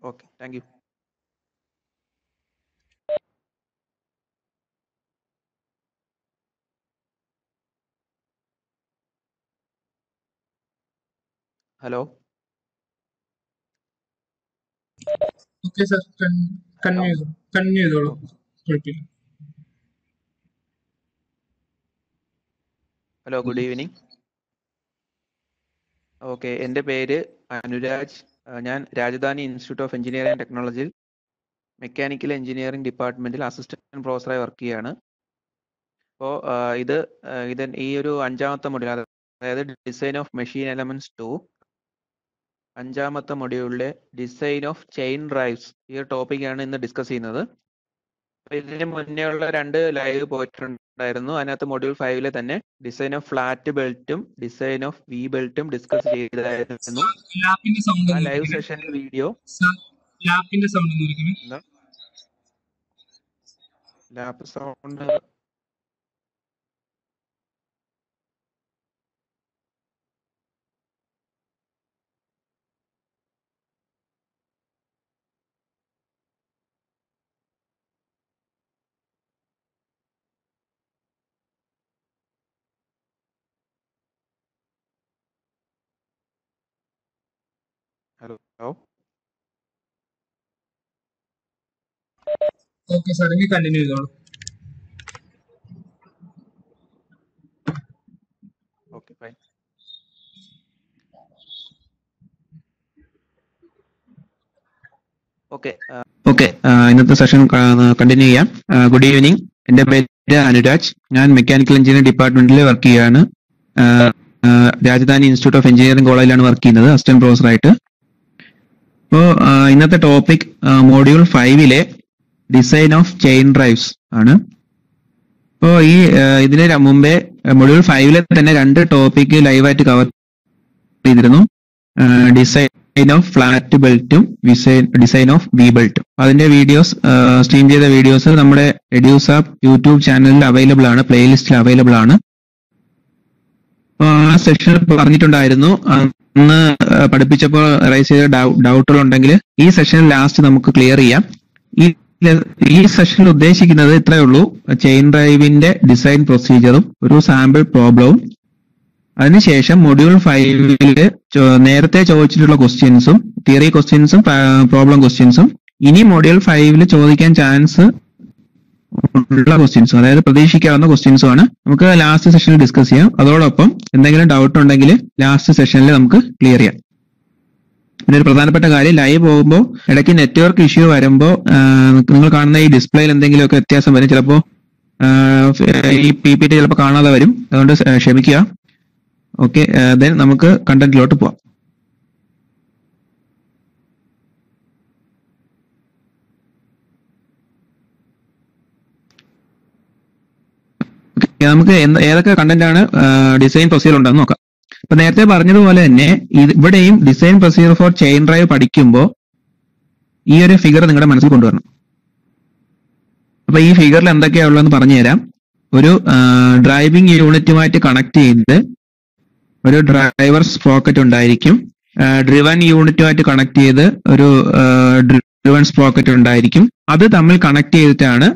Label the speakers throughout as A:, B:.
A: Okay, thank you. Hello.
B: Okay, sir. Continue.
A: Hello, good evening. Okay, എൻ്റെ പേര് അനുരാജ്. ഞാൻ Rajadhani institute of engineering and ടെക്നോളജിയിൽ mechanical engineering ഡിപ്പാർട്ട്മെന്റിൽ assistant പ്രൊഫസറായി വർക്ക് ചെയ്യുകയാണ്. അപ്പോൾ ഈ ഒരു 5ാമത്തെ മൊഡ്യൂൾ, അതായത് ഡിസൈൻ ഓഫ് മെഷീൻ എലമെന്റ്സ് 2, 5ാമത്തെ മൊഡ്യൂളിലെ ഡിസൈൻ ഓഫ് ചെയിൻ ഡ്രൈവ്സ്, ഈ ഒരു ടോപ്പിക്കാണ് ഇന്ന് ഡിസ്കസ് ചെയ്യുന്നത്. ഇതിന് മുന്നേ ഉള്ള 2 ലൈവ് പോയിട്ടുണ്ടായിരുന്നു. അതിനകത്ത് മൊഡ്യൂൾ 5 തന്നെ ഡിസൈൻ ഓഫ് ഫ്ലാറ്റ് ബെൽറ്റും ഡിസൈൻ ഓഫ് വി ബെൽറ്റും ഡിസ്കസ് ചെയ്തായിരുന്നു. ആ ലൈവ് സെഷനിൽ വീഡിയോ ലാപ്പ് sound hello.
B: Okay, sir. We continue.
A: Okay, fine. Okay, ഇന്നത്തെ സെഷൻ കണ്ടിന്യൂ ചെയ്യാം. Good evening. എൻ്റെ പേര് അനുരാജ്. ഞാൻ മെക്കാനിക്കൽ എഞ്ചിനീയറിംഗ് ഡിപ്പാർട്ട്മെന്റിൽ വർക്ക് ചെയ്യുകയാണ്. രാജധാനി ഇൻസ്റ്റിറ്റ്യൂട്ട് ഓഫ് എഞ്ചിനീയറിംഗ് കോളേജിലാണ് വർക്ക് ചെയ്യുന്നത് അസിസ്റ്റന്റ് പ്രൊഫസറായിട്ട്. അപ്പോൾ ഇന്നത്തെ topic module 5 design of chain drives ആണ്. അപ്പോൾ ഇതിന് മുമ്പേ മൊഡ്യൂൾ 5 തന്നെ 2 ടോപ്പിക് ലൈവായിട്ട് കവർ ചെയ്തിരുന്നു. ഡിസൈൻ ഓഫ് ഫ്ലാറ്റ് ബെൽറ്റും ഡിസൈൻ ഓഫ് വി ബെൽറ്റും. അതിന്റെ വീഡിയോസ്, സ്ട്രീം ചെയ്ത വീഡിയോസ് നമ്മുടെ EDUzap യൂട്യൂബ് ചാനലിൽ അവൈലബിൾ ആണ്, പ്ലേലിസ്റ്റിൽ അവൈലബിൾ ആണ്. ആ സെഷനിൽ പറഞ്ഞിട്ടുണ്ടായിരുന്നു, അന്ന് പഠിപ്പിച്ചപ്പോൾ റൈസ് ചെയ്ത ഡൗട്ടുകൾ ഉണ്ടെങ്കിൽ ഈ സെഷൻ ലാസ്റ്റ് നമുക്ക് ക്ലിയർ ചെയ്യാം. ഈ സെഷനിൽ ഉദ്ദേശിക്കുന്നത് ഇത്രയേ ഉള്ളൂ: ചെയിൻ ഡ്രൈവിന്റെ ഡിസൈൻ പ്രൊസീജിയറും ഒരു സാമ്പിൾ പ്രോബ്ലവും. അതിനുശേഷം മൊഡ്യൂൾ 5 നേരത്തെ ചോദിച്ചിട്ടുള്ള ക്വസ്റ്റ്യൻസും, തിയറി ക്വസ്റ്റ്യൻസും പ്രോബ്ലം ക്വസ്റ്റ്യൻസും, ഇനി മൊഡ്യൂൾ 5 ചോദിക്കാൻ ചാൻസ് ഉള്ള ക്വസ്റ്റ്യൻസും, അതായത് പ്രതീക്ഷിക്കാവുന്ന ക്വസ്റ്റ്യൻസും ആണ് നമുക്ക് ലാസ്റ്റ് സെഷനിൽ ഡിസ്കസ് ചെയ്യാം. അതോടൊപ്പം എന്തെങ്കിലും ഡൗട്ട് ഉണ്ടെങ്കിൽ ലാസ്റ്റ് സെഷനിൽ നമുക്ക് ക്ലിയർ ചെയ്യാം. പിന്നെ ഒരു പ്രധാനപ്പെട്ട കാര്യം, ലൈവ് പോകുമ്പോൾ ഇടയ്ക്ക് നെറ്റ്വർക്ക് ഇഷ്യൂ വരുമ്പോൾ നിങ്ങൾ കാണുന്ന ഈ ഡിസ്പ്ലേയിൽ എന്തെങ്കിലുമൊക്കെ വ്യത്യാസം വരും. ചിലപ്പോൾ ഈ PPT ചിലപ്പോൾ കാണാതെ വരും, അതുകൊണ്ട് ക്ഷമിക്കുക. ഓക്കെ, ദെൻ നമുക്ക് കണ്ടന്റിലോട്ട് പോവാം. നമുക്ക് ഏതൊക്കെ കണ്ടന്റ് ആണ് ഡിസൈൻ പ്രൊസീജിയർ ഉണ്ടെന്ന് നോക്കാം. അപ്പൊ നേരത്തെ പറഞ്ഞതുപോലെ തന്നെ ഇവിടെയും design procedure for chain drive പഠിക്കുമ്പോൾ ഈ ഒരു ഫിഗർ നിങ്ങളുടെ മനസ്സിൽ കൊണ്ടുവരണം. അപ്പൊ ഈ ഫിഗറിൽ എന്തൊക്കെയാ ഉള്ളതെന്ന് പറഞ്ഞുതരാം. ഒരു ഡ്രൈവിംഗ് യൂണിറ്റുമായിട്ട് കണക്ട് ചെയ്ത് ഒരു ഡ്രൈവർ സ്പ്രോക്കറ്റ് ഉണ്ടായിരിക്കും. ഡ്രിവൺ യൂണിറ്റുമായിട്ട് കണക്ട് ചെയ്ത് ഒരു ഡ്രിവൺ സ്പ്രോക്കറ്റ് ഉണ്ടായിരിക്കും. അത് തമ്മിൽ കണക്ട് ചെയ്തിട്ടാണ്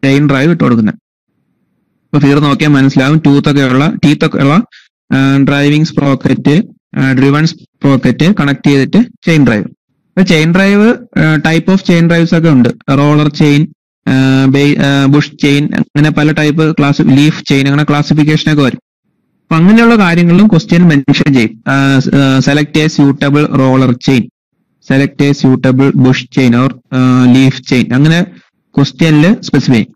A: ചെയിൻ ഡ്രൈവ് ഇട്ട് കൊടുക്കുന്നത്. ഇപ്പൊ ഫിഗർ നോക്കിയാൽ മനസ്സിലാവും. ടീത്തൊക്കെ ഉള്ള driving sprocket, driven sprocket connect ചെയ്തിട്ട് ചെയിൻ ഡ്രൈവ്. ഇപ്പൊ chain drive type of chain drives ഒക്കെ ഉണ്ട്. റോളർ ചെയിൻ, ബുഷ് ചെയിൻ, അങ്ങനെ പല ടൈപ്പ് ലീഫ് ചെയിൻ, അങ്ങനെ ക്ലാസിഫിക്കേഷൻ ഒക്കെ വരും. അപ്പൊ അങ്ങനെയുള്ള കാര്യങ്ങളിലും ക്വസ്റ്റ്യൻ മെൻഷൻ ചെയ്യും. Select A suitable roller chain, select A suitable Bush chain or leaf chain, അങ്ങനെ ക്വസ്റ്റ്യനിൽ സ്പെസിഫൈ ചെയ്യും.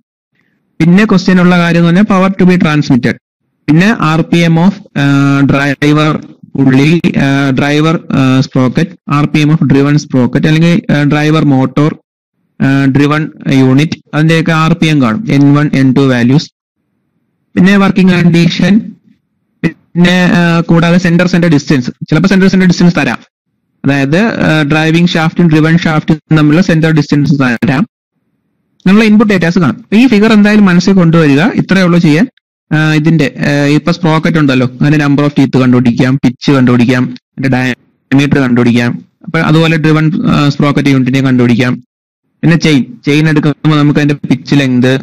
A: പിന്നെ ക്വസ്റ്റ്യൻ ഉള്ള കാര്യം എന്ന് പറഞ്ഞാൽ പവർ ടു ബി ട്രാൻസ്മിറ്റഡ്, പിന്നെ RPM ഓഫ് ഡ്രൈവർ ഉള്ളി, driver sprocket, RPM of driven sprocket, അല്ലെങ്കിൽ ഡ്രൈവർ മോട്ടോർ, ഡ്രിവൺ യൂണിറ്റ്, അതിന്റെയൊക്കെ RPM കാണും, N1 N2 വാല്യൂസ്. പിന്നെ വർക്കിംഗ് കണ്ടീഷൻ, പിന്നെ കൂടാതെ സെന്റർ ഡിസ്റ്റൻസ്. ചിലപ്പോൾ സെന്റർ ഡിസ്റ്റൻസ് തരാം, അതായത് ഡ്രൈവിംഗ് ഷാഫ്റ്റും ഡ്രിവൺ ഷാഫ്റ്റും തമ്മിലുള്ള സെന്റർ ഡിസ്റ്റൻസ് തരാം. നമ്മളെ ഇൻപുട്ട് ഡേറ്റാസ് കാണും. ഈ ഫിഗർ എന്തായാലും മനസ്സിൽ കൊണ്ടുവരിക. ഇത്രയേ ഉള്ളൂ ചെയ്യാൻ. ഇതിന്റെ ഇപ്പൊ സ്പ്രോക്കറ്റ് ഉണ്ടല്ലോ, അതിന്റെ നമ്പർ ഓഫ് ടീത്ത് കണ്ടുപിടിക്കാം, പിച്ച് കണ്ടുപിടിക്കാം, അതിന്റെ ഡയമീറ്റർ കണ്ടുപിടിക്കാം, അപ്പൊ അതുപോലെ ഡ്രിവൺ സ്പ്രോക്കറ്റ് യൂണിറ്റിനെ കണ്ടുപിടിക്കാം. പിന്നെ ചെയിൻ എടുക്കുമ്പോൾ നമുക്ക് അതിന്റെ പിച്ച് ലെങ്ത്,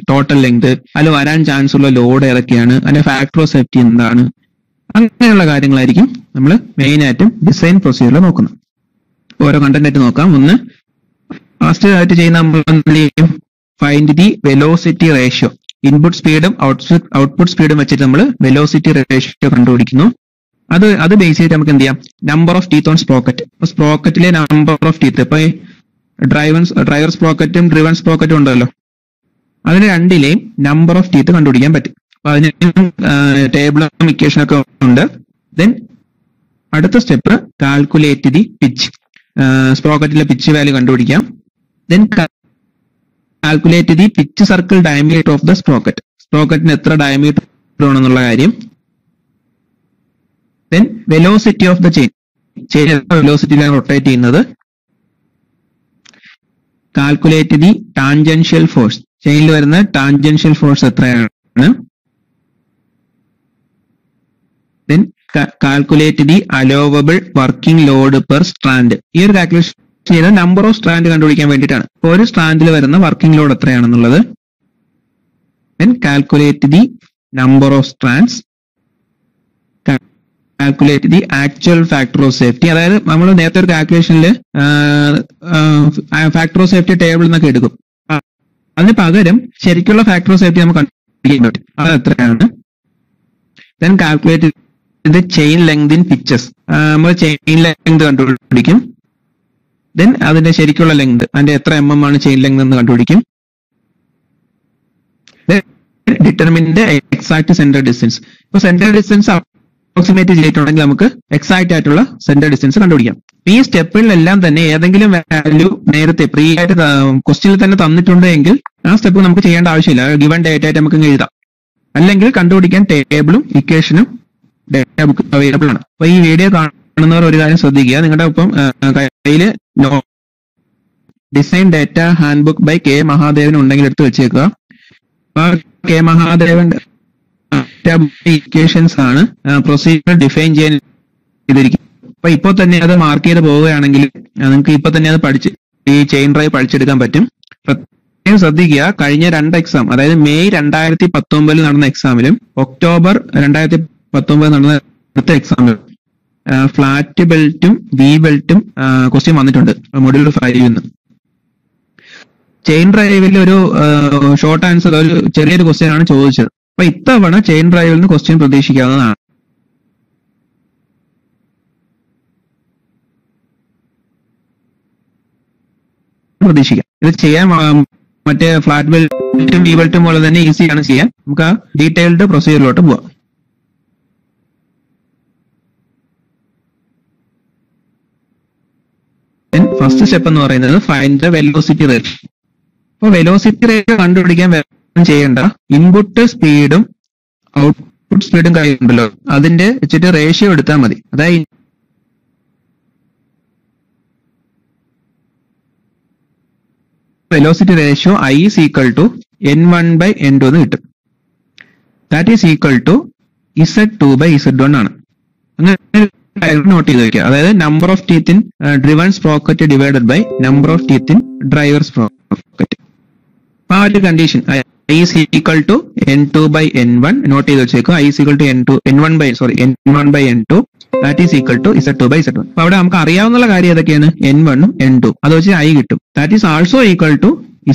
A: ടോട്ടൽ ലെങ്ത്, അതിൽ വരാൻ ചാൻസ് ഉള്ള ലോഡ് ഏതൊക്കെയാണ്, അതിന്റെ ഫാക്ടർ ഓഫ് സേഫ്റ്റി എന്താണ്, അങ്ങനെയുള്ള കാര്യങ്ങളായിരിക്കും നമ്മൾ മെയിൻ ആയിട്ടും ഡിസൈൻ പ്രൊസീജിയറിൽ നോക്കുന്നത്. ഓരോ കണ്ടന്റ് ആയിട്ട് നോക്കാം. ഒന്ന് ഫസ്റ്റ് ആയിട്ട് ചെയ്യുന്ന നമ്മൾ find the velocity ratio. Input സ്പീഡും ഔട്ട്പുട്ട് സ്പീഡും വെച്ചിട്ട് നമ്മൾ വെലോസിറ്റി റേഷ്യോ കണ്ടുപിടിക്കുന്നു. അത് ബേസ് ചെയ്തിട്ട് നമുക്ക് എന്ത് ചെയ്യാം, number of teeth on sprocket. ഇപ്പൊ സ്പ്രോക്കറ്റിലെ നമ്പർ ഓഫ് ടീത്ത്, ഇപ്പൊ ഡ്രൈവർ സ്പ്രോക്കറ്റും ഡ്രിവൺ സ്പ്രോക്കറ്റും ഉണ്ടല്ലോ, അതിന് രണ്ടിലെയും നമ്പർ ഓഫ് ടീത്ത് കണ്ടുപിടിക്കാൻ പറ്റും. അപ്പൊ അതിന് ടേബിളും ഇക്വേഷനൊക്കെ ഉണ്ട്. ദെൻ അടുത്ത സ്റ്റെപ്പ് കാൽക്കുലേറ്റ് ദി പിച്ച്. സ്പ്രോക്കറ്റിലെ പിച്ച് വാല്യൂ കണ്ടുപിടിക്കാം. Then calculate the pitch circle diameter of the sprocket. സ്പ്രോക്കറ്റിന് എത്ര ഡയമീറ്റർ ആണെന്നുള്ള കാര്യം. Then velocity of the chain എത്ര വെലോസിറ്റിയിലാണ് റൊട്ടേറ്റ് ചെയ്യുന്നത്. Calculate the tangential force. ചെയിനിൽ വരുന്ന ടാൻജൻഷ്യൽ ഫോഴ്സ് എത്രയാണ്. Then calculate the allowable working load per strand. ഈ ഒരു കാൽക്കുലേഷൻ ചെയ്ത നമ്പർ ഓഫ് സ്ട്രാൻഡ് കണ്ടുപിടിക്കാൻ വേണ്ടിയിട്ടാണ്. ഒരു സ്ട്രാൻഡിൽ വരുന്ന വർക്കിംഗ് ലോഡ് എത്രയാണെന്നുള്ളത്. Then calculate the number of strands. Calculate the actual factor of safety. അതായത് നമ്മൾ നേരത്തെ ഒരു കാൽക്കുലേഷനിൽ ഫാക്ടർ ഓഫ് സേഫ്റ്റി ടേബിൾ എന്നൊക്കെ എടുക്കും. അതിന് പകരം ശരിക്കുള്ള ഫാക്ടർ ഓഫ് സേഫ്റ്റി നമുക്ക് കണ്ടുപിടിക്കാൻ പറ്റും. അത് എത്രയാണ്. Then calculate the chain length in pitches. നമ്മൾ ചെയിൻ ലെങ്ത് കണ്ടുപിടിക്കും. ദെൻ അതിന്റെ ശരിക്കുള്ള ലെങ്ത്, അതിന്റെ എത്ര ആണ് ചെയിൻ ലെങ്ത് എന്ന് കണ്ടുപിടിക്കും. Determine the exact centre distance. ഇപ്പൊ സെന്റർ ഡിസ്റ്റൻസ് അപ്രോക്സിമേറ്റ് ചെയ്തിട്ടുണ്ടെങ്കിൽ നമുക്ക് എക്സാക്ട് ആയിട്ടുള്ള സെന്റർ ഡിസ്റ്റൻസ് കണ്ടുപിടിക്കാം. ഈ സ്റ്റെപ്പുകളിലെല്ലാം തന്നെ ഏതെങ്കിലും വാല്യൂ നേരത്തെ പ്രീ ആയിട്ട് ക്വസ്റ്റ്യനിൽ തന്നെ തന്നിട്ടുണ്ട് എങ്കിൽ ആ സ്റ്റെപ്പ് നമുക്ക് ചെയ്യേണ്ട ആവശ്യമില്ല. ഗിവൺ ഡേറ്റ ആയിട്ട് നമുക്ക് എഴുതാം. അല്ലെങ്കിൽ കണ്ടുപിടിക്കാൻ ടേബിളും ഇക്വേഷനും ഡേറ്റ ബുക്ക് അവൈലബിൾ ആണ്. അപ്പൊ ഈ വീഡിയോ കാണുന്നവർ ഒരു കാര്യം ശ്രദ്ധിക്കുക. നിങ്ങളുടെ ഒപ്പം കയ്യില് design data handbook by K Mahadevan ഉണ്ടെങ്കിൽ എടുത്ത് വെച്ചേക്കുക. കെ മഹാദേവന്റെ ഇക്വേഷൻസ് ആണ് പ്രൊസീജിയർ ഡിഫൈൻ ചെയ്യാൻ ചെയ്തിരിക്കുന്നത്. അപ്പൊ ഇപ്പൊ തന്നെ അത് മാർക്ക് ചെയ്ത് പോവുകയാണെങ്കിൽ നിങ്ങൾക്ക് ഇപ്പൊ തന്നെ അത് ഈ ചെയിൻ ഡ്രൈവ് പഠിച്ചെടുക്കാൻ പറ്റും. പ്രത്യേകം ശ്രദ്ധിക്കുക, കഴിഞ്ഞ 2 എക്സാം, അതായത് മെയ് 2019 നടന്ന എക്സാമിലും ഒക്ടോബർ 2019 നടന്ന അടുത്ത എക്സാമിലും ഫ്ലാറ്റ് ബെൽറ്റും വി ബെൽറ്റും ക്വസ്റ്റ്യൻ വന്നിട്ടുണ്ട് മൊഡ്യൂൾ 5 നിന്ന്. ചെയിൻ ഡ്രൈവിൽ ഒരു ഷോർട്ട് ആൻസർ, ഒരു ചെറിയൊരു ക്വസ്റ്റ്യൻ ആണ് ചോദിച്ചത്. അപ്പൊ ഇത്തവണ ചെയിൻ ഡ്രൈവിൽ നിന്ന് ക്വസ്റ്റ്യൻ പ്രതീക്ഷിക്കാവുന്നതാണ്. പ്രതീക്ഷിക്കാം. ഇത് ചെയ്യാൻ മറ്റേ ഫ്ലാറ്റ് ബെൽറ്റും വി ബെൽറ്റും പോലെ തന്നെ ഈസിയാണ് ചെയ്യാൻ. നമുക്ക് ആ ഡീറ്റെയിൽഡ് പ്രൊസീജിയറിലോട്ട് പോവാം. ഫസ്റ്റ് സ്റ്റെപ്പ് എന്ന് പറയുന്നത് ഫൈൻഡ് ദ വെലോസിറ്റി റേഷ്യോ. അപ്പൊ വെലോസിറ്റി റേഷ്യോ കണ്ടുപിടിക്കാൻ ചെയ്യേണ്ട ഇൻപുട്ട് സ്പീഡും ഔട്ട്പുട്ട് സ്പീഡും കയ്യിലുണ്ടല്ലോ, അതിന്റെ വെച്ചിട്ട് റേഷ്യോ എടുത്താൽ മതി. അതായത് velocity ratio I is equal to N1/N2 എന്ന് കിട്ടും. That is equal to Z2/Z1 ആണ്. അങ്ങനെ നോട്ട് ചെയ്ത് വെക്കുക. അതായത് number of teeth in driven sprocket divided by number of teeth in driver sprocket. ആ ഒരു condition I is equal to N2/N1 note ചെയ്ത് വെച്ചേക്കും. I is equal to N1/N2 that is equal to Z2/Z1. അപ്പൊ അവിടെ നമുക്ക് അറിയാവുന്ന കാര്യം ഏതൊക്കെയാണ്, N1 ഉം N2, അത് വെച്ച് I കിട്ടും. That is also equal to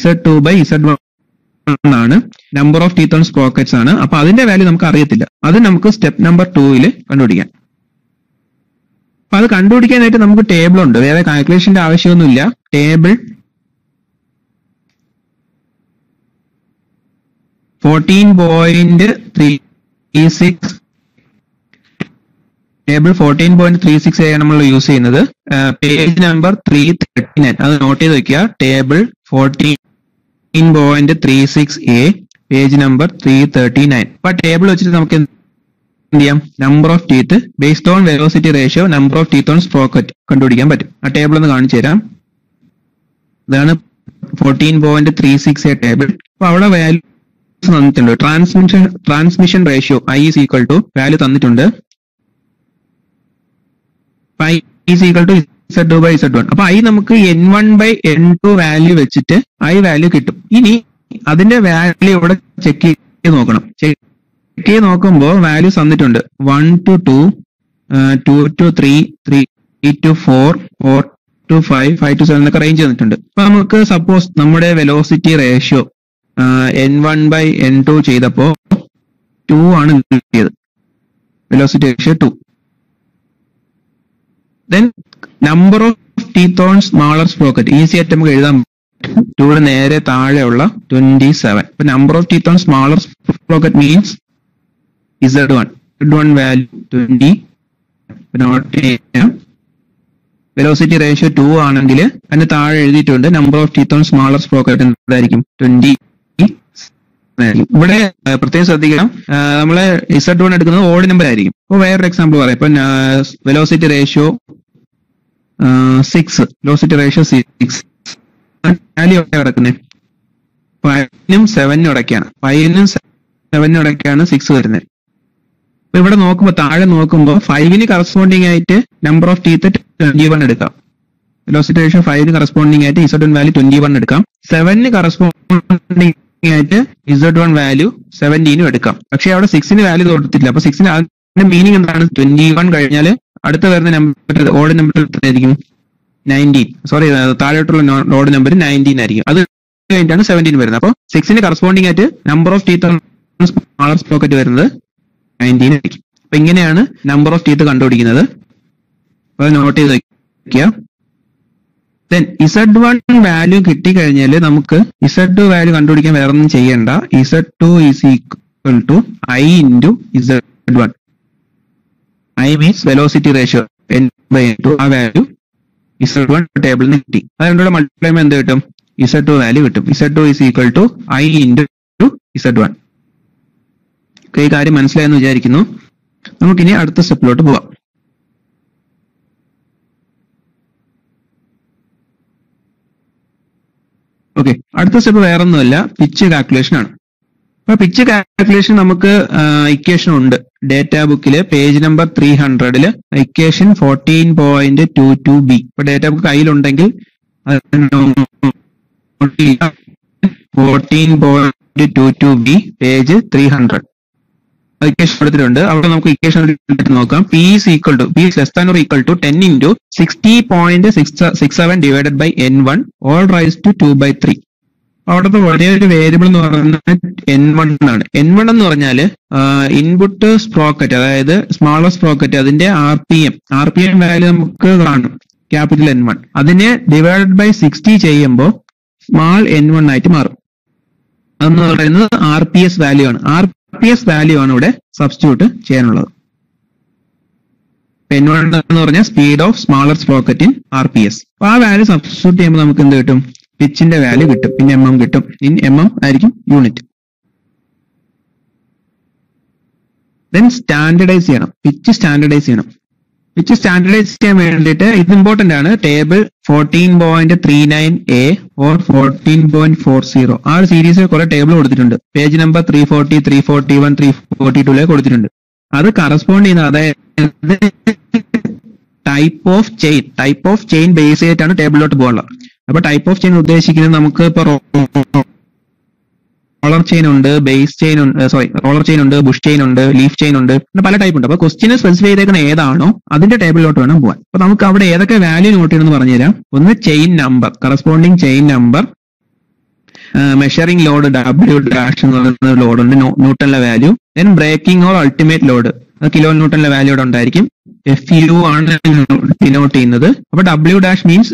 A: Z2/Z1 ആണ്. Number of teeth on sprockets ആണ്. അപ്പൊ അതിന്റെ വാല്യൂ നമുക്ക് അറിയത്തില്ല. അത് നമുക്ക് സ്റ്റെപ്പ് നമ്പർ 2 കണ്ടുപിടിക്കാം. അപ്പൊ അത് കണ്ടുപിടിക്കാനായിട്ട് നമുക്ക് ടേബിൾ ഉണ്ട്. വേറെ കാൽക്കുലേഷന്റെ ആവശ്യമൊന്നുമില്ല. ടേബിൾ 14.36 ടേബിൾ 14.36 ആണ് നമ്മൾ യൂസ് ചെയ്യുന്നത്. പേജ് നമ്പർ 339 അത് നോട്ട് ചെയ്ത് വെക്കുക. Table 14.36A page number 339. അപ്പൊ ടേബിൾ വെച്ചിട്ട് നമുക്ക് എന്ത് ചെയ്യാം, number of teeth based on velocity ratio number of teeth on sprocket കണ്ടുപിടിക്കാൻ പറ്റും. ആ ടേബിൾ ഒന്ന് കാണിച്ചു തരാം. ഇതാണ് 14.36A ടേബിൾ. അപ്പൊ അവിടെ വാല്യൂ തന്നിട്ടുണ്ട്. Transmission ratio I is equal to value തന്നിട്ടുണ്ട്. Is equal to Z2 by Z1. അപ്പൊ I നമുക്ക് N1 by N2 വാല്യൂ വെച്ചിട്ട് I വാല്യൂ കിട്ടും. ഇനി അതിന്റെ വാല്യൂ ഇവിടെ ചെക്ക് ചെയ്ത് നോക്കണം. ചെക്ക് ചെയ്ത് നോക്കുമ്പോൾ വാല്യൂസ് തന്നിട്ടുണ്ട് 1 to 2, 2 to 3, 3 to 4, 4 to 5, 5 to 7 എന്നൊക്കെ റേഞ്ച് തന്നിട്ടുണ്ട്. അപ്പൊ നമുക്ക് സപ്പോസ് നമ്മുടെ velocity ratio N1 by N2 ചെയ്തപ്പോ 2 ആണ് കിട്ടിയത്. Velocity ratio 2. Then number of teeth on smaller sprocket. Easy ആയിട്ട് നമുക്ക് എഴുതാൻ പറ്റും. 2 നേരെ താഴെയുള്ള 27. ഇപ്പൊ number of teeth on smaller sprocket means Z1. Z1 value 20. Note ചെയ്യാം. വെലോസിറ്റി റേഷ്യോ 2 ആണെങ്കിൽ അതിന് താഴെ എഴുതിയിട്ടുണ്ട് number of teeth on smaller sprocket എന്തായിരിക്കും 20. ഇവിടെ പ്രത്യേകം ശ്രദ്ധിക്കണം, നമ്മളെ Z1 എടുക്കുന്നത് ഓഡ് നമ്പർ ആയിരിക്കും. അപ്പൊ വേറൊരു എക്സാമ്പിൾ പറയാം. ഇപ്പൊ velocity ratio 6, velocity ratio 6 value എവിടെ കിടക്കുന്നത് 5നും 7നും ഇടയ്ക്കാണ്. 5നും 7നും ഇടയ്ക്കാണ് 6 വരുന്നത്. അപ്പൊ ഇവിടെ നോക്കുമ്പോൾ താഴെ നോക്കുമ്പോൾ 5ന് കറസ്പോണ്ടിങ് ആയിട്ട് നമ്പർ ഓഫ് ടീത്ത് 21 എടുക്കാം. വെലോസിറ്റി റേഷ്യോ 5ന് കറസ്പോണ്ടിങ് ആയിട്ട് Z1 വാല്യൂ 21 എടുക്കാം. 7ന് കറസ്പോണ്ടിങ് ആയിട്ട് Z1 വാല്യൂ 17 എടുക്കാം. പക്ഷെ അവിടെ 6ന് വാല്യൂ കൊടുത്തില്ല. അപ്പൊ 6ന് അതിന്റെ മീനിങ് എന്താണ്? 21 കഴിഞ്ഞാൽ അടുത്ത വരുന്ന നമ്പർ ഓഡ് നമ്പർ ആയിരിക്കും 19. സോറി, താഴോട്ടുള്ള ഓഡ് നമ്പർ 19 ആയിരിക്കും. അത് കഴിഞ്ഞിട്ടാണ് 17 വരുന്നത്. അപ്പോൾ 6ന് കറസ്പോണ്ടിങ് ആയിട്ട് number of teeth smaller sprocket വരുന്നത് 19 ആയിരിക്കും. അപ്പൊ ഇങ്ങനെയാണ് നമ്പർ ഓഫ് ടീത്ത് കണ്ടുപിടിക്കുന്നത്. അപ്പൊ നോട്ട് ചെയ്ത് വയ്ക്കുക. Then Z1 വാല്യൂ കിട്ടിക്കഴിഞ്ഞാൽ നമുക്ക് Z2 വാല്യൂ കണ്ടുപിടിക്കാൻ വേറെ ഒന്നും ചെയ്യണ്ട. Z2 is equal to I into Z1. I means velocity ratio N/N2. ആ വാല്യൂ Z1 ടേബിളിൽ നിന്ന് കിട്ടി. അത് രണ്ടുകൂടെ മൾട്ടിപ്ലൈ ചെയ്യുമ്പോൾ എന്ത് കിട്ടും? Z2 വാല്യൂ കിട്ടും. Z2 is equal to I into Z1. ഈ കാര്യം മനസ്സിലായെന്ന് വിചാരിക്കുന്നു. നമുക്കിനി അടുത്ത സ്റ്റെപ്പിലോട്ട് പോവാം. ഓക്കെ, അടുത്ത സ്റ്റെപ്പ് വേറെ ഒന്നുമല്ല, പിച്ച് കാൽക്കുലേഷൻ ആണ്. അപ്പൊ പിച്ച് കാൽക്കുലേഷൻ നമുക്ക് ഇക്വേഷൻ ഉണ്ട്. ഡേറ്റാ ബുക്കില് പേജ് നമ്പർ 300 ഇക്വേഷൻ 14.22b. ഇപ്പൊ ഡേറ്റാ ബുക്ക് കയ്യിലുണ്ടെങ്കിൽ 14.22b പേജ് 300 ഇക്വേഷൻ കൊടുത്തിട്ടുണ്ട്. അവിടെ നമുക്ക് ഇക്വേഷൻ നോക്കാം. P is less than or equal to 10 into 60.67 divided by N1 all raised to 2/3. അവിടുത്തെ ഒരേ ഒരു വേരിയബിൾ എന്ന് പറയുന്നത് N1 ആണ്. N1 എന്ന് പറഞ്ഞാല് ഇൻപുട്ട് സ്പ്രോക്കറ്റ്, അതായത് സ്മാളർ സ്പ്രോക്കറ്റ്, അതിന്റെ RPM വാല്യൂ നമുക്ക് കാണും, ക്യാപിറ്റൽ N1. അതിനെ ഡിവൈഡഡ് ബൈ 60 ചെയ്യുമ്പോൾ സ്മാൾ N1 ആയിട്ട് മാറും. അതെന്ന് പറയുന്നത് RPS വാല്യൂ ആണ്. RPS വാല്യൂ ആണ് ഇവിടെ സബ്സ്റ്റിറ്റ്യൂട്ട് ചെയ്യാനുള്ളത്. N1 എന്ന് പറഞ്ഞാൽ speed of smaller sprocket in RPS. അപ്പൊ ആ വാല്യൂ സബ്സ്റ്റിറ്റ്യൂട്ട് ചെയ്യുമ്പോൾ നമുക്ക് എന്ത് കിട്ടും? പിച്ചിന്റെ വാല്യൂ കിട്ടും. പിന്നെ mm കിട്ടും. ഇൻ mm ആയിരിക്കും യൂണിറ്റ്. ദെൻ സ്റ്റാൻഡർഡൈസ് ചെയ്യണം. പിച്ച് സ്റ്റാൻഡർഡൈസ് ചെയ്യണം. പിച്ച് സ്റ്റാൻഡർഡൈസ് ചെയ്യാൻ വേണ്ടിയിട്ട് ഇത് ഇമ്പോർട്ടന്റ് ആണ്. ടേബിൾ 14.39a ഓർ 14.40 ആ ഒരു സീരീസിൽ കുറെ ടേബിൾ കൊടുത്തിട്ടുണ്ട്. പേജ് നമ്പർ 340, 341, 342 കൊടുത്തിട്ടുണ്ട്. അത് കറസ്പോണ്ട് ചെയ്യുന്ന, അതായത് ടൈപ്പ് ഓഫ് ചെയിൻ ബേസ് ചെയ്തിട്ടാണ് ടേബിളിലോട്ട് പോകാനുള്ളത്. അപ്പൊ ടൈപ്പ് ഓഫ് ചെയിൻ ഉദ്ദേശിക്കുന്നത് നമുക്ക് ഇപ്പൊ റോളർ ചെയിൻ ഉണ്ട്, ബേസ് ചെയിൻ ഉണ്ട്, റോളർ ചെയിൻ ഉണ്ട്, ബുഷ് ചെയിൻ ഉണ്ട്, ലീഫ് ചെയിൻ ഉണ്ട്, പിന്നെ പല ടൈപ്പ് ഉണ്ട്. അപ്പൊ ക്വസ്റ്റിന് സ്പെസിഫൈ ചെയ്തേക്കുന്ന ഏതാണോ അതിന്റെ ടേബിളിലോട്ട് വേണം പോകാൻ. അപ്പൊ നമുക്ക് അവിടെ ഏതൊക്കെ വാല്യൂ നോട്ട് ചെയ്യണമെന്ന് പറഞ്ഞുതരാം. ഒന്ന് chain number, corresponding chain number, measuring load W' എന്ന് പറയുന്ന ലോഡ് ഉണ്ട്, ന്യൂട്ടണിലെ value. Then breaking or ultimate load, അത് കിലോ ന്യൂട്ടണിലെ വാല്യൂ ഇവിടെ ഉണ്ടായിരിക്കും. FU ആണ് ഡിനോട്ട് ചെയ്യുന്നത്. അപ്പൊ W' മീൻസ്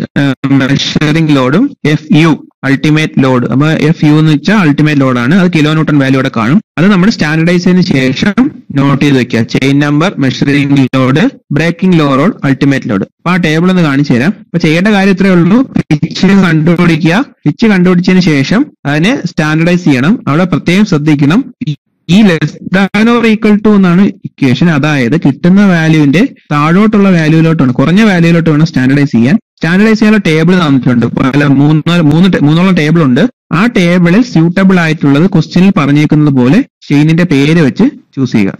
A: മെഷറിംഗ് ലോഡും FU അൾട്ടിമേറ്റ് ലോഡ്. അപ്പൊ FU എന്ന് വെച്ചാൽ അൾട്ടിമേറ്റ് ലോഡാണ്. അത് കിലോ ന്യൂട്ടൺ വാല്യൂ ഇവിടെ കാണും. അത് നമ്മൾ സ്റ്റാൻഡർഡൈസ് ചെയ്തതിനു ശേഷം നോട്ട് ചെയ്ത് വെക്കുക. Chain number, measuring load, breaking load or ultimate load. അപ്പൊ ആ ടേബിൾ ഒന്ന് കാണിച്ചു തരാം. അപ്പൊ ചെയ്യേണ്ട കാര്യം ഇത്രയേ ഉള്ളൂ. പിച്ച് കണ്ടുപിടിക്കുക. പിച്ച് കണ്ടുപിടിച്ചതിന് ശേഷം അതിനെ സ്റ്റാൻഡർഡൈസ് ചെയ്യണം. അവിടെ പ്രത്യേകം ശ്രദ്ധിക്കണം, ഈ less than or equal to എന്നാണ് ഇക്വേഷൻ. അതായത് കിട്ടുന്ന വാല്യൂവിന്റെ താഴോട്ടുള്ള വാല്യൂയിലോട്ടാണ്, കുറഞ്ഞ വാല്യൂയിലോട്ട് വേണം സ്റ്റാൻഡർഡൈസ് ചെയ്യാൻ. സ്റ്റാൻഡർഡൈസ് ചെയ്യാനുള്ള ടേബിൾ തന്നിട്ടുണ്ട്. മൂന്നോളം ടേബിൾ ഉണ്ട്. ആ ടേബിളിൽ സ്യൂട്ടബിൾ ആയിട്ടുള്ളത് ക്വസ്റ്റ്യനിൽ പറഞ്ഞേക്കുന്നത് പോലെ ചെയിനിന്റെ പേര് വെച്ച് ചൂസ് ചെയ്യുക.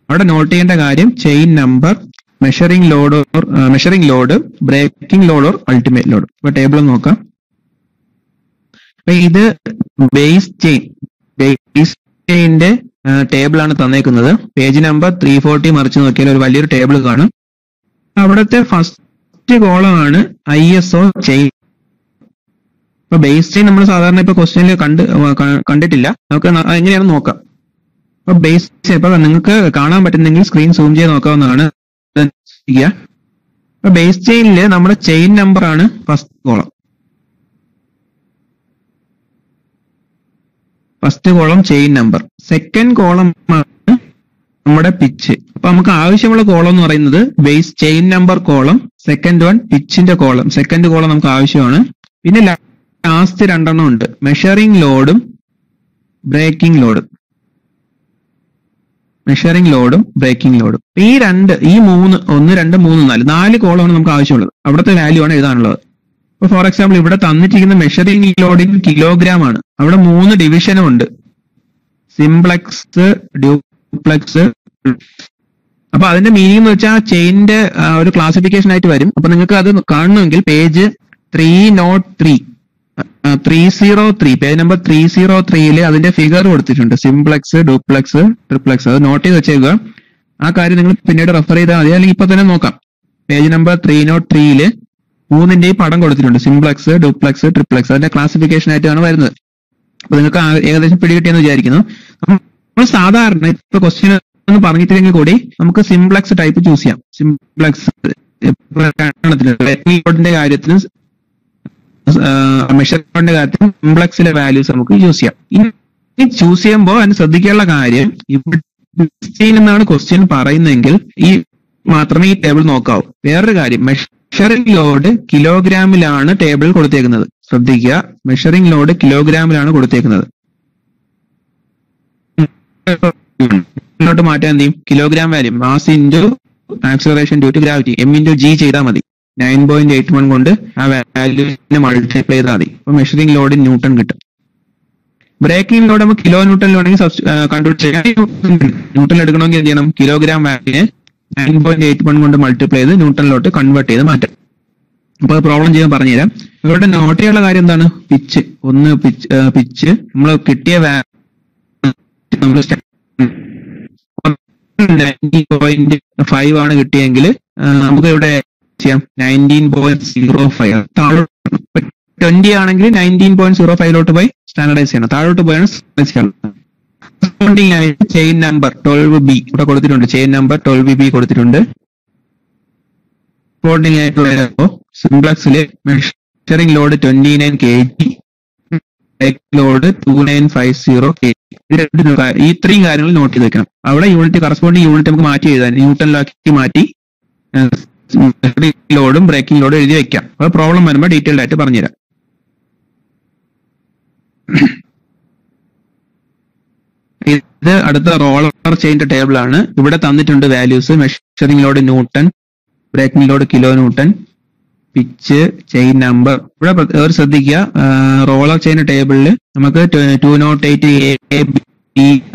A: അവിടെ നോട്ട് ചെയ്യേണ്ട കാര്യം chain number, measuring load, breaking load or ultimate load. ഇപ്പൊ ടേബിൾ നോക്കാം. അപ്പൊ ഇത് ബേസ് ചെയിന്റെ ടേബിൾ ആണ് തന്നേക്കുന്നത്. പേജ് നമ്പർ 340 മറിച്ച് നോക്കിയാൽ ഒരു വലിയൊരു ടേബിൾ കാണും. അവിടുത്തെ ഫസ്റ്റ് കോളമാണ് ISO ചെയിൻ. ഇപ്പൊ ബേസ് ചെയിൻ നമ്മൾ സാധാരണ ഇപ്പൊ ക്വസ്റ്റ്യനിൽ കണ്ടിട്ടില്ല. നമുക്ക് എങ്ങനെയാണെന്ന് നോക്കാം. അപ്പൊ ബേസ് ചെയിൻ ഇപ്പൊ നിങ്ങൾക്ക് കാണാൻ പറ്റുന്നെങ്കിൽ സ്ക്രീൻ സൂം ചെയ്ത് നോക്കാവുന്നതാണ്. അപ്പൊ ബേസ് ചെയിനിൽ നമ്മുടെ ചെയിൻ നമ്പർ ആണ് first column chain number. Second column ആണ് നമ്മുടെ പിച്ച്. അപ്പൊ നമുക്ക് ആവശ്യമുള്ള കോളം എന്ന് പറയുന്നത് base chain number column, second one പിച്ചിന്റെ കോളം. സെക്കൻഡ് കോളം നമുക്ക് ആവശ്യമാണ്. പിന്നെ ലാസ്റ്റ് രണ്ടെണ്ണം ഉണ്ട്, മെഷറിംഗ് ലോഡും ബ്രേക്കിംഗ് ലോഡും. ഈ മൂന്ന് 1, 2, 3, 4 കോളമാണ് നമുക്ക് ആവശ്യമുള്ളത്. അവിടുത്തെ വാല്യൂ ആണ് എഴുതാനുള്ളത്. ഇപ്പൊ ഫോർ എക്സാമ്പിൾ ഇവിടെ തന്നിട്ടിരിക്കുന്ന മെഷറിംഗ് ലോഡിംഗ് കിലോഗ്രാം ആണ്. അവിടെ 3 ഡിവിഷനും ഉണ്ട്, സിംപ്ലക്സ്, ഡ്യൂപ്ലക്സ്. അപ്പൊ അതിന്റെ മീനിങ് എന്ന് വെച്ചാൽ ചെയിന്റെ ഒരു ക്ലാസിഫിക്കേഷൻ ആയിട്ട് വരും. അപ്പൊ നിങ്ങൾക്ക് അത് കാണണമെങ്കിൽ പേജ് 303 പേജ് നമ്പർ 303 അതിന്റെ ഫിഗർ കൊടുത്തിട്ടുണ്ട്, സിംപ്ലക്സ്, ഡ്യൂപ്ലക്സ്, ട്രിപ്ലക്സ്. അത് നോട്ട് ചെയ്ത് വെച്ചേക്കുക. ആ കാര്യം നിങ്ങൾ പിന്നീട് റെഫർ ചെയ്താൽ മതി, അല്ലെങ്കിൽ ഇപ്പൊ തന്നെ നോക്കാം. പേജ് നമ്പർ 303 3ന്റെയും പടം കൊടുത്തിട്ടുണ്ട്, സിംപ്ലക്സ്, ഡ്യൂപ്ലക്സ്, ട്രിപ്ലക്സ്. അതിന്റെ ക്ലാസിഫിക്കേഷൻ ആയിട്ടാണ് വരുന്നത്. അപ്പൊ നിങ്ങൾക്ക് ഏകദേശം പിടികിട്ടിയെന്ന് വിചാരിക്കുന്നു. നമ്മൾ സാധാരണ ഇപ്പൊ ക്വസ്റ്റ്യൻ ഒന്നും പറഞ്ഞിട്ടില്ലെങ്കിൽ കൂടി നമുക്ക് സിംപ്ലക്സ് ടൈപ്പ് ചൂസ് ചെയ്യാം. സിംപ്ലക്സ് ലോഡിന്റെ കാര്യത്തിലും മെഷർമെന്റിന്റെ കാര്യത്തിലും സിംപ്ലക്സിലെ വാല്യൂസ് നമുക്ക് യൂസ് ചെയ്യാം. ഇനി ചൂസ് ചെയ്യുമ്പോൾ അതിന് ശ്രദ്ധിക്കാനുള്ള കാര്യം, ഇവിടെ എന്നാണ് ക്വസ്റ്റ്യൻ പറയുന്നതെങ്കിൽ മാത്രമേ ഈ ടേബിൾ നോക്കാവൂ. വേറൊരു കാര്യം, മെഷറിംഗ് ലോഡ് കിലോഗ്രാമിലാണ് ടേബിൾ കൊടുത്തേക്കുന്നത്. ശ്രദ്ധിക്കുക, മെഷറിംഗ് ലോഡ് കിലോഗ്രാമിലാണ് കൊടുത്തേക്കുന്നത്. മാറ്റാൻ എന്ത് ചെയ്യും? Kilogram value mass into acceleration due to gravity M/G ചെയ്താൽ മതി. 9.81 കൊണ്ട് ആ വാല്യൂവിനെ മൾട്ടിപ്ലൈ ചെയ്താൽ മതി. അപ്പൊ മെഷറിംഗ് ലോഡ് ന്യൂട്ടൺ കിട്ടും. ബ്രേക്കിംഗ് ലോഡ് നമുക്ക് കിലോ ന്യൂട്ടണിലാണെങ്കിൽ കണ്ടുപിടിച്ച് ന്യൂട്ടൺ എടുക്കണമെങ്കിൽ എന്ത് ചെയ്യണം? കിലോഗ്രാം വാല്യൂവിനെ 9.81 കൊണ്ട് മൾട്ടിപ്ലൈ ചെയ്ത് ന്യൂട്ടണിലോട്ട് കൺവേർട്ട് ചെയ്ത് മാറ്റാം. അപ്പൊ പ്രോബ്ലം ചെയ്യാൻ പറഞ്ഞുതരാം. ഇവിടെ നോട്ട് ചെയ്യാനുള്ള കാര്യം എന്താണ്? പിച്ച്. പിച്ച് നമ്മൾ കിട്ടിയ നമ്മൾ 90.5 ആണ് കിട്ടിയെങ്കിൽ നമുക്ക് ഇവിടെ ചെയ്യാം 19.05. 20 ആണെങ്കിൽ 19.05 പോയി സ്റ്റാൻഡർഡൈസ് ചെയ്യണം. താഴോട്ട് പോയാണ് ചെയിൻ നമ്പർ 12B ഇവിടെ കൊടുത്തിട്ടുണ്ട്. ചെയിൻ നമ്പർ 12B കൊടുത്തിട്ടുണ്ട്. കോഡിംഗ് ആയിട്ടുള്ള സിംപ്ലക്സില് measuring load 29 kg, load 2950 kg. ഈ ഇത്രയും കാര്യങ്ങൾ നോട്ട് ചെയ്ത് വെക്കണം. അവിടെ യൂണിറ്റ് കറസ്പോണ്ടിങ് യൂണിറ്റ് നമുക്ക് മാറ്റി എഴുതാൻ, ന്യൂട്ടണിലാക്കി മാറ്റി ലോഡും ബ്രേക്കിംഗ് ലോഡും എഴുതി വെക്കാം. അപ്പൊ പ്രോബ്ലം വരുമ്പോൾ ഡീറ്റെയിൽഡ് ആയിട്ട് പറഞ്ഞുതരാം. ഇത് അടുത്ത റോളർ ചെയിന്റെ ടേബിൾ ആണ്. ഇവിടെ തന്നിട്ടുണ്ട് values. Measuring load newton, breaking load kilo newton, pitch, chain number. ഇവിടെ ഒരു ശ്രദ്ധിക്കുക, റോളർ ചെയിൻ ടേബിളിൽ നമുക്ക് 208 AB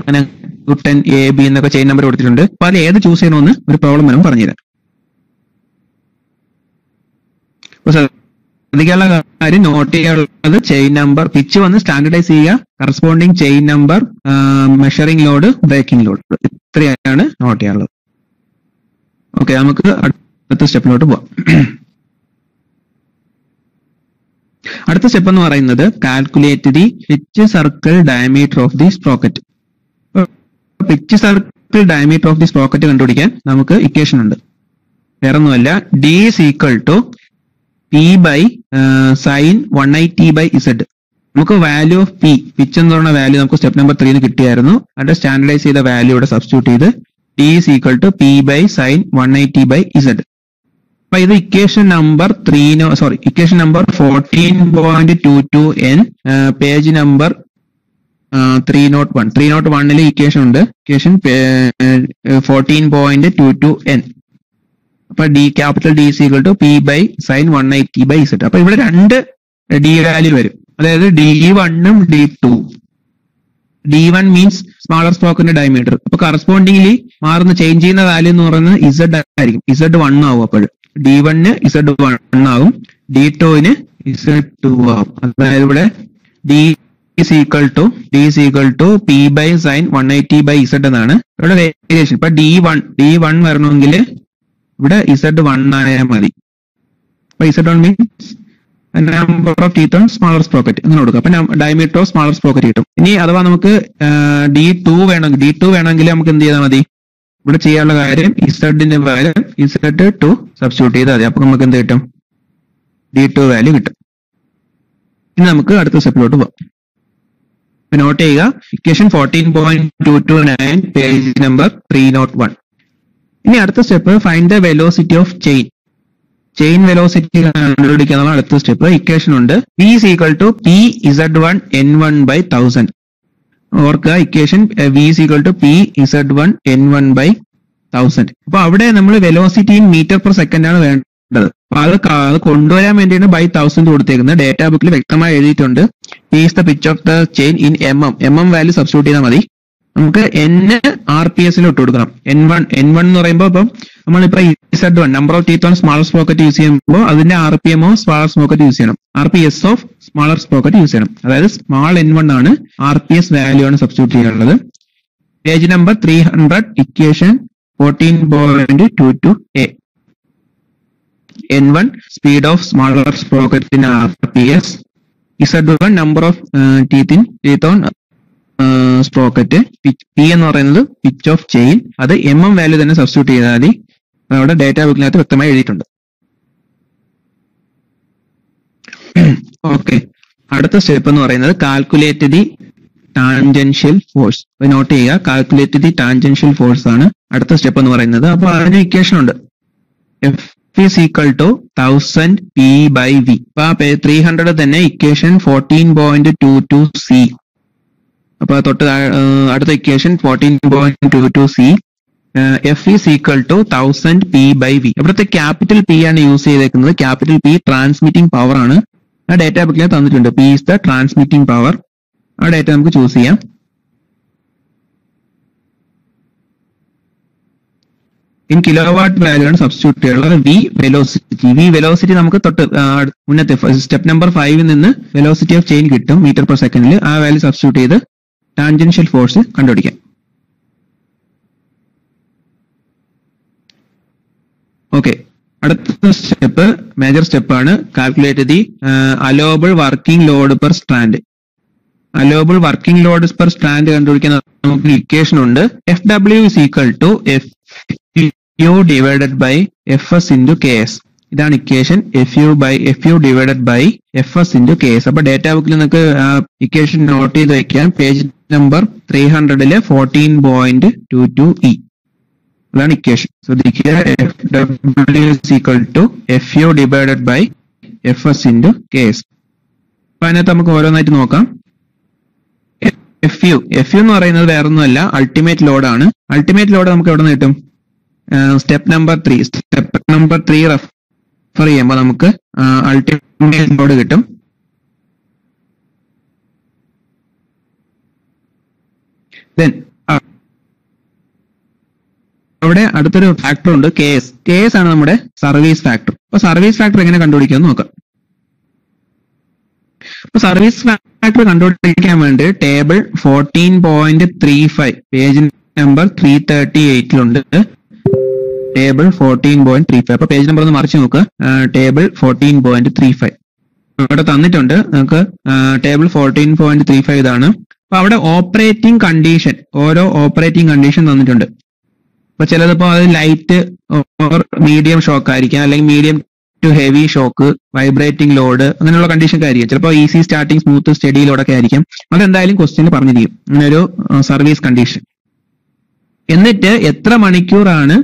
A: അങ്ങനെ 210 AB എന്നൊക്കെ ചെയിൻ നമ്പർ കൊടുത്തിട്ടുണ്ട്. അപ്പൊ അത് ഏത് ചൂസ് ചെയ്യണമെന്ന് ഒരു പ്രോബ്ലം വരും പറഞ്ഞുതരാം. ശ്രദ്ധിക്കാനുള്ള കാര്യം, നോട്ട് ചെയ്യാനുള്ളത് ചെയിൻ നമ്പർ, പിച്ച് വന്ന് സ്റ്റാൻഡർഡൈസ് ചെയ്യുക, corresponding chain number, measuring load, breaking load. ഇത്രയാണ് നോട്ട് ചെയ്യാനുള്ളത്. ഓക്കെ, നമുക്ക് അടുത്ത സ്റ്റെപ്പിലോട്ട് പോവാം. അടുത്ത സ്റ്റെപ്പ് എന്ന് പറയുന്നത് calculate the pitch circle diameter of the sprocket. Pitch circle diameter of the sprocket കണ്ടുപിടിക്കാൻ നമുക്ക് ഇക്വേഷൻ ഉണ്ട്. വേറൊന്നുമല്ല, D is equal to P by sin 180 by Z. നമുക്ക് വാല്യൂ ഓഫ് P, പിച്ച് എന്ന് പറയുന്ന വാല്യൂ നമുക്ക് സ്റ്റെപ്പ് നമ്പർ 3 കിട്ടിയായിരുന്നു. അതിന്റെ സ്റ്റാൻഡർഡൈസ് ചെയ്ത വാല്യൂ ഇവിടെ സബ്സ്റ്റിറ്റ്യൂട്ട് ചെയ്ത് D is equal to P by sin 180 by Z. അപ്പൊ ഇത് equation number 14.22N, page number 301. 301 equation ഉണ്ട്. Equation 14.22N. അപ്പൊ capital D is equal to P by sin 180 by Z. അപ്പൊ ഇവിടെ രണ്ട് D വാല്യൂ വരും, അതായത് D1 ഉം D2. D1 മീൻസ് സ്മാളർ സ്പോക്കിന്റെ ഡയമീറ്റർ. അപ്പൊ കറസ്പോണ്ടിംഗ്ലി മാറുന്ന ചേഞ്ച് ചെയ്യുന്ന വാല്യൂ എന്ന് പറയുന്നത് Z ആയിരിക്കും. Z1 ആവും. അപ്പോൾ D1 Z1 ആവും, D2 Z2 ആവും. അതായത് ഇവിടെ D is equal to P by sin 180 by Z എന്നാണ് ഇവിടെ വേരിയേഷൻ. ഇപ്പൊ D1 വരണമെങ്കിൽ ഇവിടെ Z1 ആയാൽ മതി. അപ്പൊ Z1 means number of teeth on smaller sprocket അങ്ങനെ കൊടുക്കുക. അപ്പൊ ഡയമീറ്റർ ഓഫ് സ്മാളർ സ്പ്രോക്കറ്റ് കിട്ടും. ഇനി അഥവാ നമുക്ക് D2 വേണമെങ്കിൽ നമുക്ക് എന്ത് ചെയ്താൽ മതി? ഇവിടെ ചെയ്യാനുള്ള കാര്യം ഇസഡിന്റെ പകരം Z2 സബ്സ്റ്റിറ്റ്യൂട്ട് ചെയ്താൽ മതി. അപ്പൊ നമുക്ക് എന്ത് കിട്ടും? D2 വാല്യൂ കിട്ടും. ഇനി നമുക്ക് അടുത്ത സ്റ്റെപ്പിലോട്ട് പോകാം. നോട്ട് ചെയ്യുക, ഇക്വേഷൻ 14.229 പേജ് നമ്പർ 301. ഇനി അടുത്ത step find the velocity of chain velocity കണ്ടുപിടിക്കാനുള്ള അടുത്ത സ്റ്റെപ്പ്. ഇക്വേഷൻ ഉണ്ട് V is equal to PZ1 N1 by 1000. ഓർക്കുക, equation V is equal to PZ1 N1 by 1000. അപ്പൊ അവിടെ നമ്മൾ velocity in metre per second ആണ് വേണ്ടത്. അപ്പൊ അത് കൊണ്ടുവരാൻ വേണ്ടിയാണ് by 1000 കൊടുത്തേക്കുന്നത്. ഡേറ്റാ ബുക്കിൽ വ്യക്തമായി എഴുതിയിട്ടുണ്ട്. Is the pitch of the chain in mm value substitute ചെയ്താൽ മതി. നമുക്ക് N RPS ഇട്ട് കൊടുക്കണം. N1 എന്ന് പറയുമ്പോൾ ഇപ്പം നമ്മളിപ്പോ Z1 number of teeth on smaller sprocket use ചെയ്യുമ്പോൾ അതിന്റെ RPM of smaller sprocket use ചെയ്യണം, RPS of smaller sprocket use ചെയ്യണം. അതായത് സ്മാൾ N1 ആണ്, RPS വാല്യൂ ആണ് സബ്സ്റ്റിറ്റ്യൂട്ട് ചെയ്യാനുള്ളത്. Page number 300 equation 14.22a. N1 speed of smaller sprocket in RPS, Z1 number of teeth on sprocket, P എന്ന് പറയുന്നത് pitch of chain, അത് value തന്നെ substitute ചെയ്താൽ മതി. അവിടെ ഡേറ്റാ ബുക്കിനകത്ത് വ്യക്തമായി എഴുതിയിട്ടുണ്ട്. ഓക്കെ, അടുത്ത സ്റ്റെപ്പ് എന്ന് പറയുന്നത് calculate the tangential force. Note ചെയ്യുക, കാൽക്കുലേറ്റ് ദി ടാൻജൻഷ്യൽ ഫോഴ്സ് ആണ് അടുത്ത സ്റ്റെപ്പ് എന്ന് പറയുന്നത്. അപ്പൊ അതിന് ഇക്വേഷൻ ഉണ്ട്, F is equal to 1000 P by V. അപ്പൊ 300 തന്നെ ഇക്വേഷൻ 14.22c. അപ്പൊ തൊട്ട് അടുത്ത equation 14.22c, F is equal to 1000 P by V. ഇവിടുത്തെ ക്യാപിറ്റൽ P ആണ് യൂസ് ചെയ്തേക്കുന്നത്. ക്യാപിറ്റൽ P ട്രാൻസ്മിറ്റിംഗ് പവർ ആണ്. ആ ഡേറ്റാ ബുക്കിൽ തന്നിട്ടുണ്ട്. P is the transmitting power. ആ ഡേറ്റ നമുക്ക് ചൂസ് ചെയ്യാം. ഇൻ കിലോവാട്ട് വാല്യൂ ആണ് സബ്സ്റ്റിറ്റ്യൂട്ട് ചെയ്യാനുള്ളത്. V വെലോസിറ്റി നമുക്ക് തൊട്ട് മുന്നത്തെ സ്റ്റെപ്പ് നമ്പർ 5 നിന്ന് വെലോസിറ്റി ഓഫ് ചെയിൻ കിട്ടും മീറ്റർ പെർ സെക്കൻഡിൽ. ആ വാല്യൂ സബ്സ്റ്റിറ്റ്യൂട്ട് ചെയ്ത് ടാൻജൻഷ്യൽ ഫോഴ്സ് കണ്ടുപിടിക്കാം. ഓക്കെ, അടുത്ത സ്റ്റെപ്പ് മേജർ സ്റ്റെപ്പാണ്. Calculate the allowable working load per strand. Allowable working load per strand കണ്ടുപിടിക്കാൻ നമുക്ക് ഇക്വേഷൻ ഉണ്ട്. FW is equal to FU divided by FS into KS. ഇതാണ് equation. FU divided by FS into KS. അപ്പൊ data ബുക്കിൽ നിങ്ങൾക്ക് equation not ചെയ്ത് വയ്ക്കാം. Page number 300 14.22e. അതാണ് ഇക്വേഷൻ. ശ്രദ്ധിക്കുക, FW is equal to FU divided by FS into KS. അപ്പൊ അതിനകത്ത് നമുക്ക് ഓരോന്നായിട്ട് നോക്കാം. FU എന്ന് പറയുന്നത് വേറൊന്നുമല്ല, അൾട്ടിമേറ്റ് ലോഡ് ആണ്. അൾട്ടിമേറ്റ് ലോഡ് നമുക്ക് എവിടെ നിന്ന് കിട്ടും? സ്റ്റെപ്പ് നമ്പർ 3 റെഫർ ചെയ്യുമ്പോൾ നമുക്ക് അൾട്ടിമേറ്റ് ലോഡ് കിട്ടും. ദെൻ അവിടെ അടുത്തൊരു ഫാക്ടർ ഉണ്ട്, KS ആണ് നമ്മുടെ സർവീസ് ഫാക്ടർ. അപ്പൊ സർവീസ് ഫാക്ടർ എങ്ങനെ കണ്ടുപിടിക്കാമെന്ന് നോക്കാം. അപ്പൊ സർവീസ് ഫാക്ടർ കണ്ടുപിടിക്കാൻ വേണ്ടി ടേബിൾ 14.35 പേജ് നമ്പർ 338 ടേബിൾ 14.35. അപ്പൊ പേജ് നമ്പർ ഒന്ന് മറിച്ച് നോക്കുക. ടേബിൾ 14.35 ഇവിടെ തന്നിട്ടുണ്ട്. നമുക്ക് ടേബിൾ 14.35 ഇതാണ്. അപ്പൊ അവിടെ ഓപ്പറേറ്റിംഗ് കണ്ടീഷൻ, ഓരോ ഓപ്പറേറ്റിംഗ് കണ്ടീഷൻ തന്നിട്ടുണ്ട്. അപ്പൊ ചിലതിപ്പോ അത് ലൈറ്റ് ഓർ മീഡിയം ഷോക്ക് ആയിരിക്കാം, അല്ലെങ്കിൽ medium to heavy shock, vibrating load, അങ്ങനെയുള്ള കണ്ടീഷൻ ഒക്കെ ആയിരിക്കും. ചിലപ്പോൾ ഈസി സ്റ്റാർട്ടിംഗ്, സ്മൂത്ത്, സ്റ്റഡി ലോഡൊക്കെ ആയിരിക്കും. അതെന്തായാലും ക്വസ്റ്റ്യൻ പറഞ്ഞിരിക്കും അങ്ങനെ ഒരു സർവീസ് കണ്ടീഷൻ. എന്നിട്ട് എത്ര മണിക്കൂറാണ്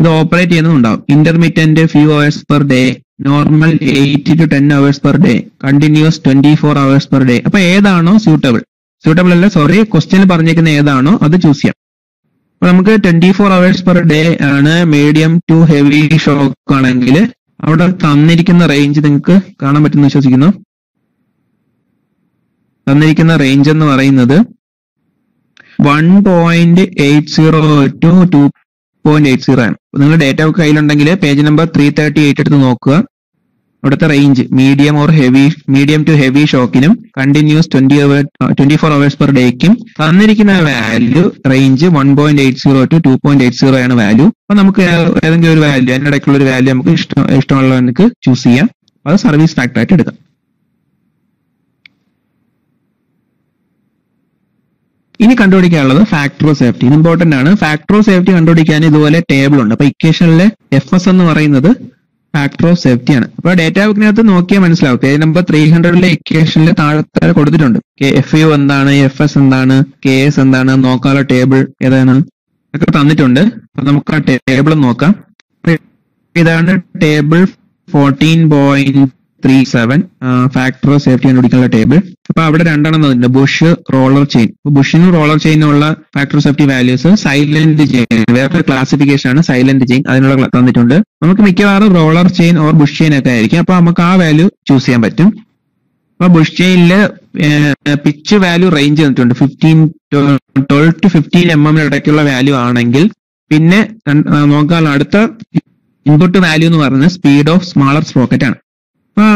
A: ഇത് ഓപ്പറേറ്റ് ചെയ്യുന്നതുണ്ടാവും. Intermittent few hours per day, normal 8 to 10 hours per day, continuous 24 hours per day. അപ്പൊ ഏതാണോ സ്യൂട്ടബിൾ അല്ല, സോറി, ക്വസ്റ്റ്യൻ പറഞ്ഞേക്കുന്ന ഏതാണോ അത് ചൂസ് ചെയ്യാം. അപ്പൊ നമുക്ക് 24 hours പെർ ഡേ ആണ്. മീഡിയം ടു ഹെവി ഷോക്ക് ആണെങ്കിൽ അവിടെ തന്നിരിക്കുന്ന റേഞ്ച് നിങ്ങൾക്ക് കാണാൻ പറ്റുമെന്ന് വിശ്വസിക്കുന്നു. തന്നിരിക്കുന്ന റേഞ്ച് എന്ന് പറയുന്നത് 1.80 to 2.80 ആണ്. നിങ്ങൾ ഡേറ്റ ഒക്കെ കയ്യിലുണ്ടെങ്കിൽ പേജ് നമ്പർ 338 എടുത്ത് നോക്കുക. അവിടുത്തെ റേഞ്ച് മീഡിയം ടു ഹെവി ഷോക്കിനും കണ്ടിന്യൂസ് 24 hours പെർ ഡേക്കും തന്നിരിക്കുന്ന വാല്യൂ റേഞ്ച് 1.80 to 2.80 ആണ് വാല്യൂ. അപ്പൊ നമുക്ക് ഏതെങ്കിലും ഒരു വാല്യൂ അതിന്റെ ഇടയ്ക്കുള്ള ഒരു വാല്യൂ നമുക്ക് ഇഷ്ടമുള്ള നമുക്ക് ചൂസ് ചെയ്യാം. അത് സർവീസ് ഫാക്ടർ ആയിട്ട് എടുക്കാം. ഇനി കണ്ടുപിടിക്കാനുള്ളത് ഫാക്ടർ ഓഫ് സേഫ്റ്റി. ഇത് ഇമ്പോർട്ടന്റ് ആണ്. ഫാക്ടർ ഓഫ് സേഫ്റ്റി കണ്ടുപിടിക്കാൻ ഇതുപോലെ ടേബിൾ ഉണ്ട്. അപ്പൊ ഇക്വേഷനിലെ FS എന്ന് പറയുന്നത് ഫാക്ടർ ഓഫ് സേഫ്റ്റി ആണ്. അപ്പൊ ഡേറ്റ ബുക്കിനകത്ത് നോക്കിയാൽ മനസ്സിലാവും. പേജ് നമ്പർ 300 ഇക്വേഷനിൽ താഴെ കൊടുത്തിട്ടുണ്ട്. FU എന്താണ്, FS എന്താണ്, KS എന്താണ്, നോക്കാനുള്ള ടേബിൾ ഏതാണ് ഒക്കെ തന്നിട്ടുണ്ട്. അപ്പൊ നമുക്ക് ആ ടേബിൾ നോക്കാം. ഇതാണ് ടേബിൾ 14.37 ഫാക്ടർ ഓഫ് സേഫ്റ്റി കണ്ടുപിടിക്കാനുള്ള ടേബിൾ. അപ്പൊ അവിടെ രണ്ടെണ്ണം തന്നിട്ടുണ്ട്, ബുഷ്, റോളർ ചെയിൻ. ബുഷിനും റോളർ ചെയിനുള്ള factor of safety values silent chain, വേറെ ക്ലാസിഫിക്കേഷൻ ആണ് സൈലന്റ് ചെയിൻ, അതിനുള്ള തന്നിട്ടുണ്ട്. നമുക്ക് മിക്കവാറും roller chain or bush chain ഒക്കെ ആയിരിക്കും. അപ്പൊ നമുക്ക് ആ വാല്യൂ ചൂസ് ചെയ്യാൻ പറ്റും. അപ്പൊ ബുഷ് ചെയിനില് പിച്ച് വാല്യൂ റേഞ്ച് തന്നിട്ടുണ്ട് 12 to 15 mm ഇടയ്ക്കുള്ള വാല്യൂ ആണെങ്കിൽ പിന്നെ നോക്കാനുള്ള അടുത്ത ഇൻപുട്ട് വാല്യൂ എന്ന് പറയുന്നത് സ്പീഡ് ഓഫ് സ്മാളർ സ്പ്രോക്കറ്റ് ആണ്. അപ്പൊ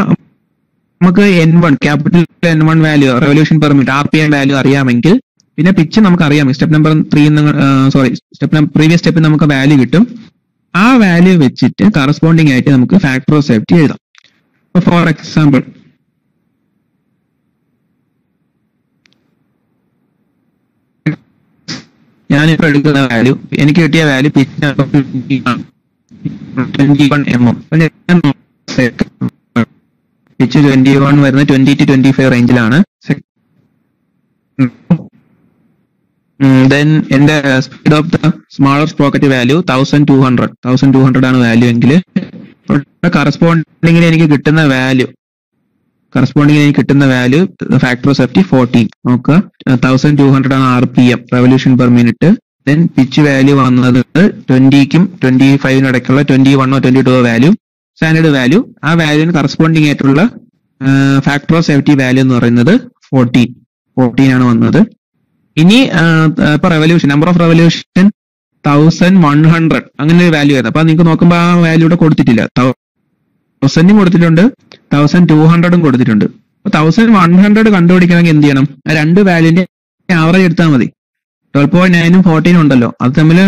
A: നമുക്ക് N1 capital N1 value revolution per minute RPM value അറിയാമെങ്കിൽ പിന്നെ പിച്ച് നമുക്ക് അറിയാം. സ്റ്റെപ്പ് നമ്പർ 3 പ്രീവിയസ് സ്റ്റെപ്പിൽ നമുക്ക് വാല്യൂ കിട്ടും. ആ വാല്യൂ വെച്ചിട്ട് കറസ്പോണ്ടിങ് ആയിട്ട് നമുക്ക് ഫാക്ടർ ഓഫ് സേഫ്റ്റി എഴുതാം. ഫോർ എക്സാമ്പിൾ ഞാനിപ്പോ എടുക്കുന്ന വാല്യൂ, എനിക്ക് കിട്ടിയ വാല്യൂ പിച്ച് 21 mm. പിച്ച് 21 വരുന്നത് 20 to 25 റേഞ്ചിലാണ്. ദെൻ എന്റെ speed of the smaller sprocket value 1200 ആണ് വാല്യൂ എങ്കിൽ കറസ്പോണ്ടിങ്ങിന് എനിക്ക് കിട്ടുന്ന വാല്യൂ ഫാക്ടർ ഓഫ് സേഫ്റ്റി 14. നോക്കുക, 1200 ആണ് RPM revolution per minute. Then pitch value വന്നത് 20ക്കും 25 ഇടയ്ക്കുള്ള 21 or 22 വാല്യൂ, സ്റ്റാൻഡേർഡ് വാല്യൂ. ആ വാല്യൂന് കറസ്പോണ്ടിങ് ആയിട്ടുള്ള ഫാക്ടർ ഓഫ് സേഫ്റ്റി വാല്യൂ എന്ന് പറയുന്നത് 14 ആണ് വന്നത്. ഇനി ഇപ്പൊ റെവല്യൂഷൻ, നമ്പർ ഓഫ് റെവല്യൂഷൻ 1100 അങ്ങനെ ഒരു വാല്യൂ ആയിരുന്നു. അപ്പൊ നിങ്ങൾക്ക് നോക്കുമ്പോൾ ആ വാല്യൂ ഇവിടെ കൊടുത്തിട്ടില്ല. 1000 കൊടുത്തിട്ടുണ്ട്, 1200 കൊടുത്തിട്ടുണ്ട്. അപ്പൊ 1100 കണ്ടുപിടിക്കണമെങ്കിൽ എന്ത് ചെയ്യണം? ആ രണ്ട് വാല്യൂന്റെ ആവറേജ് എടുത്താൽ മതി. 12.9 14 ഉണ്ടല്ലോ, അത് തമ്മിൽ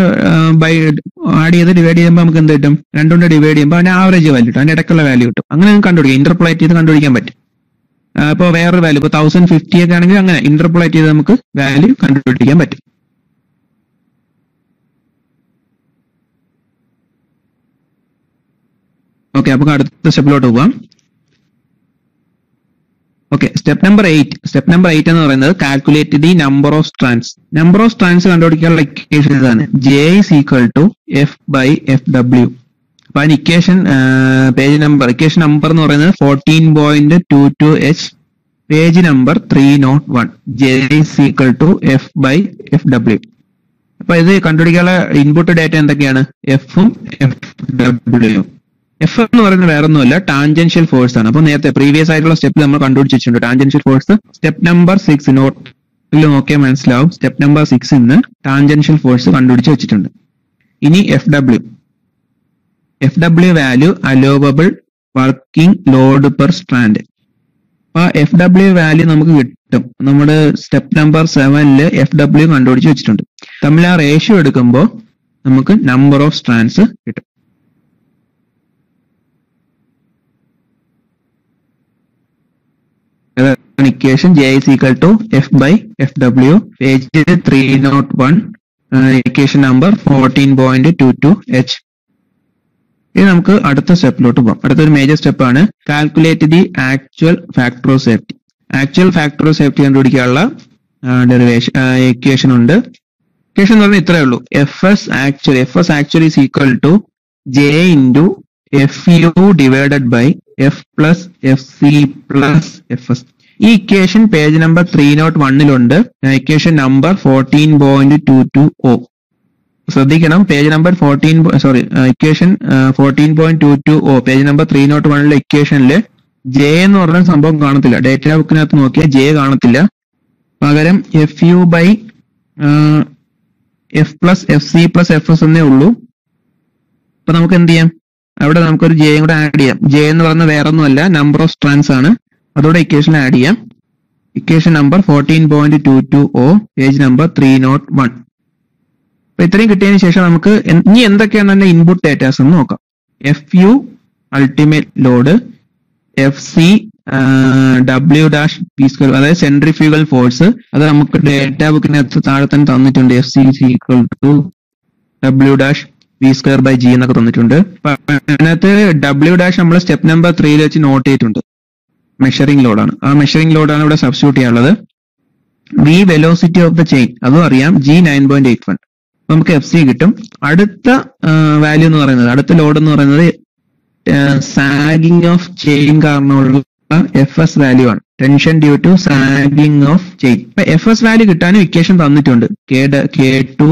A: ആഡ് ചെയ്ത് ഡിവൈഡ് ചെയ്യുമ്പോൾ നമുക്ക് എന്ത് കിട്ടും? രണ്ടുകൊണ്ട് ഡിവൈഡ് ചെയ്യുമ്പോൾ അതിന്റെ ആവറേജ് വാല്യൂ കിട്ടും, അതിന്റെ ഇടയ്ക്കുള്ള വാല്യൂ കിട്ടും. അങ്ങനെ കണ്ടുപിടിക്കാം, ഇന്റർപോളേറ്റ് ചെയ്ത് കണ്ടുപിടിക്കാൻ പറ്റും. ഇപ്പോൾ വേറൊരു വാല്യൂ ഇപ്പോൾ 1050 ഒക്കെ ആണെങ്കിൽ അങ്ങനെ ഇന്റർപോളേറ്റ് ചെയ്ത് നമുക്ക് വാല്യൂ കണ്ടുപിടിക്കാൻ പറ്റും. ഓക്കെ, അപ്പൊ അടുത്ത സ്റ്റെപ്പിലോട്ട് പോവാം. ഓക്കെ, സ്റ്റെപ്പ് നമ്പർ 8 എന്ന് പറയുന്നത് calculate the number of strands. Number of strands കണ്ടുപിടിക്കാനുള്ള ഇക്വേഷൻ ഇതാണ്, J is equal to F/FW. അപ്പൊ അതിന് ഇക്വേഷൻ നമ്പർ എന്ന് പറയുന്നത് 14.22H, page number 301. J is equal to F/FW. അപ്പൊ ഇത് കണ്ടുപിടിക്കാനുള്ള ഇൻപുട്ട് ഡേറ്റ എന്തൊക്കെയാണ്? F-ഉം FW. F എന്ന് പറയുന്നത് വേറെ ഒന്നുമല്ല, ടാൻജൻഷ്യൽ ഫോഴ്സ് ആണ്. അപ്പൊ നേരത്തെ പ്രീവിയസ് ആയിട്ടുള്ള സ്റ്റെപ്പിൽ നമ്മൾ കണ്ടുപിടിച്ചിട്ടുണ്ട് ടാൻജൻഷ്യൽ ഫോഴ്സ്. സ്റ്റെപ്പ് നമ്പർ 6 നോട്ടിൽ നോക്കിയാൽ മനസ്സിലാവും. സ്റ്റെപ്പ് നമ്പർ 6 ഇന്ന് ടാൻജൻഷ്യൽ ഫോഴ്സ് കണ്ടുപിടിച്ച് വെച്ചിട്ടുണ്ട്. ഇനി FW value allowable working load per strand. അപ്പൊ FW വാല്യൂ നമുക്ക് കിട്ടും. നമ്മുടെ സ്റ്റെപ്പ് നമ്പർ 7 FW കണ്ടുപിടിച്ച് വെച്ചിട്ടുണ്ട്. തമ്മിൽ ആ റേഷ്യോ എടുക്കുമ്പോൾ നമുക്ക് നമ്പർ ഓഫ് സ്ട്രാൻഡ്സ് കിട്ടും. Equation J is equal to F/FW, page 301, equation number 14.22H. ഇനി നമുക്ക് അടുത്ത സ്റ്റെപ്പിലോട്ട് പോകാം. അടുത്തൊരു മേജർ സ്റ്റെപ്പാണ് calculate the actual factor of safety. Actual factor of safety കണ്ടുപിടിക്കാനുള്ള ഇക്വേഷൻ ഉണ്ട്. ഇക്വേഷൻ എന്ന് പറഞ്ഞാൽ ഇത്രയേ ഉള്ളൂ, FS actual is equal to J into FU divided by F plus FC plus FS. ഈ equation page number 301 equation number 14.22O. ശ്രദ്ധിക്കണം, page number equation 14.22O page number 301 ഇക്വേഷനില് J എന്ന് പറഞ്ഞ സംഭവം കാണത്തില്ല. ഡേറ്റ ബുക്കിനകത്ത് നോക്കിയാൽ J കാണത്തില്ല. പകരം FU by F plus F C plus F S എന്നേ ഉള്ളൂ. അപ്പൊ നമുക്ക് എന്ത് ചെയ്യാം, അവിടെ നമുക്കൊരു ജെയും കൂടെ ആഡ് ചെയ്യാം. ജെ എന്ന് പറയുന്നത് വേറെ ഒന്നുമല്ല, നമ്പർ ഓഫ് സ്ട്രാൻഡ്സ് ആണ്. അതോടെ ഇക്വേഷൻ ആഡ് ചെയ്യാം. Equation number 14.22O, page number 301. അപ്പൊ ഇത്രയും കിട്ടിയതിന് ശേഷം നമുക്ക് ഇനി എന്തൊക്കെയാണ് അതിന്റെ ഇൻപുട്ട് ഡേറ്റാസ് എന്ന് നോക്കാം. F U ultimate load, F C W dash P square, അതായത് സെൻട്രിഫ്യൂഗൽ ഫോഴ്സ്. അത് നമുക്ക് ഡേറ്റാ ബുക്കിനകത്ത് താഴെ തന്നെ തന്നിട്ടുണ്ട്. F C equal to W dash P square by G എന്നൊക്കെ തന്നിട്ടുണ്ട്. അതിനകത്ത് ഡബ്ല്യു ഡാഷ് നമ്മൾ സ്റ്റെപ്പ് നമ്പർ 3 വെച്ച് നോട്ട് ചെയ്തിട്ടുണ്ട്. മെഷറിംഗ് ലോഡാണ്. ആ മെഷറിംഗ് ലോഡാണ് ഇവിടെ സബ്സ്റ്റിറ്റ്യൂട്ട് ചെയ്യാനുള്ളത്. V velocity of the chain അതും അറിയാം, ജി 9.81. നമുക്ക് എഫ് സി കിട്ടും. അടുത്ത വാല്യൂ എന്ന് പറയുന്നത്, അടുത്ത ലോഡ് എന്ന് പറയുന്നത് സാഗിങ് ഓഫ് ചെയിൻ കാരണമുള്ള എഫ് എസ് വാല്യൂ ആണ്. Tension due to sagging of chain. ഇപ്പൊ എഫ് എസ് വാല്യൂ കിട്ടാനും ഇക്വേഷൻ തന്നിട്ടുണ്ട്. K2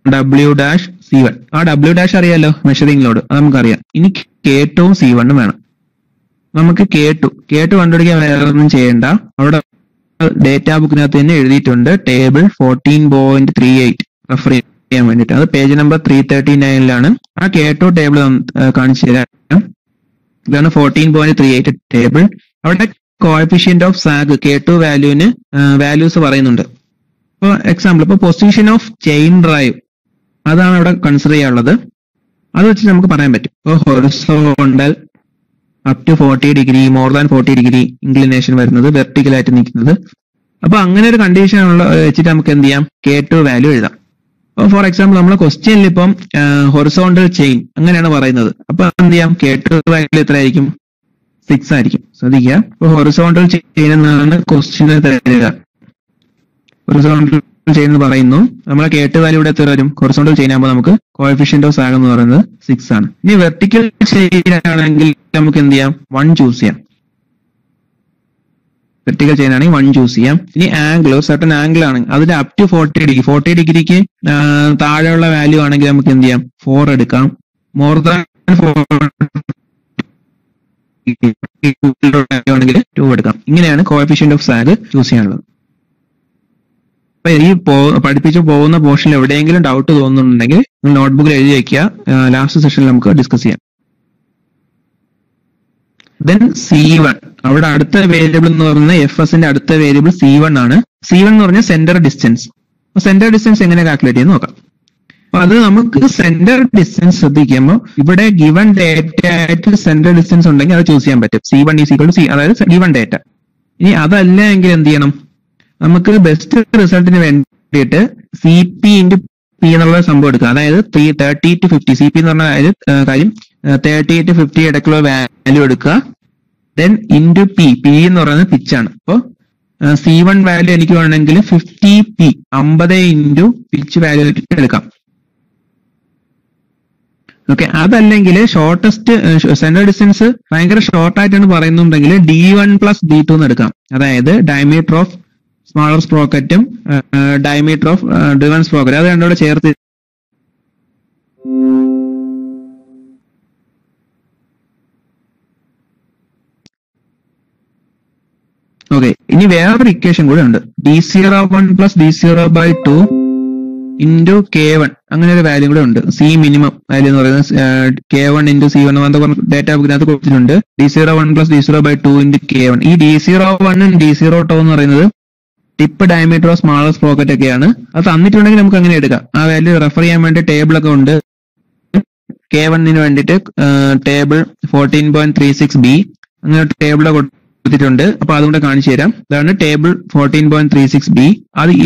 A: W dash C1. ആ ഡബ്ല്യു ഡാഷ് അറിയാലോ, മെഷറിംഗ് ലോഡ്, അത് നമുക്കറിയാം. ഇനി K2 C1 വേണം. നമുക്ക് K2 കണ്ടുപിടിക്കാൻ വേറെ ഒന്നും ചെയ്യണ്ട. അവിടെ ഡേറ്റാ ബുക്കിനകത്ത് തന്നെ എഴുതിയിട്ടുണ്ട്. ടേബിൾ 14.38 റെഫർ ചെയ്യാൻ വേണ്ടിയിട്ട്. അത് പേജ് നമ്പർ 339 ആ K2 ടേബിൾ കാണിച്ചു തരാം. ഇതാണ് 14.38 ടേബിൾ. അവിടെ കോഎഫിഷ്യന്റ് ഓഫ് സാഗ് K2 വാല്യൂവിന് വാല്യൂസ് പറയുന്നുണ്ട്. ഇപ്പോൾ എക്സാമ്പിൾ, ഇപ്പോൾ പൊസിഷൻ ഓഫ് ചെയിൻ ഡ്രൈവ് അതാണ് അവിടെ കൺസിഡർ ചെയ്യാനുള്ളത്. അത് വെച്ച് നമുക്ക് പറയാൻ പറ്റും. ഇപ്പോൾ horizontal up to 40 degree, more than 40 degree inclination വരുന്നത്, വെർട്ടിക്കലായിട്ട് നിൽക്കുന്നത്. അപ്പൊ അങ്ങനെ ഒരു കണ്ടീഷൻ വെച്ചിട്ട് നമുക്ക് എന്ത് ചെയ്യാം, K2 വാല്യൂ എഴുതാം. അപ്പോൾ ഫോർ എക്സാമ്പിൾ നമ്മൾ ക്വസ്റ്റ്യനിൽ ഇപ്പം ഹൊറിസോണ്ടൽ ചെയിൻ അങ്ങനെയാണ് പറയുന്നത്. അപ്പൊ എന്ത് ചെയ്യാം, K2 വാല്യൂ എത്ര ആയിരിക്കും, 6 ആയിരിക്കും. ശ്രദ്ധിക്കുക, ഇപ്പോൾ ഹൊറിസോണ്ടൽ ചെയിൻ എന്നാണ് ക്വസ്റ്റ്യന് തരിക. ഹൊറിസോണ്ടൽ ചെയിൻ എന്ന് പറയുന്നു. നമ്മളെ K2 വാല്യൂ ഇവിടെ എത്ര വരും, ഹൊറിസോണ്ടൽ ചെയിൻ ആകുമ്പോൾ നമുക്ക് കോഎഫിഷ്യന്റ് ഓഫ് സാഗ് എന്ന് പറയുന്നത് 6 ആണ്. ഇനി വെർട്ടിക്കൽ ചെയിൻ ആണെങ്കിൽ നമുക്ക് എന്ത് ചെയ്യാം, 1 ചൂസ് ചെയ്യാം. വെർട്ടിക്കൽ ചെയിൻ ആണെങ്കിൽ 1 ചൂസ് ചെയ്യാം. ഇനി ആംഗിൾ, ഒരു സർട്ടൻ ആംഗിൾ ആണെങ്കിൽ അതിന്റെ അപ് ടു 40 ഡിഗ്രിക്ക് താഴെയുള്ള വാല്യൂ ആണെങ്കിൽ നമുക്ക് എന്ത് ചെയ്യാം, 4 എടുക്കാം. മോർ ദാൻ 4 ആണെങ്കിൽ 2 എടുക്കാം. ഇങ്ങനെയാണ് കോഎഫിഷ്യന്റ് ഓഫ് സാഗ് ചൂസ് ചെയ്യാനുള്ളത്. അപ്പൊ ഈ പഠിപ്പിച്ചു പോകുന്ന പോർഷനിൽ എവിടെയെങ്കിലും ഡൗട്ട് തോന്നുന്നുണ്ടെങ്കിൽ നോട്ട്ബുക്കിൽ എഴുതി വെക്കുക. ലാസ്റ്റ് സെഷനിൽ നമുക്ക് ഡിസ്കസ് ചെയ്യാം. ദെൻ C1, അവിടെ അടുത്ത വേരിയബിൾ എന്ന് പറയുന്നത് എഫ് എസിന്റെ അടുത്ത വേരിയബിൾ C1 ആണ്. C1 എന്ന് പറഞ്ഞാൽ സെന്റർ ഡിസ്റ്റൻസ്. അപ്പൊ സെന്റർ ഡിസ്റ്റൻസ് എങ്ങനെ കാൽക്കുലേറ്റ് ചെയ്യുന്ന നോക്കാം. അപ്പൊ അത് നമുക്ക് സെന്റർ ഡിസ്റ്റൻസ് ശ്രദ്ധിക്കുമ്പോൾ ഇവിടെ ഗിവൺ ഡേറ്റ ആയിട്ട് സെന്റർ ഡിസ്റ്റൻസ് ഉണ്ടെങ്കിൽ അത് ചൂസ് ചെയ്യാൻ പറ്റും. C1 is equal to C, അതായത് ഗിവൺ ഡേറ്റ. ഇനി അതല്ല എങ്കിൽ എന്ത് ചെയ്യണം, നമുക്ക് ബെസ്റ്റ് റിസൾട്ടിന് വേണ്ടിയിട്ട് CP ഇൻറ്റു P എന്നുള്ള സംഭവം എടുക്കുക. അതായത് 30 to 50, CP എന്ന് പറഞ്ഞ കാര്യം 30 to 50 ഇടയ്ക്കുള്ള വാല്യൂ എടുക്കുക. ദെൻ ഇൻറ്റു P എന്ന് പറയുന്നത് പിച്ചാണ്. അപ്പോൾ C1 വാല്യൂ എനിക്ക് വേണമെങ്കിൽ 50P 50 ഇൻറ്റു പിച്ച് വാല്യൂ എടുക്കാം. ഓക്കെ, അതല്ലെങ്കിൽ ഷോർട്ടസ്റ്റ് സെന്റർ ഡിസ്റ്റൻസ് ഭയങ്കര ഷോർട്ട് ആയിട്ടാണ് പറയുന്നുണ്ടെങ്കിൽ D1 പ്ലസ് D2 എന്ന് എടുക്കാം. അതായത് ഡയമീറ്റർ ഓഫ് സ്മാളർ സ്പ്രോക്കറ്റും ഡയമീറ്റർ ഓഫ് ഡ്രിവൺ സ്പ്രോക്കറ്റ്, അത് രണ്ടോടെ ചേർത്ത്. ഓക്കെ, ഇനി വേറൊരു ഇക്വേഷൻ കൂടെ ഉണ്ട്. D01 plus D0/2 into K1, അങ്ങനെ ഒരു വാല്യൂ കൂടെ ഉണ്ട്. C മിനിമം വാല്യൂ എന്ന് പറയുന്നത് K1 ഇൻറ്റു C1 ഡേറ്റ ബുക്കിനകത്ത് കൊടുത്തിട്ടുണ്ട്. D01 plus D0/2 into K1. ഈ D01 D02 എന്ന് പറയുന്നത് tip diameter of smaller sprocket ഒക്കെയാണ്. അത് തന്നിട്ടുണ്ടെങ്കിൽ നമുക്ക് അങ്ങനെ എടുക്കാം. ആ വാല്യൂ റെഫർ ചെയ്യാൻ വേണ്ടി ടേബിൾ ഒക്കെ ഉണ്ട്. K1 വേണ്ടിയിട്ട് ടേബിൾ 14.36B അങ്ങനെ ടേബിൾ കൊടുത്തിട്ടുണ്ട്. അപ്പൊ അതുകൊണ്ട് കാണിച്ചു തരാം. ഇതാണ് ടേബിൾ 14.36B.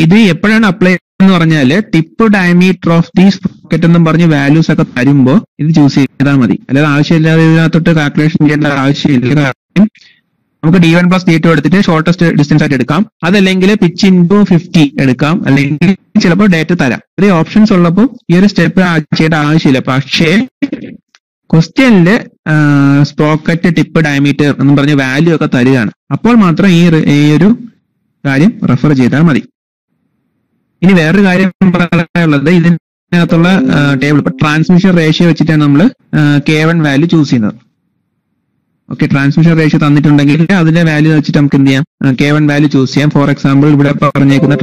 A: ഇത് എപ്പോഴാണ് അപ്ലൈ എന്ന് പറഞ്ഞാല് tip diameter of the sprocket എന്നും പറഞ്ഞ് വാല്യൂസ് ഒക്കെ തരുമ്പോൾ ഇത് ചൂസ് ചെയ്താൽ മതി. അല്ലാതെ ആവശ്യമില്ലാതെ ഇതിനകത്തോട്ട് കാൽക്കുലേഷൻ ചെയ്യേണ്ട ആവശ്യമില്ല. കാരണം നമുക്ക് D1 പ്ലസ് D2 എടുത്തിട്ട് ഷോർട്ടസ്റ്റ് ഡിസ്റ്റൻസ് ആയിട്ട് എടുക്കാം. അതല്ലെങ്കിൽ പിച്ച് ഇൻറ്റു 50 എടുക്കാം. അല്ലെങ്കിൽ ചിലപ്പോൾ ഡേറ്റ തരാം. ഇത്രയും ഓപ്ഷൻസ് ഉള്ളപ്പോൾ ഈ ഒരു സ്റ്റെപ്പ് ചെയ്യേണ്ട ആവശ്യമില്ല. പക്ഷേ ക്വസ്റ്റ്യനില് സ്പ്രോക്കറ്റ് ടിപ്പ് ഡയമീറ്റർ എന്നും പറഞ്ഞ വാല്യൂ ഒക്കെ തരികയാണ്. അപ്പോൾ മാത്രം ഈ ഒരു കാര്യം റെഫർ ചെയ്താൽ മതി. ഇനി വേറൊരു കാര്യം പറയാനുള്ളത്, ഇതിനകത്തുള്ള ടേബിൾ ഇപ്പൊ ട്രാൻസ്മിഷൻ റേഷ്യോ വെച്ചിട്ടാണ് നമ്മൾ K1 വാല്യൂ ചൂസ് ചെയ്യുന്നത്. ഓക്കെ, ട്രാൻസ്മിഷൻ റേഷ്യോ തന്നിട്ടുണ്ടെങ്കിൽ അതിന്റെ വാല്യൂ വെച്ചിട്ട് നമുക്ക് എന്ത് ചെയ്യാം, K1 വാല്യൂ ചൂസ് ചെയ്യാം. ഫോർ എക്സാമ്പിൾ ഇവിടെ പറഞ്ഞേക്കുന്ന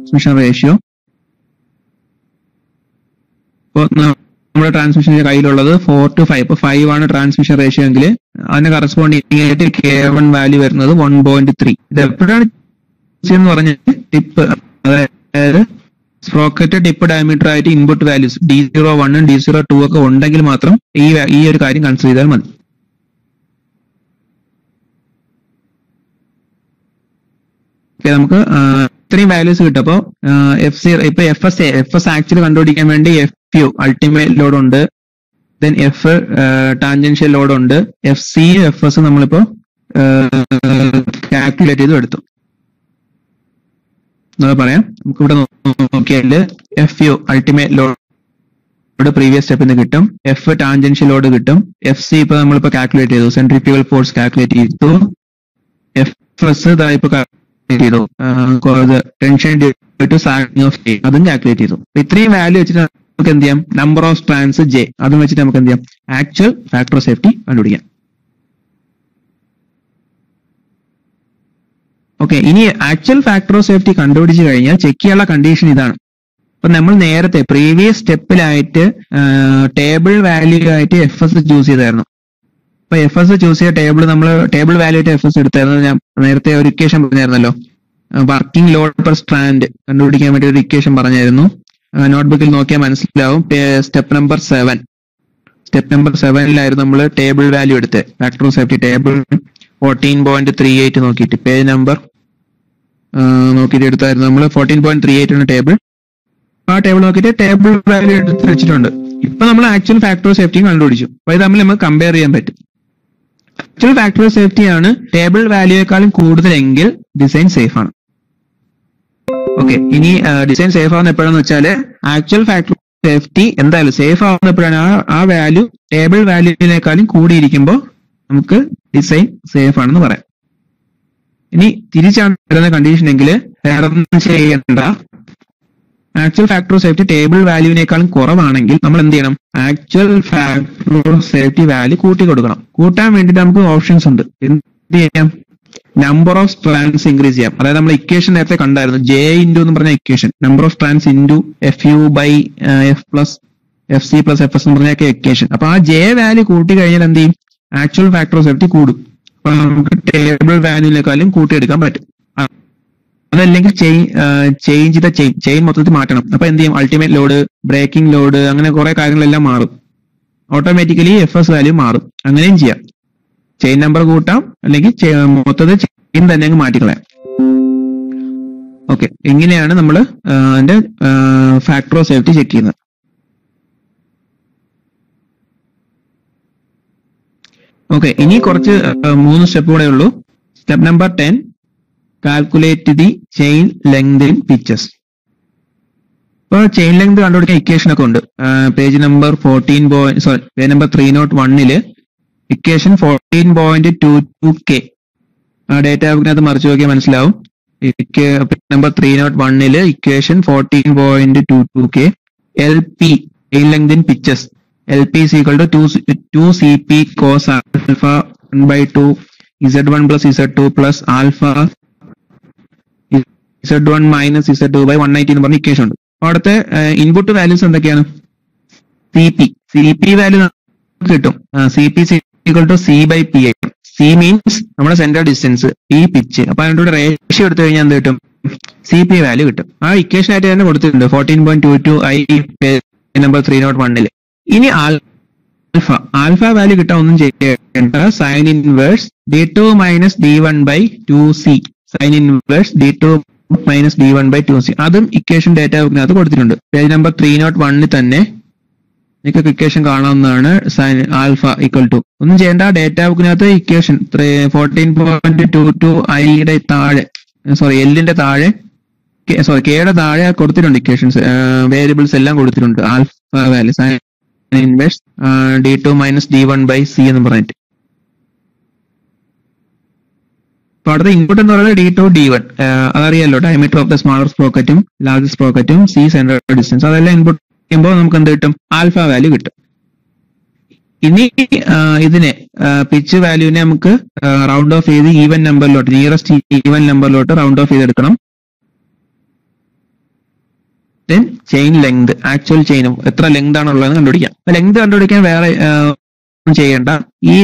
A: ട്രാൻസ്മിഷൻ റേഷ്യോ. ഇപ്പോൾ നമ്മുടെ ട്രാൻസ്മിഷന്റെ കയ്യിലുള്ളത് 4:5. ഇപ്പൊ 5 ആണ് ട്രാൻസ്മിഷൻ റേഷ്യോ എങ്കിൽ അതിന് കറസ്പോണ്ടിങ് ആയിട്ട് K1 വാല്യൂ വരുന്നത് 1.3. ഇത് എപ്പോഴാണ് എന്ന് പറഞ്ഞാൽ ടിപ്പ്, അതായത് സ്പ്രോക്കറ്റ് ടിപ്പ് ഡയമീറ്റർ ആയിട്ട് ഇൻപുട്ട് വാല്യൂസ് D01 D02 ഒക്കെ ഉണ്ടെങ്കിൽ മാത്രം ഈ ഒരു കാര്യം കൺസിഡർ ചെയ്താൽ മതി. നമുക്ക് ഇത്രയും വാല്യൂസ് കിട്ടും. അപ്പോൾ ഇപ്പൊ എഫ് ആക്ച്വലി കണ്ടുപിടിക്കാൻ വേണ്ടി FU അൾട്ടിമേറ്റ് ലോഡ് ഉണ്ട്, ദെൻ എഫ് ടാൻജൻഷ്യൽ ലോഡ് ഉണ്ട്, FC FS നമ്മളിപ്പോ കാൽക്കുലേറ്റ് ചെയ്ത് എടുത്തു. പറയാം, നമുക്ക് ഇവിടെ നോക്കിയാൽ FU അൾട്ടിമേറ്റ് ലോഡ് പ്രീവിയസ് സ്റ്റെപ്പിൽ നിന്ന് കിട്ടും, എഫ് ടാൻജൻഷ്യൽ ലോഡ് കിട്ടും, FC ഇപ്പൊ നമ്മളിപ്പോ കാൽക്കുലേറ്റ് ചെയ്തു, സെൻട്രിഫ്യൂഗൽ ഫോഴ്സ് കാൽക്കുലേറ്റ് ചെയ്തു, FS ഇപ്പൊ ചെയ്തു, tension to sagging of J അതും കാൽക്കുലേറ്റ് ചെയ്തു. ഇത്രയും വാല്യൂ വെച്ചിട്ട് നമുക്ക് എന്ത് ചെയ്യാം, നമ്പർ ഓഫ് സ്ട്രാൻഡ്സ് J അതും വെച്ചിട്ട് നമുക്ക് എന്ത് ചെയ്യാം, ആക്ച്വൽ ഫാക്ടർ ഓഫ് സേഫ്റ്റി കണ്ടുപിടിക്കാം. ഓക്കെ, ഇനി ആക്ച്വൽ ഫാക്ടർ ഓഫ് സേഫ്റ്റി കണ്ടുപിടിച്ച് കഴിഞ്ഞാൽ ചെക്ക് ചെയ്യാനുള്ള കണ്ടീഷൻ ഇതാണ്. അപ്പൊ നമ്മൾ നേരത്തെ പ്രീവിയസ് സ്റ്റെപ്പിലായിട്ട് ടേബിൾ വാല്യൂ ആയിട്ട് FS ചൂസ് ചെയ്തായിരുന്നു. അപ്പൊ FS ചൂസ് ചെയ്ത നമ്മൾ ടേബിൾ വാല്യൂ ആയിട്ട് FS എടുത്തായിരുന്നു. ഞാൻ നേരത്തെ ഒരു ഇക്വേഷൻ പറഞ്ഞായിരുന്നല്ലോ, വർക്കിംഗ് ലോഡ് പെർ സ്ട്രാൻഡ് കണ്ടുപിടിക്കാൻ വേണ്ടി ഒരു ഇക്വേഷൻ പറഞ്ഞായിരുന്നു. നോട്ട്ബുക്കിൽ നോക്കിയാൽ മനസ്സിലാവും. സ്റ്റെപ്പ് നമ്പർ 7 നമ്മൾ ടേബിൾ വാല്യൂ എടുത്ത് ഫാക്ടർ ഓഫ് സേഫ്റ്റി ടേബിൾ 14.38 നോക്കിയിട്ട് പേജ് നമ്പർ നോക്കിയിട്ട് എടുത്തായിരുന്നു. നമ്മൾ 14.38 ആണ് ടേബിൾ. ആ ടേബിൾ നോക്കിയിട്ട് ടേബിൾ വാല്യൂ എടുത്ത് വെച്ചിട്ടുണ്ട്. ഇപ്പൊ നമ്മൾ ആക്ച്വൽ ഫാക്ടർ ഓഫ് സേഫ്റ്റി കണ്ടുപിടിച്ചു. അപ്പൊ ഇത് തമ്മിൽ നമുക്ക് കമ്പയർ ചെയ്യാൻ പറ്റും. ആക്ച്വൽ ഫാക്ടർ ഓഫ് സേഫ്റ്റി ആണ് ടേബിൾ വാല്യൂയേക്കാളും കൂടുതലെങ്കിൽ ഡിസൈൻ സേഫ് ആണ്. ഓക്കെ, ഇനി ഡിസൈൻ സേഫ് ആവുന്ന എപ്പോഴാന്ന് വെച്ചാൽ ആക്ച്വൽ ഫാക്ടർ ഓഫ് സേഫ്റ്റി എന്തായാലും സേഫ് ആവുന്ന എപ്പോഴാണ് ആ വാല്യൂ ടേബിൾ വാല്യൂവിനേക്കാളും കൂടിയിരിക്കുമ്പോൾ നമുക്ക് ഡിസൈൻ സേഫ് ആണെന്ന് പറയാം. ഇനി തിരിച്ചാണ് വരുന്ന കണ്ടീഷൻ എങ്കിൽ വേറെ ഒന്നും ചെയ്യണ്ട. Actual factor of safety table വാല്യൂവിനേക്കാളും കുറവാണെങ്കിൽ നമ്മൾ എന്ത് ചെയ്യണം, actual factor of safety value കൂട്ടി കൊടുക്കണം. കൂട്ടാൻ വേണ്ടിയിട്ട് നമുക്ക് ഓപ്ഷൻസ് ഉണ്ട്. എന്ത് ചെയ്യാം, നമ്പർ ഓഫ് സ്ട്രാൻഡ്സ് ഇൻക്രീസ് ചെയ്യാം. അതായത് നമ്മൾ ഇക്വേഷൻ നേരത്തെ കണ്ടായിരുന്നു, J ഇൻറ്റു എന്ന് പറഞ്ഞ equation, number of strands into FU by F plus FC plus FS എന്ന് പറഞ്ഞൊക്കെ ഇക്വേഷൻ. അപ്പൊ ആ J വാല്യൂ കൂട്ടി കഴിഞ്ഞാൽ എന്ത് ചെയ്യും, ആക്ച്വൽ ഫാക്ടർ ഓഫ് സേഫ്റ്റി കൂടും. അപ്പൊ നമുക്ക് ടേബിൾ വാല്യൂവിനേക്കാളും കൂട്ടിയെടുക്കാൻ പറ്റും. അതല്ലെങ്കിൽ ചെയിൻ മൊത്തത്തിൽ മാറ്റണം. അപ്പൊ എന്ത് ചെയ്യും, അൾട്ടിമേറ്റ് ലോഡ്, ബ്രേക്കിംഗ് ലോഡ്, അങ്ങനെ കുറെ കാര്യങ്ങളെല്ലാം മാറും. ഓട്ടോമാറ്റിക്കലി FS വാല്യൂ മാറും. അങ്ങനെയും ചെയ്യാം. ചെയിൻ നമ്പർ കൂട്ടാം, അല്ലെങ്കിൽ മൊത്തത്തിൽ ചെയിൻ തന്നെ അങ്ങ് മാറ്റിക്കളയാം. ഓക്കെ, ഇങ്ങനെയാണ് നമ്മൾ അതിന്റെ ഫാക്ടർ ഓഫ് സേഫ്റ്റി ചെക്ക് ചെയ്യുന്നത്. ഓക്കെ, ഇനി കുറച്ച് 3 സ്റ്റെപ്പ് കൂടെ ഉള്ളൂ. Step number 10, calculate the chain length in pitches. ഇപ്പൊ ചെയിൻ ലെങ്ത് കണ്ടുപിടിക്കാൻ ഇക്വേഷൻ ഒക്കെ ഉണ്ട്. Page number 301 equation 14.22K data ബുക്കിനകത്ത് മറിച്ച് നോക്കിയാൽ മനസ്സിലാവും. Number 301 equation 14.22K LP chain length in pitches. LP is equal to 2CP cos alpha 1/2 Z1 plus Z2 plus alpha Z1 minus Z2 by 180 എന്ന് പറഞ്ഞ equation ഉണ്ട്. അപ്പൊ അവിടുത്തെ ഇൻപുട്ട് വാല്യൂസ് എന്തൊക്കെയാണ്, CP വാല്യൂ കിട്ടും. CP is equal to C by PI. C means നമ്മുടെ centre distance, P pitch. അപ്പൊ അതിന്റെ റേഷ്യോ എടുത്തു കഴിഞ്ഞാൽ എന്ത് കിട്ടും, CP വാല്യൂ കിട്ടും. ആ ഇക്വേഷൻ ആയിട്ട് തന്നെ കൊടുത്തിട്ടുണ്ട് 14.22I നമ്പർ 301. ഇനി ആൽഫ വാല്യൂ കിട്ടാൻ ഒന്നും ചെയ്യേണ്ട, sine inverse D2 minus D1 by 2C, sine inverse D2 minus D1 by 2C. അതും ഇക്വേഷൻ ഡേറ്റ ബുക്കിനകത്ത് കൊടുത്തിട്ടുണ്ട്. പേജ് നമ്പർ 301 തന്നെ നിങ്ങൾക്ക് ഇക്വേഷൻ കാണാവുന്നതാണ്. സൈൻ ആൽഫ ഈക്വൽ ടു ഒന്നും ചെയ്യേണ്ട, ഡേറ്റ ബുക്കിനകത്ത് ഇക്വേഷൻ 14.22I താഴെ, എല്ലിന്റെ താഴെ, കെയുടെ താഴെ കൊടുത്തിട്ടുണ്ട് ഇക്വേഷൻസ്, വേരിയബിൾസ് എല്ലാം കൊടുത്തിട്ടുണ്ട്. Alpha value sine inverse D2 minus D1 by C എന്ന് പറഞ്ഞിട്ട്. അപ്പൊ അടുത്ത ഇൻപുട്ട് എന്ന് പറയുന്നത് D2 D1 അതറിയാലോ, ഡയമീറ്റർ ഓഫ് ദ സ്മാളർ സ്പ്രോക്കറ്റും ലാർജ് സ്പ്രോക്കറ്റും C സെന്റർ ഡിസ്റ്റൻസ്, അതെല്ലാം ഇൻപുട്ട് ചെയ്യുമ്പോൾ നമുക്ക് എന്ത് കിട്ടും, ആൽഫ വാല്യൂ കിട്ടും. ഇനി ഇതിനെ പിച്ച് വാല്യൂവിനെ നമുക്ക് റൗണ്ട് ഓഫ് ചെയ്ത് ഈവൻ നമ്പറിലോട്ട്, നിയറസ്റ്റ് ഈവൻ നമ്പറിലോട്ട് റൗണ്ട് ഓഫ് ചെയ്തെടുക്കണം. Then chain length, actual chain എത്ര ലെങ്ത് ആണുള്ളതെന്ന് കണ്ടുപിടിക്കാം. ലെങ്ത് കണ്ടുപിടിക്കാൻ വേറെ ഒന്നും ചെയ്യേണ്ട. ഈ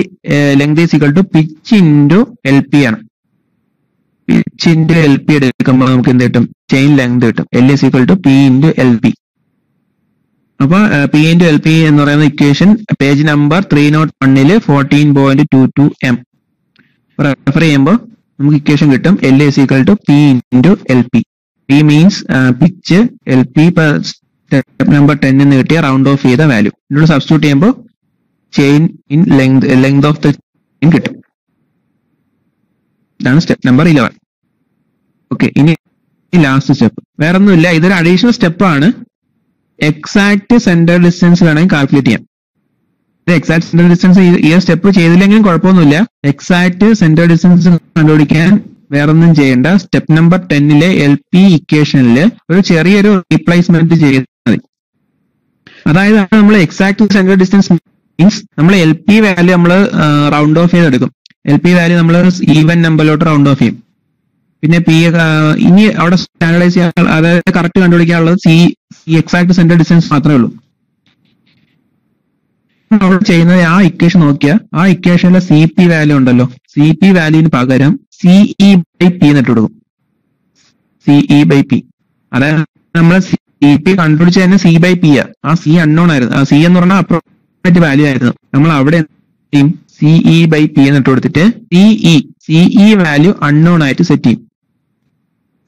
A: length is equal to pitch into L P ആണ്. പിച്ച് ഇൻറ്റു എൽ പി എടുക്കുമ്പോൾ നമുക്ക് എന്ത് കിട്ടും? ചെയിൻ ലെങ്ത് കിട്ടും. L is equal to P into L P. അപ്പൊ പി ഇൻറ്റു എൽ പി എന്ന് പറയുന്ന equation page number 301 14.22 m refer ചെയ്യുമ്പോൾ നമുക്ക് ഇക്വേഷൻ കിട്ടും. L is equal to P into L P. P means pitch, L P step number 10 എന്ന് കിട്ടിയ round off ചെയ്ത value. ഇതിനോട് സബ്സ്റ്റിറ്റ്യൂട്ട് ചെയ്യുമ്പോൾ chain in length of the chain കിട്ടും. ഇതാണ് സ്റ്റെപ്പ് നമ്പർ 11. ഓക്കെ, ഇനി ലാസ്റ്റ് സ്റ്റെപ്പ് വേറെ ഒന്നുമില്ല, ഇതൊരു അഡീഷണൽ സ്റ്റെപ്പാണ്. എക്സാക്ട് സെന്റർ ഡിസ്റ്റൻസ് വേണമെങ്കിൽ കാൽക്കുലേറ്റ് ചെയ്യാം. എക്സാക്ട് സെന്റർ ഡിസ്റ്റൻസ് ഈ സ്റ്റെപ്പ് ചെയ്തില്ലെങ്കിലും കുഴപ്പമൊന്നുമില്ല. എക്സാക്ട് സെന്റർ ഡിസ്റ്റൻസ് കണ്ടുപിടിക്കാൻ വേറൊന്നും ചെയ്യേണ്ട. സ്റ്റെപ്പ് നമ്പർ 10 എൽ പി ഇക്വേഷനിൽ ഒരു ചെറിയൊരു റീപ്ലേസ്മെന്റ് ചെയ്താൽ മതി. അതായത് നമ്മൾ എക്സാക്ട് സെന്റർ ഡിസ്റ്റൻസ് മീൻസ് നമ്മൾ എൽ പി വാല്യൂ നമ്മൾ റൗണ്ട് ഓഫ് ചെയ്തെടുക്കും. എൽ പി വാല്യൂ നമ്മൾ ഈവൻ നമ്പറിലോട്ട് റൗണ്ട് ഓഫ് ചെയ്യും. പിന്നെ പി ഇനി അവിടെ സ്റ്റാൻഡർഡൈസ് ചെയ്യാൻ, അതായത് കറക്റ്റ് കണ്ടുപിടിക്കാനുള്ളത് സി എക്സാക്ട് സെന്റർ ഡിസ്റ്റൻസ് മാത്രമേ ഉള്ളൂ. അവിടെ ചെയ്യുന്നത് ആ ഇക്വേഷൻ നോക്കിയാൽ ആ ഇക്വേഷനിലെ സി പി വാല്യൂ ഉണ്ടല്ലോ, സി പി വാല്യൂവിന് പകരം സിഇ ബൈ പി എന്നിട്ട് കൊടുക്കും. സിഇ ബൈ പി, അതായത് നമ്മൾ സി പി കണ്ടുപിടിച്ച തന്നെ സി ബൈ പി ആ സി അൺനോൺ ആയിരുന്നു. സി എന്ന് പറഞ്ഞാൽ അപ്രോക്സിമേറ്റ് വാല്യൂ ആയിരുന്നു. നമ്മൾ അവിടെ സിഇ ബൈ പി എന്നിട്ട് കൊടുത്തിട്ട് സിഇ വാല്യൂ അൺനോൺ ആയിട്ട് സെറ്റ് ചെയ്യും.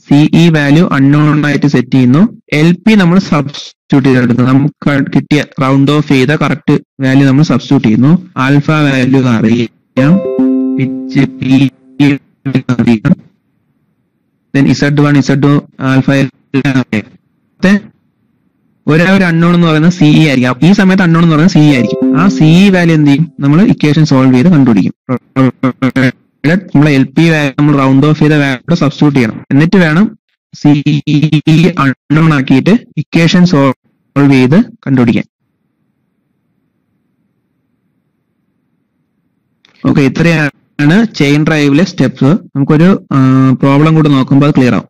A: സിഇ വാല്യൂ അൺനോൺ ആയിട്ട് സെറ്റ് ചെയ്യുന്നു. എൽ പി നമ്മൾ സബ്സ്റ്റിറ്റ്യൂട്ട് ചെയ്തെടുക്കുന്നു. നമുക്ക് കിട്ടിയ റൗണ്ട് ഓഫ് ചെയ്ത കറക്റ്റ് വാല്യൂ നമ്മൾ സബ്സ്റ്റിറ്റ്യൂട്ട് ചെയ്യുന്നു. ആൽഫ വാല്യൂ അറിയാം, പിച്ച് പി അറിയാം, Z1 Z2 ആൽഫ ഒരു അൺനോൺ എന്ന് പറയുന്നത് സിഇ ആയിരിക്കും. ഈ സമയത്ത് അൺനോൺ എന്ന് പറയുന്നത് സിഇ ആയിരിക്കും. ആ സിഇ വാല്യൂ എന്ത് ചെയ്യും? നമ്മൾ ഇക്വേഷൻ സോൾവ് ചെയ്ത് കണ്ടുപിടിക്കും. നമ്മൾ എൽ പി വാല്യൂ നമ്മൾ റൗണ്ട് ഓഫ് ചെയ്ത വാല്യൂ സബ്സ്റ്റിറ്റ്യൂട്ട് ചെയ്യണം. എന്നിട്ട് വേണം സിഇ അൺനോൺ ആക്കിയിട്ട് ഇക്വേഷൻ സോൾവ് ചെയ്ത് കണ്ടുപിടിക്കാൻ. ഓക്കെ, ഇത്രയാണ് ചെയിൻ ഡ്രൈവിലെ സ്റ്റെപ്സ്. നമുക്കൊരു പ്രോബ്ലം കൂടി നോക്കുമ്പോൾ അത് ക്ലിയർ ആവും.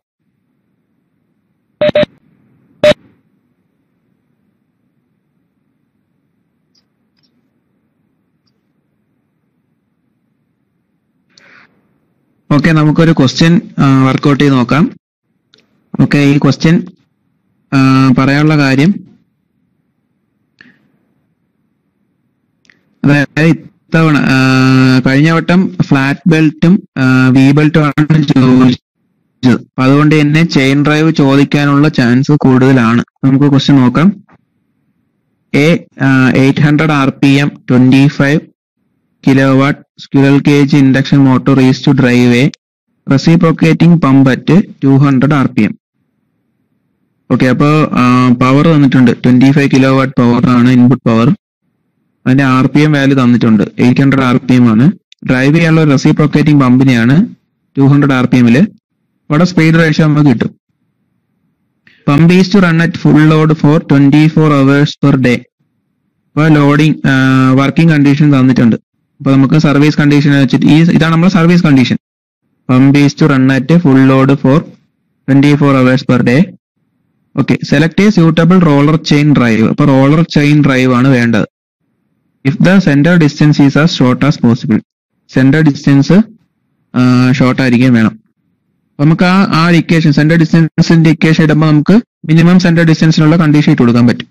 A: ഓക്കെ, നമുക്കൊരു ക്വസ്റ്റ്യൻ വർക്ക്ഔട്ട് ചെയ്ത് നോക്കാം. ഓക്കെ, ഈ ക്വസ്റ്റ്യൻ പറയാനുള്ള കാര്യം, അതായത് ഇത്തവണ കഴിഞ്ഞ വട്ടം ഫ്ലാറ്റ് ബെൽറ്റും വി ബെൽറ്റും ആണ് ചോദിച്ചത്. അതുകൊണ്ട് തന്നെ ചെയിൻ ഡ്രൈവ് ചോദിക്കാനുള്ള ചാൻസ് കൂടുതലാണ്. നമുക്ക് ക്വസ്റ്റ്യൻ നോക്കാം. 800 RPM 25 kilowatt squirrel cage induction motor is to drive a reciprocating pump at 200 RPM. Okay, അപ്പോൾ പവർ തന്നിട്ടുണ്ട് 25 kilowatt പവർ ആണ് ഇൻപുട്ട് പവർ. അതിന്റെ RPM വാല്യൂ തന്നിട്ടുണ്ട് 800 RPM ആണ്. ഡ്രൈവ് ചെയ്യാനുള്ള റെസിപ്രോക്കേറ്റിംഗ് പമ്പിനെയാണ് 200 RPM. അവിടെ സ്പീഡ് റേഷ്യോ നമുക്ക് കിട്ടും. Pump is to run at full load for 24 hours per day. അപ്പോൾ ലോഡിങ് വർക്കിംഗ് കണ്ടീഷൻ തന്നിട്ടുണ്ട്. അപ്പൊ നമുക്ക് സർവീസ് കണ്ടീഷൻ വെച്ചിട്ട് ഇതാണ് നമ്മുടെ service condition. Pump is to run at full load for 24 hours per day. Okay, select A suitable roller chain drive. അപ്പൊ roller chain drive ആണ് വേണ്ടത്. If the centre distance is as short as possible. Centre distance short ആയിരിക്കും വേണം. നമുക്ക് ആ equation centre ഡിസ്റ്റൻസിന്റെ equation ഇടുമ്പോൾ നമുക്ക് minimum centre ഡിസ്റ്റൻസിനുള്ള condition ഇട്ട് കൊടുക്കാൻ പറ്റും.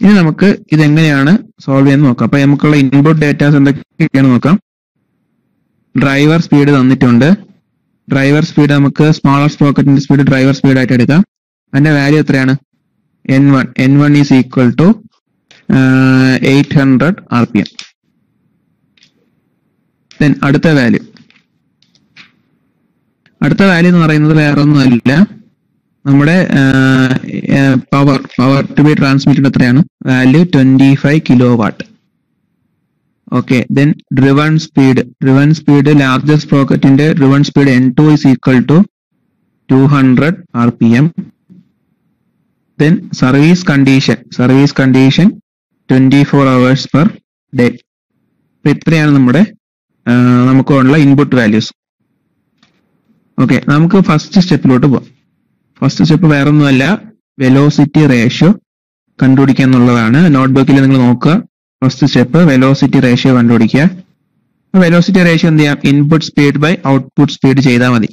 A: ഇനി നമുക്ക് ഇതെങ്ങനെയാണ് സോൾവ് ചെയ്യാൻ നോക്കാം. അപ്പൊ നമുക്കുള്ള ഇൻപുട്ട് ഡേറ്റാസ് എന്തൊക്കെയാണ് നോക്കാം. ഡ്രൈവർ സ്പീഡ് തന്നിട്ടുണ്ട്. ഡ്രൈവർ സ്പീഡ് നമുക്ക് സ്മോളർ സ്പ്രോക്കറ്റിന്റെ സ്പീഡ് ഡ്രൈവർ സ്പീഡ് ആയിട്ട് എടുക്കാം. അതിന്റെ വാല്യൂ എത്രയാണ്? N1 is equal to 800 RPM. Then അടുത്ത വാല്യൂ എന്ന് പറയുന്നത് വേറെ ഒന്നുമല്ല, നമ്മുടെ പവർ ടു ബി ട്രാൻസ്മിറ്റഡ് എത്രയാണ്? Value 25 kilowatt. Okay, then driven speed largest സ്പ്രോക്കറ്റിന്റെ driven speed N2 is equal to 200 RPM. Then service condition 24 hours per day. അപ്പൊ ഇത്രയാണ് നമുക്കുള്ള ഇൻപുട്ട് വാല്യൂസ്. ഓക്കെ, നമുക്ക് ഫസ്റ്റ് സ്റ്റെപ്പിലോട്ട് പോവാം. ഫസ്റ്റ് സ്റ്റെപ്പ് വേറെ ഒന്നുമല്ല, വെലോസിറ്റി റേഷ്യോ കണ്ടുപിടിക്കുക എന്നുള്ളതാണ്. നോട്ട്ബുക്കിൽ നിങ്ങൾ നോക്കുക. ഫസ്റ്റ് സ്റ്റെപ്പ് വെലോസിറ്റി റേഷ്യോ കണ്ടുപിടിക്കുക. വെലോസിറ്റി റേഷ്യോ എന്ത് ചെയ്യാം? Input speed by output speed ചെയ്താൽ മതി.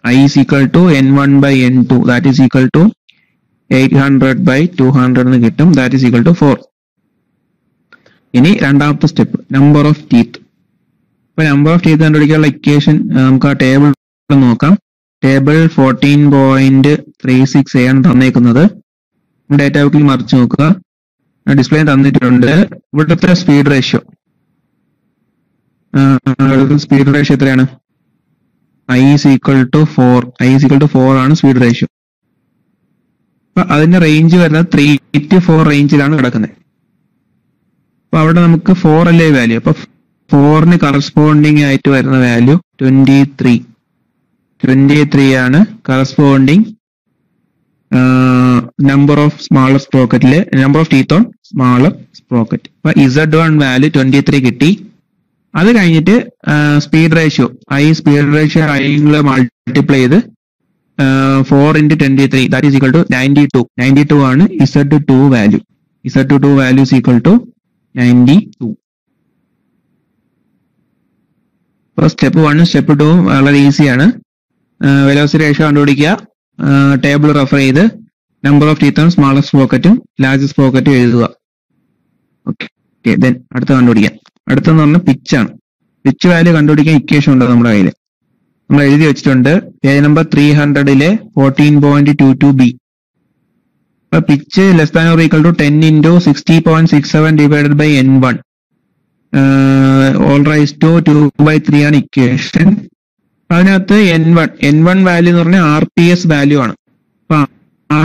A: I is equal to n1 by n2, that is equal to 800 by 200 എന്ന് കിട്ടും. That is equal to 4. ഇനി രണ്ടാമത്തെ സ്റ്റെപ്പ് നമ്പർ ഓഫ് ടീത്ത്. ഇപ്പൊ നമ്പർ ഓഫ് ടീത്ത് കണ്ടുപിടിക്കാനുള്ള ഇക്വേഷൻ നമുക്ക് ആ ടേബിൾ നോക്കാം. ടേബിൾ 14.36 ആണ് തന്നേക്കുന്നത്. ഡേറ്റാ ബുക്കിൽ മറിച്ച് നോക്കുക. ഡിസ്പ്ലേ തന്നിട്ടുണ്ട്. ഇവിടുത്തെ സ്പീഡ് റേഷ്യോ എത്രയാണ്? I is equal to 4. I is equal to 4 ആണ് സ്പീഡ് റേഷ്യോ. അപ്പൊ അതിന്റെ റേഞ്ച് വരുന്നത് 3 to 4 റേഞ്ചിലാണ് കിടക്കുന്നത്. അപ്പൊ അവിടെ നമുക്ക് 4 അല്ലേ വാല്യൂ. അപ്പൊ 4ന് കറസ്പോണ്ടിങ് ആയിട്ട് വരുന്ന വാല്യൂ 23 ആണ് കറസ്പോണ്ടിങ് നമ്പർ ഓഫ് സ്മാളർ സ്പ്രോക്കറ്റില്, number of teeth on smaller sprocket. അപ്പൊ Z1 വാല്യൂ 23 കിട്ടി. അത് കഴിഞ്ഞിട്ട് speed ratio speed ratio multiply ചെയ്ത് 4 into 23, that is equal to 92 ആണ് Z2 value. Z2 value is equal to 92. അപ്പോൾ സ്റ്റെപ്പ് 1 സ്റ്റെപ്പ് 2 വളരെ ഈസിയാണ്. വെലോസിറ്റി റേഷ്യോ കണ്ടുപിടിക്കുക, ടേബിൾ റെഫർ ചെയ്ത് നമ്പർ ഓഫ് ടീത്തും സ്മാളസ്റ്റ് പോക്കറ്റും ലാർജസ്റ്റ് പോക്കറ്റും എഴുതുക. ഓക്കെ, ദെൻ അടുത്ത കണ്ടുപിടിക്കാം. അടുത്തെന്ന് പറഞ്ഞാൽ പിച്ചാണ്. പിച്ച് വാല്യൂ കണ്ടുപിടിക്കാൻ ഇക്വേഷൻ ഉണ്ട് നമ്മുടെ കയ്യിൽ. നമ്മൾ എഴുതി വെച്ചിട്ടുണ്ട്. Page number 300 14.22b. അപ്പൊ pitch less than or equal to 10 into 60.67 divided by n1 all raised to 2/3 ആണ് ഇക്വേഷൻ. അതിനകത്ത് n1 വാല്യൂ എന്ന് പറഞ്ഞാൽ RPS വാല്യൂ ആണ്. അപ്പൊ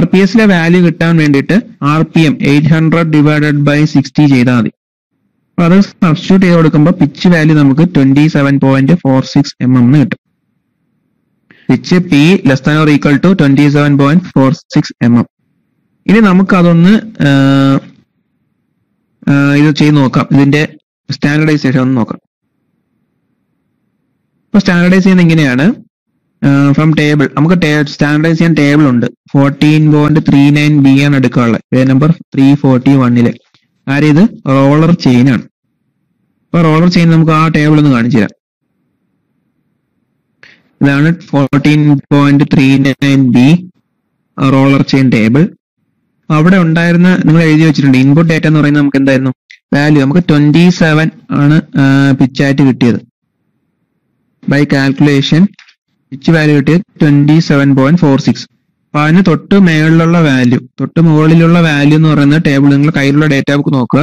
A: RPSലെ വാല്യൂ കിട്ടാൻ വേണ്ടിയിട്ട് RPM 800 divided by 60 ചെയ്താൽ മതി. അപ്പൊ അത് സബ്സ്റ്റിറ്റ്യൂട്ട് ചെയ്ത് കൊടുക്കുമ്പോൾ പിച്ച് വാല്യൂ നമുക്ക് 27.46 mm എന്ന് കിട്ടും. Pitch P less than or equal to 27.46 mm. ഇനി നമുക്ക് അതൊന്ന് ഇത് ചെയ്ത് നോക്കാം. ഇതിന്റെ സ്റ്റാൻഡർഡൈസേഷൻ ഒന്ന് നോക്കാം. അപ്പൊ സ്റ്റാൻഡർഡൈസ് ചെയ്യുന്നത് ഇങ്ങനെയാണ്. ഫ്രം ടേബിൾ നമുക്ക് സ്റ്റാൻഡർഡൈസ് ചെയ്യാൻ ടേബിൾ ഉണ്ട്. 14.39b ആണ് എടുക്കാനുള്ളത്. Page number 341. കാര്യം ഇത് റോളർ ചെയിൻ ആണ്. അപ്പൊ റോളർ ചെയിൻ നമുക്ക് ആ ടേബിൾ ഒന്ന് കാണിച്ചു തരാം. ഇതാണ് 14.39b റോളർ ചെയിൻ ടേബിൾ. അവിടെ ഉണ്ടായിരുന്ന നിങ്ങൾ എഴുതി വെച്ചിട്ടുണ്ട് ഇൻപുട്ട് ഡേറ്റ എന്ന് പറയുന്നത് നമുക്ക് എന്തായിരുന്നു വാല്യൂ? നമുക്ക് 27 ആണ് പിച്ചായിട്ട് കിട്ടിയത്. ബൈ കാൽക്കുലേഷൻ പിച്ച് വാല്യൂ കിട്ടിയത് 27.46. അപ്പൊ അതിന് തൊട്ട് മുകളിലുള്ള വാല്യൂ എന്ന് പറയുന്ന ടേബിൾ നിങ്ങൾ കയ്യിലുള്ള ഡേറ്റാ ബുക്ക് നോക്കുക.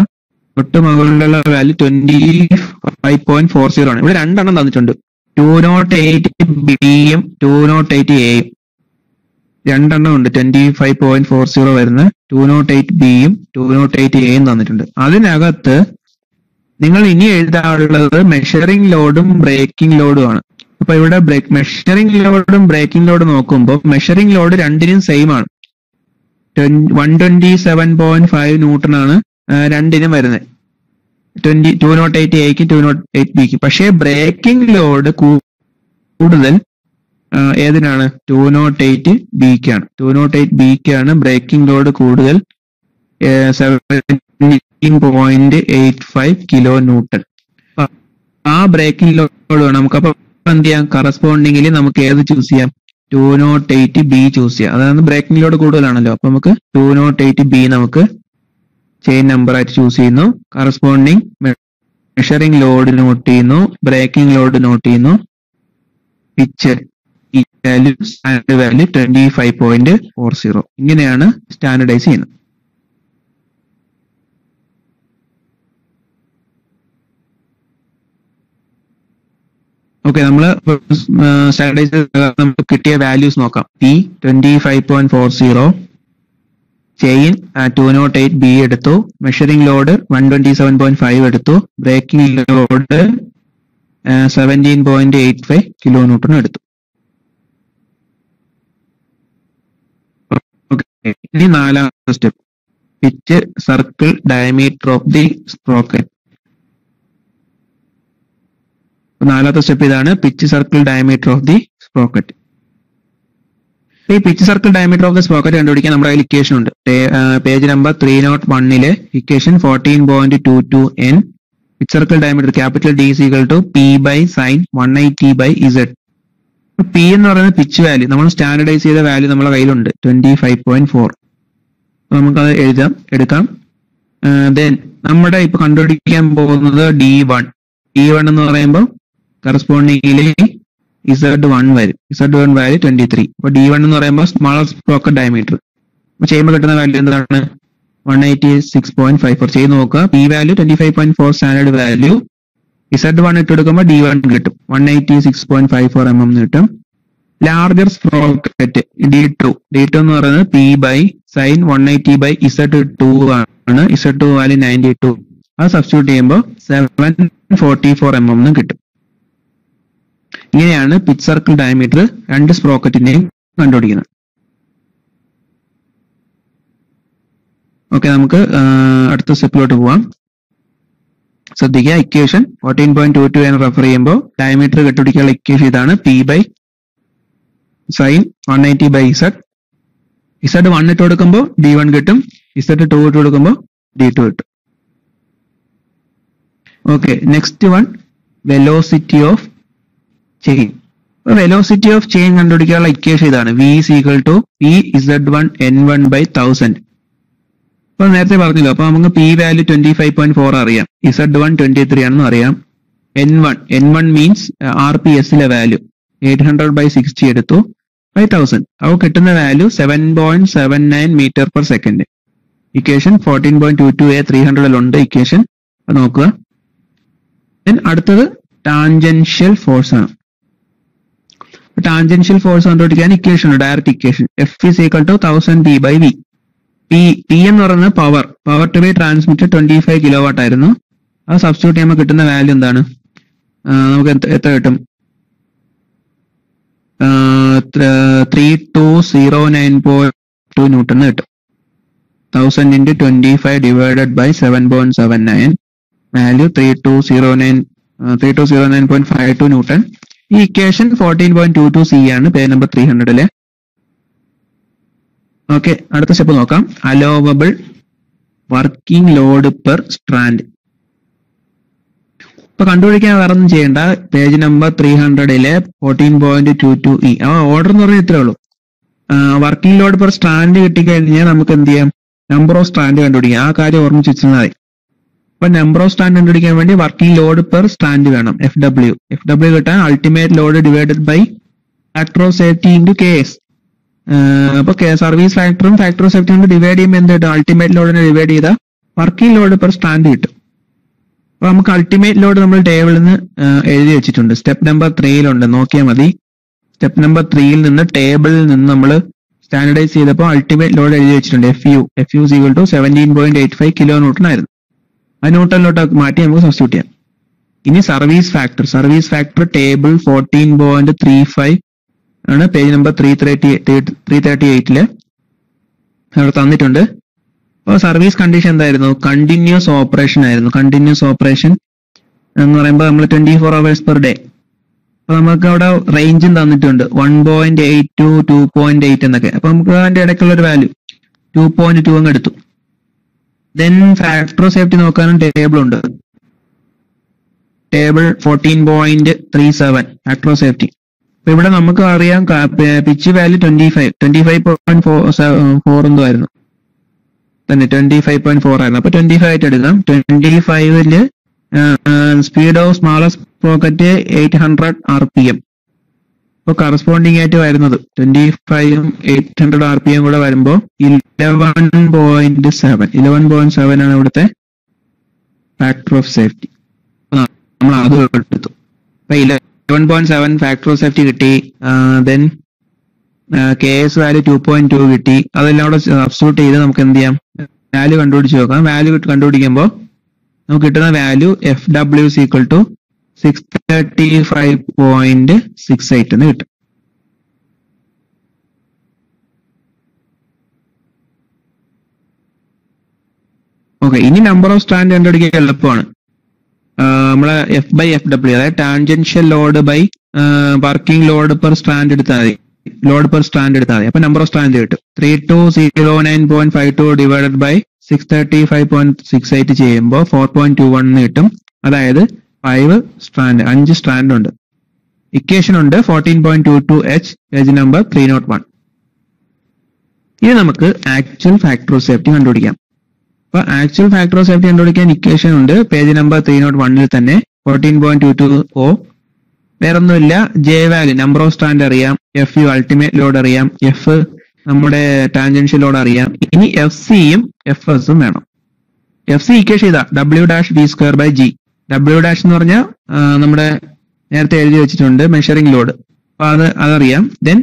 A: തൊട്ട് മുകളിലുള്ള വാല്യൂ 25.40 ആണ്. ഇവിടെ രണ്ടെണ്ണം തന്നിട്ടുണ്ട്. 208bയും 208aയും രണ്ടെണ്ണം ഉണ്ട്. 25.40 വരുന്ന 208bയും 208aയും തന്നിട്ടുണ്ട്. അതിനകത്ത് നിങ്ങൾ ഇനി എഴുതാനുള്ളത് മെഷറിംഗ് ലോഡും ബ്രേക്കിംഗ് ലോഡും ആണ്. അപ്പൊ ഇവിടെ മെഷറിംഗ് ലോഡും ബ്രേക്കിംഗ് ലോഡും നോക്കുമ്പോൾ മെഷറിംഗ് ലോഡ് രണ്ടിനും സെയിം ആണ്. 127.5 ന്യൂട്ടൺ ആണ് രണ്ടിനും വരുന്നത്. 208aയ്ക്കും 208bക്കും. പക്ഷേ ബ്രേക്കിംഗ് ലോഡ് കൂടുതൽ ഏതിനാണ്? 208bക്കാണ്. 208bക്കാണ് ബ്രേക്കിംഗ് ലോഡ് കൂടുതൽ 17.85 കിലോ ന്യൂട്ടൺ. ആ ബ്രേക്കിംഗ് ലോഡ് വേണം നമുക്ക്. അപ്പൊ എന്ത് ചെയ്യാം? കറസ്പോണ്ടിങ്ങിൽ നമുക്ക് ഏത് ചൂസ് ചെയ്യാം? 208b ചൂസ് ചെയ്യാം. അതായത് ബ്രേക്കിംഗ് ലോഡ് കൂടുതലാണല്ലോ. അപ്പൊ നമുക്ക് 208b നമുക്ക് ചെയിൻ നമ്പർ ആയിട്ട് ചൂസ് ചെയ്യുന്നു. കറസ്പോണ്ടിങ് മെഷറിംഗ് ലോഡ് നോട്ട് ചെയ്യുന്നു, ബ്രേക്കിംഗ് ലോഡ് നോട്ട് ചെയ്യുന്നു. Pitch value 25.40. ഇങ്ങനെയാണ് സ്റ്റാൻഡർഡൈസ് ചെയ്യുന്നത്. ഓക്കെ, നമ്മൾ സ്റ്റാൻഡർഡൈസ് നമുക്ക് കിട്ടിയ വാല്യൂസ് നോക്കാം. P 25.40, ചെയിൻ 208b എടുത്തു, മെഷറിംഗ് ലോഡ് 127.5 എടുത്തു, ബ്രേക്കിംഗ് ലോഡ് 17.85 കിലോ ന്യൂട്ടൺ എടുത്തു. ഇനി നാലാമത്തെ step pitch circle diameter of the sprocket. നാലാമത്തെ സ്റ്റെപ്പ് ഇതാണ്, pitch circle diameter of the sprocket. ഈ pitch circle diameter of the sprocket കണ്ടുപിടിക്കാൻ നമ്മുടെ കയ്യിൽ ഇക്വേഷൻ ഉണ്ട്. Page number 301 equation 14.22 n pitch circle diameter capital D is equal to P by sin 180 by Z. P എന്ന് പറയുന്നത് pitch value, നമ്മൾ standardise ചെയ്ത value നമ്മുടെ കയ്യിലുണ്ട് 25.4. നമുക്കത് എടുക്കാം. ദെൻ നമ്മുടെ ഇപ്പൊ കണ്ടുപിടിക്കാൻ പോകുന്നത് D1 എന്ന് പറയുമ്പോൾ കറസ്പോണ്ടിങ്ങിലി Z1 വരും. Z1 value 23. അപ്പൊ D1 എന്ന് പറയുമ്പോൾ സ്മാളർ സ്പ്രോക്കറ്റ് ഡയമീറ്റർ. അപ്പൊ ചെയ്യുമ്പോൾ കിട്ടുന്ന വാല്യൂ എന്താണ്? 186.54. ചെയ്ത് നോക്കുക. P value 25.4 standard value. Z1 ഇട്ടെടുക്കുമ്പോൾ D1 കിട്ടും 186.54 mm കിട്ടും. ലാർജർ സ്പ്രോക്കറ്റ് D2 എന്ന് പറയുന്നത് P by sin 180 by Z2 ആണ്. Z2 value 92. അത് സബ്സ്റ്റിറ്റ്യൂട്ട് ചെയ്യുമ്പോൾ 744 mm കിട്ടും. ഇങ്ങനെയാണ് പിച്ച് സർക്കിൾ ഡയമീറ്റർ രണ്ട് സ്പ്രോക്കറ്റിന്റെയും കണ്ടുപിടിക്കുന്നത്. ഓക്കെ, നമുക്ക് അടുത്ത സ്റ്റെപ്പിലോട്ട് പോവാം. ശ്രദ്ധിക്കുക, ഇക്വേഷൻ 14.22 എന്ന് റെഫർ ചെയ്യുമ്പോൾ ഡയമീറ്റർ കണ്ടുപിടിക്കാനുള്ള ഇക്വേഷൻ ഇതാണ്. P by sin 180 by Z1 ഇട്ട് കൊടുക്കുമ്പോൾ D1 കിട്ടും. Z2 ഇട്ട് കൊടുക്കുമ്പോൾ D2 കിട്ടും. Okay, next one velocity of chain. Velocity of chain കണ്ടുപിടിക്കാനുള്ള ഇക്വേഷൻ ഇതാണ്. V is equal to P Z1 N1 by 1000. അപ്പൊ നേരത്തെ പറഞ്ഞല്ലോ, അപ്പൊ നമുക്ക് P വാല്യൂ 25.4 അറിയാം, Z1 23 ആണെന്ന് അറിയാം. N1 മീൻസ് RPSലെ വാല്യൂ 800 by 60 എടുത്തു by 1000. അപ്പോൾ കിട്ടുന്ന value 7.79 metre per second. Equation 14.22A 300 equation നോക്കുക. അടുത്തത് ടാൻജൻഷ്യൽ ഫോഴ്സ് ആണ്. ടാൻജൻഷ്യൽ ഫോഴ്സ് കണ്ടുപിടിക്കാൻ ഇക്വേഷൻ ഉണ്ട്, direct equation. F is equal to 1000 P by V. P എന്ന് പറയുന്നത് power to be transmitted 25 kW ആയിരുന്നു. അത് സബ്സ്റ്റിറ്റ്യൂട്ട് ചെയ്യുമ്പോൾ കിട്ടുന്ന വാല്യൂ എന്താണ്? നമുക്ക് എത്ര കിട്ടും? 3209.2 ന്യൂട്ടൺ കിട്ടും. 1000 into 25 divided by 7.79 value 3209.52 newton. ഈ ഇക്വേഷൻ 14.22C ആണ്, പേജ് നമ്പർ 300. ഓക്കെ, അടുത്ത സ്റ്റെപ്പ് നോക്കാം. Allowable working load per strand. ഇപ്പൊ കണ്ടുപിടിക്കാൻ വേറെ ഒന്നും ചെയ്യേണ്ട. Page number 300 14.22E. ഓർഡർ എന്ന് പറഞ്ഞാൽ ഇത്രേ ഉള്ളൂ. വർക്കിംഗ് ലോഡ് പെർ സ്ട്രാൻഡ് കിട്ടിക്കഴിഞ്ഞാൽ നമുക്ക് എന്ത് ചെയ്യാം? നമ്പർ ഓഫ് സ്ട്രാൻഡ് കണ്ടുപിടിക്കാം. ആ കാര്യം ഓർമ്മിച്ച് വെച്ചാൽ മതി. അപ്പൊ നമ്പർ ഓഫ് സ്ട്രാൻഡ് കണ്ടുപിടിക്കാൻ വേണ്ടി വർക്കിംഗ് ലോഡ് പെർ സ്ട്രാൻഡ് വേണം. FW കിട്ടാൻ ultimate load divided by factor of safety into KS. അപ്പൊ സർവീസ് ഫാക്ടറും ഫാക്ടർ ഓഫ് സേഫ്റ്റി കൊണ്ട് ഡിവൈഡ് ചെയ്യുമ്പോൾ എന്ത് കിട്ടും? അൾട്ടിമേറ്റ് ലോഡിനെ ഡിവൈഡ് ചെയ്താൽ വർക്കിംഗ് ലോഡ് പെർ സ്ട്രാൻഡ് കിട്ടും. അപ്പൊ നമുക്ക് അൾട്ടിമേറ്റ് ലോഡ് നമ്മൾ ടേബിളിൽ നിന്ന് എഴുതി വെച്ചിട്ടുണ്ട്. സ്റ്റെപ്പ് നമ്പർ 3 നോക്കിയാൽ മതി. സ്റ്റെപ്പ് നമ്പർ 3 നിന്ന് ടേബിളിൽ നിന്ന് നമ്മൾ സ്റ്റാൻഡർഡൈസ് ചെയ്തപ്പോൾ അൾട്ടിമേറ്റ് ലോഡ് എഴുതി വെച്ചിട്ടുണ്ട്. FU is equal to 17.85 kilo newton ആയിരുന്നു. ആ ന്യൂട്ടണിലോട്ട് മാറ്റി നമുക്ക് സബ്സ്റ്റിറ്റ്യൂട്ട് ചെയ്യാം. ഇനി സർവീസ് ഫാക്ടർ ടേബിൾ 14.35 ആണ്, പേജ് നമ്പർ 338 അവിടെ തന്നിട്ടുണ്ട്. അപ്പോൾ സർവീസ് കണ്ടീഷൻ എന്തായിരുന്നു? കണ്ടിന്യൂസ് ഓപ്പറേഷൻ ആയിരുന്നു. കണ്ടിന്യൂസ് ഓപ്പറേഷൻ എന്ന് പറയുമ്പോൾ നമ്മൾ 24 hours per day. അപ്പൊ നമുക്ക് അവിടെ റേഞ്ചും തന്നിട്ടുണ്ട് 1.8 to 2.8 എന്നൊക്കെ. അപ്പൊ നമുക്ക് അതിന്റെ ഇടയ്ക്കുള്ള ഒരു വാല്യൂ 2.2 അങ്ങ് എടുത്തു. ദെൻ ഫാക്ടർ ഓഫ് സേഫ്റ്റി നോക്കാനും ടേബിൾ ഉണ്ട്. Table 14.37 factor of safety. അപ്പൊ ഇവിടെ നമുക്ക് അറിയാം പിച്ച് വാല്യൂ 25.4 എന്തോ ആയിരുന്നു തന്നെ, 25.4 ആയിരുന്നു. അപ്പൊ 25 ആയിട്ട് എടുക്കാം. 25 speed of smaller sprocket 800 RPM. ഇപ്പൊ കറസ്പോണ്ടിങ് ആയിട്ട് വരുന്നത് 25 800 RPM കൂടെ വരുമ്പോ 11.7 ആണ് ഇവിടുത്തെ ഫാക്ടർ ഓഫ് സേഫ്റ്റി. നമ്മൾ അത് എടുത്തു. അപ്പൊ 11.7 ഫാക്ടർ ഓഫ് സേഫ്റ്റി കിട്ടി. ദെൻ KS വാല്യൂ 2.2 കിട്ടി. അതെല്ലാം കൂടെ സബ്സ്റ്റിറ്റ്യൂട്ട് ചെയ്ത് നമുക്ക് എന്ത് ചെയ്യാം? വാല്യൂ കണ്ടുപിടിച്ച് നോക്കാം. വാല്യൂ കണ്ടുപിടിക്കുമ്പോൾ നമുക്ക് കിട്ടുന്ന value FW is equal to 635.68 എന്ന് കിട്ടും. ഓക്കെ, ഇനി നമ്പർ ഓഫ് സ്ട്രാൻഡ് കണ്ടുപിടിക്കാൻ എളുപ്പമാണ്. നമ്മളെ F by FW, അതായത് tangential load by working load per strand എടുത്താൽ മതി. ലോഡ് പെർ സ്ട്രാൻഡ് എടുത്താൽ മതി. അപ്പൊ നമ്പർ ഓഫ് സ്ട്രാൻഡ് കിട്ടും. 3209.52 ഡിവൈഡഡ് ബൈ 635.68 ചെയ്യുമ്പോൾ 4.21 കിട്ടും. അതായത് 5 സ്ട്രാൻഡ് ഉണ്ട്. ഇക്വേഷൻ ഉണ്ട് 14.22H, പേജ് നമ്പർ 301. ഇനി നമുക്ക് ആക്ച്വൽ ഫാക്ടർ ഓഫ് സേഫ്റ്റി കണ്ടുപിടിക്കാം. അപ്പൊ ആക്ച്വൽ ഫാക്ടർ ഓഫ് സേഫ്റ്റി കണ്ടുപിടിക്കാൻ ഇക്വേഷൻ ഉണ്ട് പേജ് നമ്പർ 301 തന്നെ. 14.22O വേറൊന്നുമില്ല. J value number of strand അറിയാം, എഫ് യു അൾട്ടിമേറ്റ് ലോഡ് അറിയാം, എഫ് നമ്മുടെ ടാൻജൻഷ്യൽ ലോഡ് അറിയാം. ഇനി എഫ് സിയും എഫ് എസും വേണം. എഫ് സി ഇക്വേഷൻ ഇതാ, W'(V²/G). W' എന്ന് പറഞ്ഞാൽ നമ്മുടെ നേരത്തെ എഴുതി വെച്ചിട്ടുണ്ട് മെഷറിംഗ് ലോഡ്, അപ്പൊ അതറിയാം. ദെൻ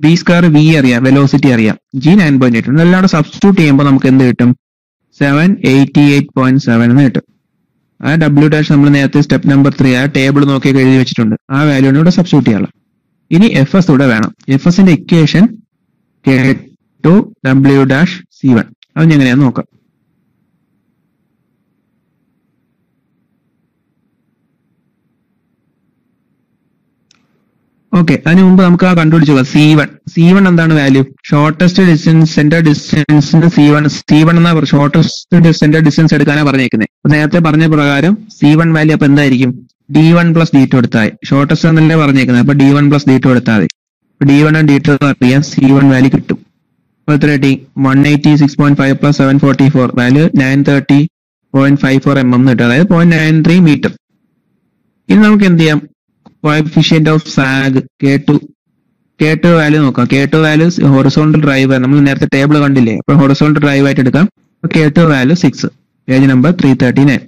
A: V², V അറിയാം, വെലോസിറ്റി അറിയാം, G 9.8. ഇതെല്ലാം കൂടെ സബ്സ്റ്റിറ്റ്യൂട്ട് ചെയ്യുമ്പോൾ നമുക്ക് എന്ത് കിട്ടും? 788.7 എന്ന് കിട്ടും. ആ W' നമ്മൾ നേരത്തെ സ്റ്റെപ്പ് നമ്പർ 3 ആ ടേബിൾ നോക്കിയൊക്കെ എഴുതി വെച്ചിട്ടുണ്ട്. ആ വാല്യൂണ് ഇവിടെ സബ്സ്റ്റിറ്റ്യൂട്ട് ചെയ്യാനുള്ള. ഇനി എഫ് എസ് ഇവിടെ വേണം. എഫ് എസിന്റെ ഇക്വേഷൻ K2 W'(C1). അത് എങ്ങനെയാന്ന് നോക്കാം. ഓക്കെ, അതിന് മുമ്പ് നമുക്ക് ആ കണ്ടുപിടിച്ചു C1 എന്താണ് വാല്യൂ? ഷോർട്ടസ്റ്റ് ഡിസ്റ്റൻസ് സെന്റർ ഡിസ്റ്റൻസിന് C1 എന്നാ ഷോർട്ടസ്റ്റ് സെന്റർ ഡിസ്റ്റൻസ് എടുക്കാനാ പറഞ്ഞേക്കുന്നത്. നേരത്തെ പറഞ്ഞ പ്രകാരം C1 വാല്യൂ അപ്പൊ എന്തായിരിക്കും? D1 + D2 എടുത്താൽ ഷോർട്ടസ്റ്റ് എന്നല്ലേ പറഞ്ഞേക്കുന്നത്. അപ്പൊ D1 + D2 എടുത്താൽ മതി. D1 and D2 അറിയാം, C1 വാല്യൂ കിട്ടും. അപ്പൊ എത്ര കിട്ടി? 186.5 + 744 വാല്യൂ 930.54 mm കിട്ടും. അതായത് 0.93 മീറ്റർ. ഇനി നമുക്ക് എന്ത് ചെയ്യാം? Coefficient of sag K2 value നോക്കാം. K2 വാല്യൂ ഹൊറിസോണ്ടൽ ഡ്രൈവ് നമ്മൾ നേരത്തെ ടേബിൾ കണ്ടില്ലേ, അപ്പൊ ഹൊറിസോണ്ടൽ ഡ്രൈവ് ആയിട്ട് എടുക്കാം. K2 value 6, page number 339,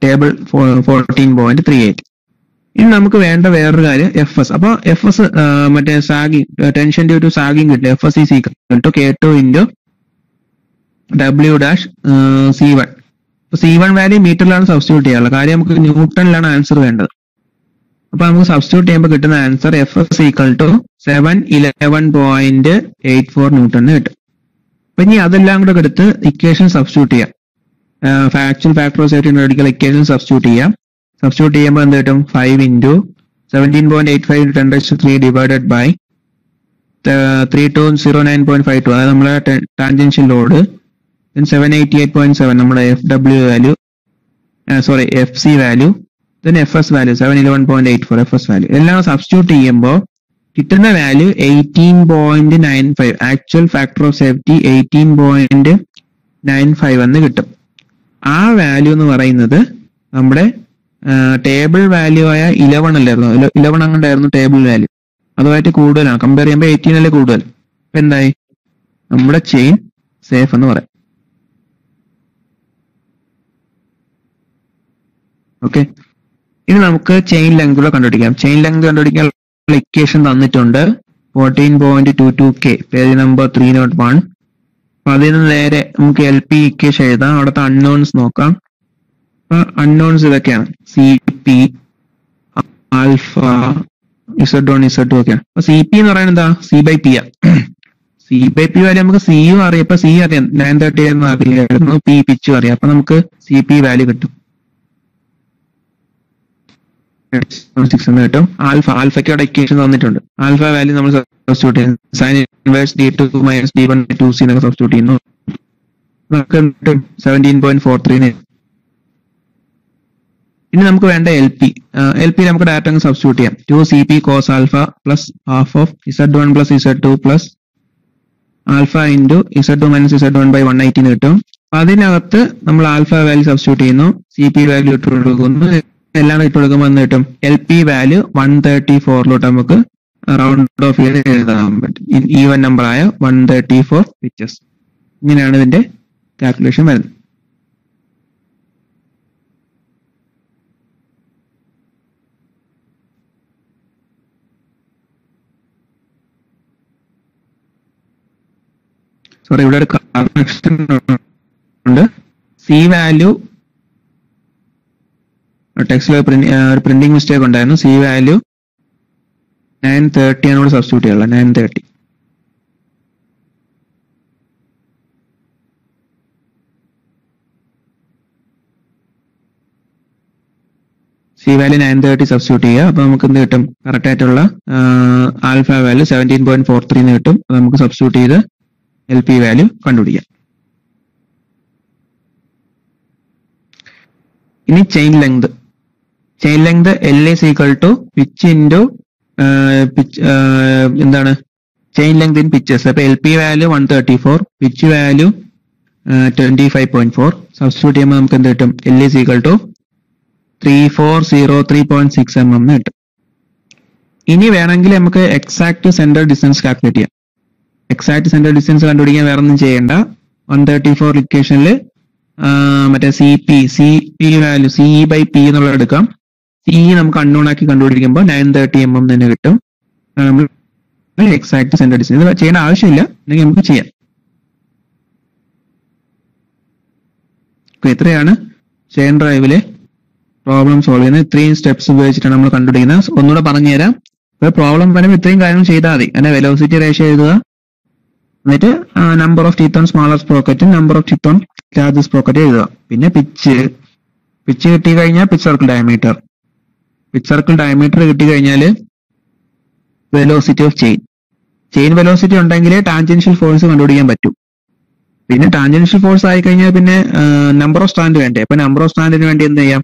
A: table 14.38. ഇനി നമുക്ക് വേണ്ട വേറൊരു കാര്യം എഫ് എസ്. അപ്പൊ എഫ് എസ് മറ്റേ sagging, tension due to sagging കിട്ടും. F S is equal to K2 × W'(C1). C1 value മീറ്ററിലാണ് സബ്സ്റ്റിറ്റ്യൂട്ട് ചെയ്യാറുള്ളത്. കാര്യം നമുക്ക് ന്യൂട്ടണിലാണ് ആൻസർ വേണ്ടത്. അപ്പൊ നമുക്ക് സബ്സ്റ്റിറ്റ്യൂട്ട് ചെയ്യുമ്പോൾ കിട്ടുന്ന answer F S equal to 711.84 newton കിട്ടും. അപ്പൊ ഇനി അതെല്ലാം കൂടെ എടുത്ത് ഇക്വേഷൻ സബ്സ്റ്റിറ്റ്യൂട്ട് ചെയ്യാം. Actual factor of safety medical equation substitute ചെയ്യാം. സബ്സ്റ്റിറ്റ്യൂട്ട് ചെയ്യുമ്പോൾ എന്ത് കിട്ടും? 5 × 17.85 × 10³ ഡിവൈഡഡ് ബൈ 3209.52, അതായത് നമ്മുടെ ടാൻജൻഷ്യൽ ലോഡ്. 788.7 നമ്മുടെ FW value, F C value. then FS value 711.84 FS value. എല്ലാം സബ്സ്റ്റിറ്റ്യൂട്ട് ചെയ്യുമ്പോൾ കിട്ടുന്ന value 18.95. Actual factor of safety 18.95 എന്ന് കിട്ടും. ആ വാല്യൂ എന്ന് പറയുന്നത് നമ്മുടെ ടേബിൾ വാല്യൂ ആയ 11 അല്ലായിരുന്നു, 11 അങ്ങോട്ടായിരുന്നു ടേബിൾ വാല്യൂ. അതുമായിട്ട് കൂടുതലാണ്. കമ്പയർ ചെയ്യുമ്പോൾ 18 അല്ലേ കൂടുതൽ. അപ്പൊ എന്തായി? നമ്മുടെ ചെയിൻ സേഫ് എന്ന് പറയാം. ഓക്കെ, ഇനി നമുക്ക് ചെയിൻ ലെങ്ത് കൂടെ കണ്ടുപിടിക്കാം. ചെയിൻ ലെങ്ത് കണ്ടുപിടിക്കാൻ ഇക്വേഷൻ തന്നിട്ടുണ്ട് 14.22K, പേജ് നമ്പർ 301. അപ്പൊ അതിന് നേരെ നമുക്ക് LP ഇക്വേഷൻ എഴുതാം. അവിടുത്തെ അൺനോൺസ് നോക്കാം. അപ്പൊ അൺനോൺസ് ഇതൊക്കെയാണ്: CP, ആൽഫ, Z1, Z2 ഒക്കെയാണ്. അപ്പൊ CP എന്ന് പറയുന്നത് എന്താ? C/P ആ. C/P വാല്യൂ നമുക്ക് സിയും അറിയാം. ഇപ്പൊ C അറിയാം, 930 എന്ന് അറിയായിരുന്നു. P പിച്ചും അറിയാം. അപ്പൊ നമുക്ക് CP വാല്യൂ കിട്ടും 6 എന്ന് കിട്ടും. ആൽഫയ്ക്ക് അവിടെ ഇക്വേഷൻ തന്നിട്ടുണ്ട്. ആൽഫ വാല്യൂ നമ്മൾ സബ്സ്റ്റിറ്റ്യൂട്ട് ചെയ്യുന്നു. സൈൻ ഇൻവേഴ്സ് D2 - D1/2C എന്നൊക്കെ സബ്സ്റ്റിറ്റ്യൂട്ട് ചെയ്യുന്നു. നമുക്ക് 17.43. ഇനി നമുക്ക് വേണ്ട LP നമുക്ക് ഡയറക്റ്റ് അങ്ങ് സബ്സ്റ്റിറ്റ്യൂട്ട് ചെയ്യാം. 2CP cos alpha plus half of Z1 + Z2 plus alpha into Z2 - Z1/180 കിട്ടും. അപ്പൊ അതിനകത്ത് നമ്മൾ ആൽഫ വാല്യൂ സബ്സ്റ്റിറ്റ്യൂട്ട് ചെയ്യുന്നു, CP വാല്യൂ ഇട്ട് കൊടുക്കുന്നു. എല്ലാം ഇട്ട് കൊടുക്കുമ്പോൾ എന്ന് കിട്ടും? LP വാല്യൂ 134 നമുക്ക് റൗണ്ട് ഓഫ് ചെയ്ത് എഴുതാൻ പറ്റും. ഈവൻ നമ്പർ ആയ 134 പിച്ചസ്. ഇങ്ങനെയാണ് ഇതിന്റെ കാൽക്കുലേഷൻ വരുന്നത്. സോറി, ഇവിടെ ഒരു കറക്ഷൻ ഉണ്ട്. സി വാല്യൂ ടെക്സ്റ്റിൽ ഒരു പ്രിന്റിംഗ് മിസ്റ്റേക്ക് ഉണ്ടായിരുന്നു. സി വാല്യൂ 930 ആണ് ഇവിടെ സബ്സ്റ്റിറ്റ്യൂട്ട് ചെയ്യാനുള്ളത്. 930. സി വാല്യൂ 930 സബ്സ്റ്റിറ്റ്യൂട്ട് ചെയ്യുക. അപ്പൊ നമുക്ക് എന്ത് കിട്ടും? കറക്റ്റ് ആയിട്ടുള്ള ആൽഫ വാല്യൂ 17.43 കിട്ടും. അത് നമുക്ക് സബ്സ്റ്റിറ്റ്യൂട്ട് ചെയ്ത് LP വാല്യൂ കണ്ടുപിടിക്കാം. ഇനി chain length. Chain length L is equal to pitch into എന്താണ് ചെയിൻ ലെങ്ത് ഇൻ പിച്ചസ്. അപ്പൊ LP value 134, pitch value 25.4. Substitute ചെയ്യുമ്പോൾ നമുക്ക് എന്ത് കിട്ടും? L is equal to 3403.6 mm കിട്ടും. ഇനി വേണമെങ്കിൽ നമുക്ക് എക്സാക്ട് സെന്റർ ഡിസ്റ്റൻസ് കാൽക്കുലേറ്റ് ചെയ്യാം. എക്സാക്ട് സെന്റർ ഡിസ്റ്റൻസ് കണ്ടുപിടിക്കാൻ വേറെ ഒന്നും ചെയ്യേണ്ട. 134 ഇക്വേഷനിൽ മറ്റേ സി പി വാല്യൂ CE/P എന്നുള്ളത് എടുക്കാം. CE നമുക്ക് അൺനോൺ ആക്കി കണ്ടുപിടിക്കുമ്പോൾ 930 mm തന്നെ കിട്ടും. നമ്മൾ എക്സാക്ട് സെന്റർ ഡിസ്റ്റൻസ് ഇത് ചെയ്യേണ്ട ആവശ്യമില്ല, അല്ലെങ്കിൽ നമുക്ക് ചെയ്യാം. ഇത്രയാണ് ചെയിൻ ഡ്രൈവിലെ പ്രോബ്ലം സോൾവ് ചെയ്യുന്നത്. ഇത്രയും സ്റ്റെപ്സ് ഉപയോഗിച്ചിട്ടാണ് നമ്മൾ കണ്ടുപിടിക്കുന്നത്. ഒന്നുകൂടെ പറഞ്ഞുതരാം. പ്രോബ്ലം വരുമ്പോൾ ഇത്രയും കാര്യങ്ങൾ ചെയ്താൽ മതി. അതിന്റെ വെലോസിറ്റി റേഷ്യോ എഴുതുക, എന്നിട്ട് number of teeth on smaller സ്പ്രോക്കറ്റും number of teeth on large sprocket എഴുതുക. പിന്നെ പിച്ച് കിട്ടി കഴിഞ്ഞാൽ പിച്ച് സർക്കിൾ ഡയമീറ്റർ കിട്ടി കഴിഞ്ഞാൽ വെലോസിറ്റി ഓഫ് ചെയിൻ വെലോസിറ്റി ഉണ്ടെങ്കിൽ ടാൻജൻഷ്യൽ ഫോഴ്സ് കണ്ടുപിടിക്കാൻ പറ്റും. പിന്നെ ടാൻജൻഷ്യൽ ഫോഴ്സ് ആയി കഴിഞ്ഞാൽ പിന്നെ നമ്പർ ഓഫ് സ്ട്രാൻഡ് വേണ്ടേ? അപ്പൊ നമ്പർ ഓഫ് സ്ട്രാൻഡിന് വേണ്ടി എന്ത് ചെയ്യാം?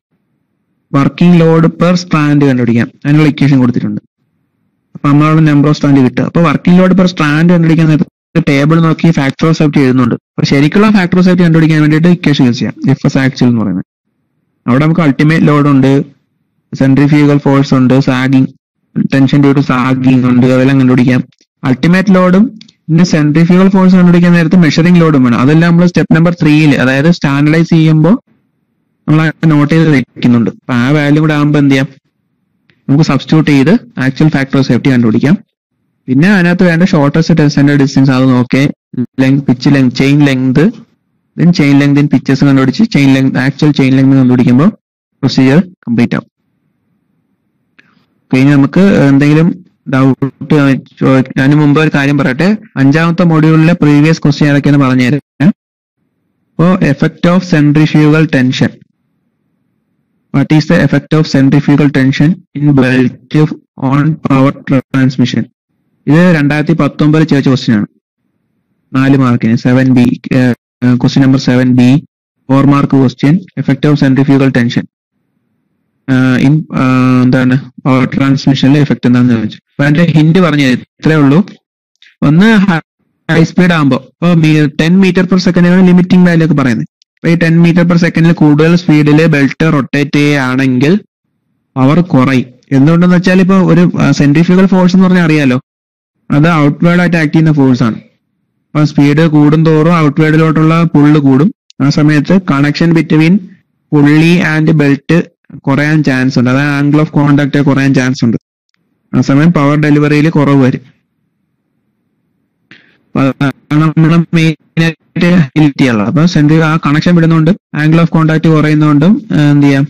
A: വർക്കിംഗ് ലോഡ് പെർ സ്ട്രാൻഡ് കണ്ടുപിടിക്കാം. അതിനുള്ള ഇക്വേഷൻ കൊടുത്തിട്ടുണ്ട്. അപ്പൊ നമ്മളവിടെ നമ്പർ ഓഫ് സ്ട്രാൻഡ് കിട്ടുക. അപ്പൊ വർക്കിംഗ് ലോഡ് പെർ സ്ട്രാൻഡ് കണ്ടുപിടിക്കാൻ നേരത്തെ ടേബിൾ നോക്കി ഫാക്ടർ ഓഫ് സേഫ്റ്റി എഴുതുന്നുണ്ട്. അപ്പൊ ശരിക്കുള്ള ഫാക്ടർ ഓഫ് സേഫ്റ്റി കണ്ടുപിടിക്കാൻ വേണ്ടിയിട്ട് ഇക്വേഷൻ യൂസ് ചെയ്യാം. FS ആക്ച്വൽ എന്ന് പറയുന്നത്. അവിടെ നമുക്ക് അൾട്ടിമേറ്റ് ലോഡ് ഉണ്ട്, സെൻട്രിഫ്യൂഗൽ ഫോഴ്സ് ഉണ്ട്, sagging tension due to sagging ഉണ്ട്, അതെല്ലാം കണ്ടുപിടിക്കാം. അൾട്ടിമേറ്റ് ലോഡും പിന്നെ സെൻട്രിഫ്യൂഗൽ ഫോഴ്സ് കണ്ടുപിടിക്കാൻ നേരത്തെ മെഷറിംഗ് ലോഡും വേണം. അതെല്ലാം നമ്മൾ സ്റ്റെപ്പ് നമ്പർ 3 അതായത് സ്റ്റാൻഡർഡൈസ് ചെയ്യുമ്പോൾ നമ്മൾ നോട്ട് ചെയ്ത് വെക്കുന്നുണ്ട്. അപ്പൊ ആ വാല്യൂ കൂടെ ആകുമ്പോൾ എന്ത് ചെയ്യാം? നമുക്ക് സബ്സ്റ്റിറ്റ്യൂട്ട് ചെയ്ത് ആക്ച്വൽ ഫാക്ടർ ഓഫ് സേഫ്റ്റി കണ്ടുപിടിക്കാം. പിന്നെ അതിനകത്ത് വേണ്ട ഷോർട്ടസ്റ്റ് സെന്റർ ഡിസ്റ്റൻസ് അത് നോക്കേ, pitch length, chain length, chain length pitches കണ്ടുപിടിച്ച് ആക്ച്വൽ ചെയിൻ ലെങ്ത് കണ്ടുപിടിക്കുമ്പോൾ പ്രൊസീജിയർ കംപ്ലീറ്റ് ആവും. കഴിഞ്ഞ് നമുക്ക് എന്തെങ്കിലും ഡൗട്ട് അതിന് മുമ്പ് ഒരു കാര്യം പറയട്ടെ. 5ാമത്തെ മൊഡ്യൂളിലെ പ്രീവിയസ് ക്വസ്റ്റ്യൻ ഏതൊക്കെയാണ് പറഞ്ഞുതരാം. അപ്പോ effect of centrifugal tension. What is the effect of centrifugal tension in belt on power transmission? ഇത് 2019 ചോദിച്ച ക്വസ്റ്റ്യൻ ആണ്. 4 മാർക്കിന് 7B, question number 7B, 4 mark question. Effect of centrifugal tension in എന്താണ് പവർ ട്രാൻസ്മിഷനിലെ എഫക്ട് എന്താണെന്ന് ചോദിച്ചു. അപ്പൊ അതിന്റെ ഹിന്റ് പറഞ്ഞു ഇത്രേ ഉള്ളൂ. ഒന്ന് ഹൈ സ്പീഡ് ആകുമ്പോൾ ഇപ്പൊ 10 metre per second limiting value ഒക്കെ പറയുന്നത്. അപ്പൊ ഈ 10 മീറ്റർ പെർ സെക്കൻഡിൽ കൂടുതൽ സ്പീഡിൽ ബെൽറ്റ് റൊട്ടേറ്റ് ചെയ്യുകയാണെങ്കിൽ പവർ കുറയും. എന്തുകൊണ്ടെന്ന് വെച്ചാൽ ഇപ്പൊ ഒരു സെൻട്രിഫ്യൂഗൽ ഫോഴ്സ് എന്ന് പറഞ്ഞാൽ അറിയാലോ, അത് ഔട്ട്വേർഡ് ആയിട്ട് ആക്ട് ചെയ്യുന്ന ഫോഴ്സ് ആണ്. അപ്പൊ സ്പീഡ് കൂടും തോറും ഔട്ട്വേർഡിലോട്ടുള്ള പുള്ള് കൂടും. ആ സമയത്ത് കണക്ഷൻ ബിറ്റ്വീൻ പുള്ളി ആൻഡ് ബെൽറ്റ് കുറയാൻ ചാൻസ് ഉണ്ട്. അതായത് ആംഗിൾ ഓഫ് കോണ്ടാക്ട് കുറയാൻ ചാൻസ് ഉണ്ട്. ആ സമയം പവർ ഡെലിവറിയിൽ കുറവ് വരും. മെയിനായിട്ട് അപ്പൊ ആ കണക്ഷൻ വിടുന്നതുകൊണ്ട് ആംഗിൾ ഓഫ് കോണ്ടാക്ട് കുറയുന്നതുകൊണ്ടും എന്ത് ചെയ്യാം?